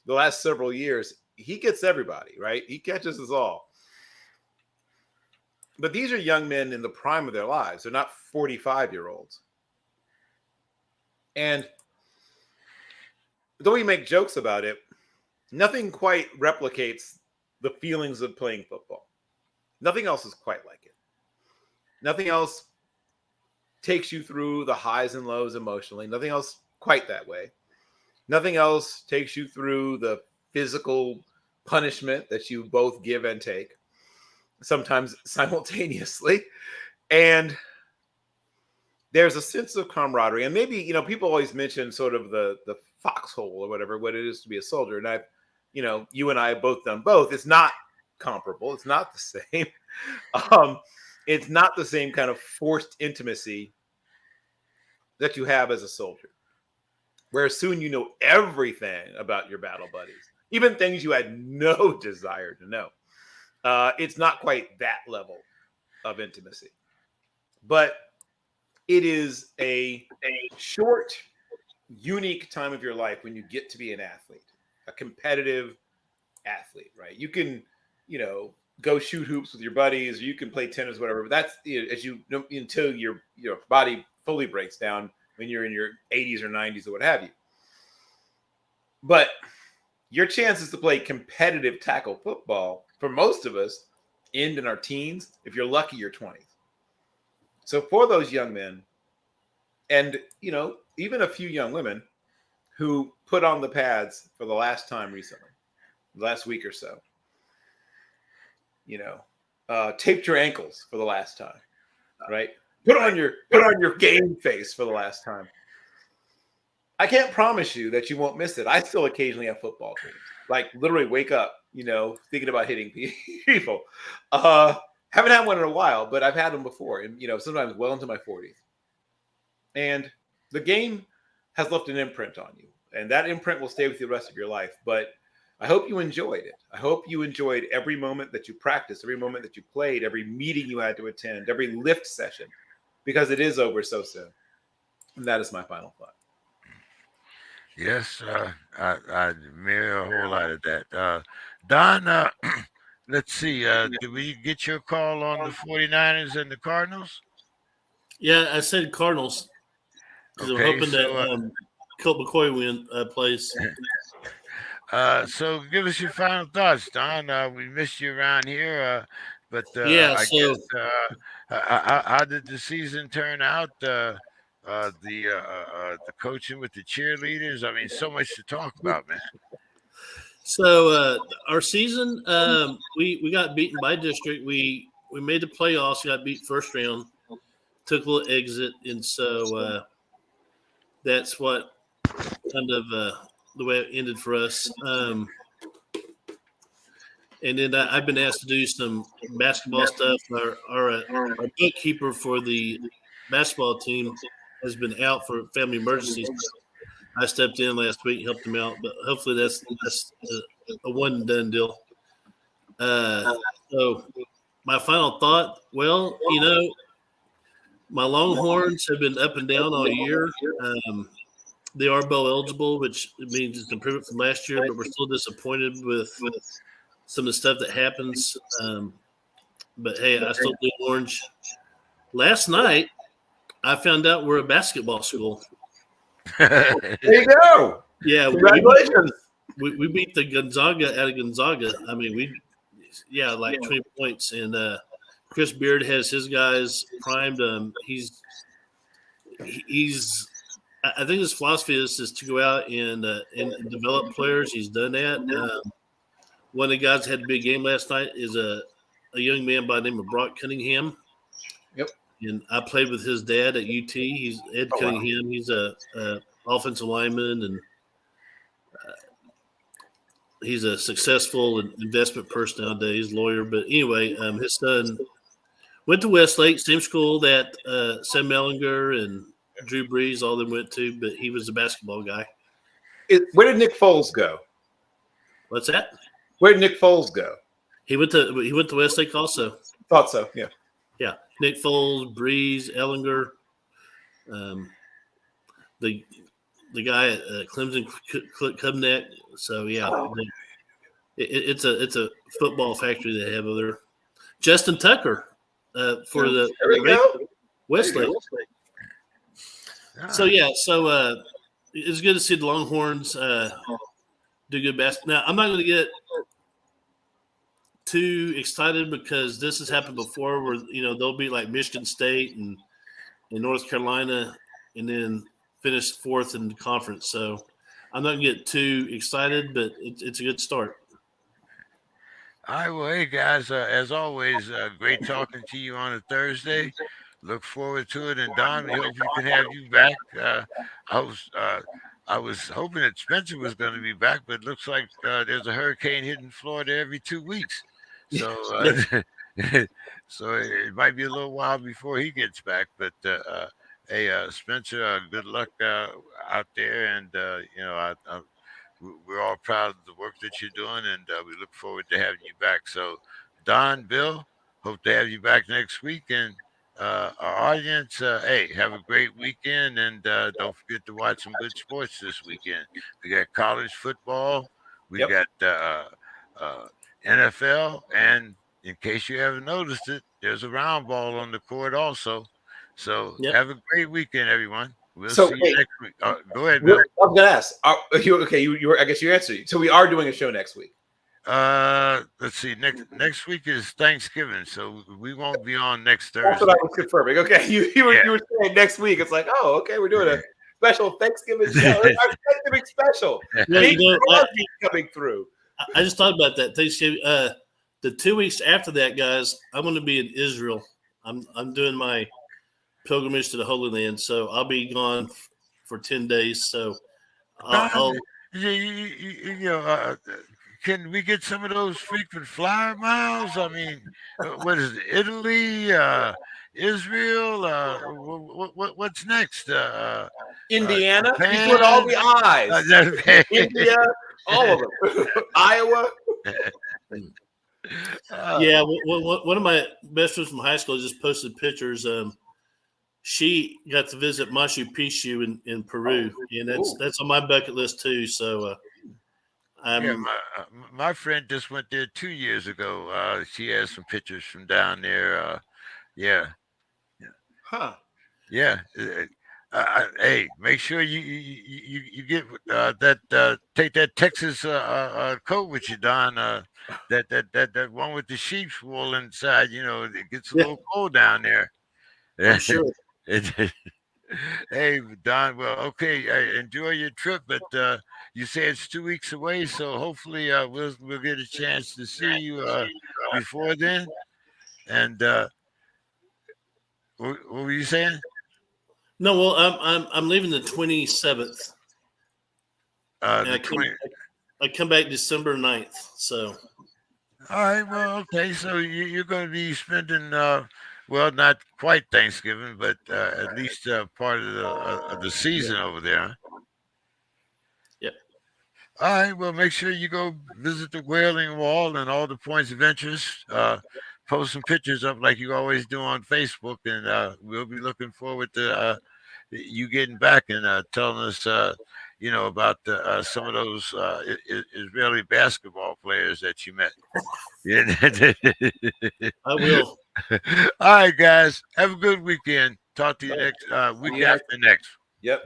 B: the last several years, he gets everybody, right? He catches us all. But these are young men in the prime of their lives. They're not 45-year-olds. And though we make jokes about it, nothing quite replicates the feelings of playing football. Nothing else is quite like it. Nothing else takes you through the highs and lows emotionally. Nothing else quite that way. Nothing else takes you through the physical punishment that you both give and take, sometimes simultaneously. And there's a sense of camaraderie. And maybe, people always mention sort of the foxhole or whatever, what it is to be a soldier. And you and I have both done both. It's not comparable. It's not the same. It's not the same kind of forced intimacy that you have as a soldier, where soon you know everything about your battle buddies, even things you had no desire to know. It's not quite that level of intimacy, but it is a short, unique time of your life when you get to be an athlete, a competitive athlete, right? You can, go shoot hoops with your buddies, or you can play tennis, whatever. But that's until your body fully breaks down. when you're in your 80s or 90s or what have you. But your chances to play competitive tackle football, for most of us, end in our teens. If you're lucky, your 20s. So for those young men, and even a few young women who put on the pads for the last time recently, last week or so, taped your ankles for the last time, right? Put on your game face for the last time. I can't promise you that you won't miss it. I still occasionally have football dreams, like literally wake up, thinking about hitting people. Haven't had one in a while, but I've had them before, and sometimes well into my 40s. And the game has left an imprint on you, and that imprint will stay with you the rest of your life. But I hope you enjoyed it. I hope you enjoyed every moment that you practiced, every moment that you played, every meeting you had to attend, every lift session, because it is over so soon. And that is my final thought.
A: Yes, I mirror a whole lot of that. Don, let's see. Did we get your call on the 49ers and the Cardinals?
D: Yeah, I said Cardinals because I'm hoping that Colt McCoy plays.
A: So give us your final thoughts, Don. We missed you around here, but I guess how did the season turn out? The coaching with the cheerleaders. I mean, so much to talk about, man.
D: So our season, we got beaten by district. We made the playoffs. Got beat first round. Took a little exit, and so that's what kind of the way it ended for us. And then I've been asked to do some basketball stuff. Our bookkeeper for the basketball team has been out for family emergencies. I stepped in last week, helped him out, but hopefully that's a one and done deal. So my final thought, well, my Longhorns have been up and down all year. They are bowl eligible, which means it's improvement from last year, but we're still disappointed with some of the stuff that happens. But hey, I still bleed orange. Last night, I found out we're a basketball school.
B: There you go.
D: Yeah,
B: congratulations.
D: We beat the Gonzaga out of Gonzaga. I mean, like 20 points. And Chris Beard has his guys primed. He's I think his philosophy is to go out and develop players. He's done that. One of the guys that had a big game last night is a young man by the name of Brock Cunningham.
B: Yep.
D: And I played with his dad at UT. He's Ed Cunningham. Wow. He's a offensive lineman, and he's a successful investment person nowadays, lawyer. But anyway, his son went to Westlake, same school that Sam Mellinger and Drew Brees, all them went to, but he was a basketball guy.
B: Where did Nick Foles go?
D: What's that?
B: Where did Nick Foles go?
D: He went to Westlake also.
B: Thought so, yeah.
D: Yeah, Nick Foles, Brees, Ellinger, the guy at Clemson, Cubneck. So yeah, it's a football factory they have over there. Justin Tucker for the Westlake. So yeah, it's good to see the Longhorns do good basketball. Now I'm not going to get too excited because this has happened before, where they'll be like Michigan State and North Carolina, and then finish fourth in the conference. So I'm not going to get too excited, but it's a good start.
A: All right, well, hey guys, as always, great talking to you on a Thursday. Look forward to it, and Don, we hope we can have you back. I was hoping that Spencer was going to be back, but it looks like there's a hurricane hitting Florida every 2 weeks. So, so it might be a little while before he gets back. But hey, Spencer, good luck out there, and we're all proud of the work that you're doing, and we look forward to having you back. So, Don, Bill, hope to have you back next week, and our audience, hey, have a great weekend, and don't forget to watch some good sports this weekend. We got college football, we got NFL, and in case you haven't noticed it, there's a round ball on the court also. So have a great weekend, everyone. We'll
B: So,
A: see
B: wait.
A: you next week. Go ahead,
B: I
A: Bill.
B: was gonna ask. I guess you answered. So we are doing a show next week.
A: Let's see. Next week is Thanksgiving, so we won't be on next
B: That's
A: Thursday.
B: what I was confirming. Okay, you were saying next week. It's like, oh, okay, we're doing a special Thanksgiving show. Our Thanksgiving special.
D: Yeah,
B: Big Crosby coming through.
D: I just thought about that Thanksgiving. The 2 weeks after that, guys, I'm going to be in Israel. I'm doing my pilgrimage to the Holy Land, so I'll be gone for 10 days. So I'll
A: can we get some of those frequent flyer miles? I mean, what is it? Italy, Israel? What's next?
B: Indiana.
A: Japan?
B: He's doing all the eyes. India, all of them. Iowa.
D: yeah. One of my best friends from high school just posted pictures. She got to visit Machu Picchu in Peru, and that's on my bucket list too. So,
A: my friend just went there 2 years ago. She has some pictures from down there.
B: Huh.
A: Yeah. Hey, make sure you get that take that Texas coat with you, Don. That one with the sheep's wool inside. You know, it gets a little cold down there.
B: I'm sure.
A: Hey, Don. Well, okay. Enjoy your trip, but you say it's 2 weeks away, so hopefully we'll get a chance to see you before then. And what were you saying?
D: no, well, I'm leaving the 27th.
A: The 20.
D: I come back December 9th. So.
A: All right. Well, okay. So you're going to be spending, well, not quite Thanksgiving, but at least part of the season over there. Huh?
D: Yep.
A: All right. Well, make sure you go visit the Wailing Wall and all the points of interest. Post some pictures up like you always do on Facebook, and we'll be looking forward to you getting back and telling us, about some of those Israeli basketball players that you met.
D: I will.
A: All right, guys. Have a good weekend. Talk to you next week after next.
B: Yep.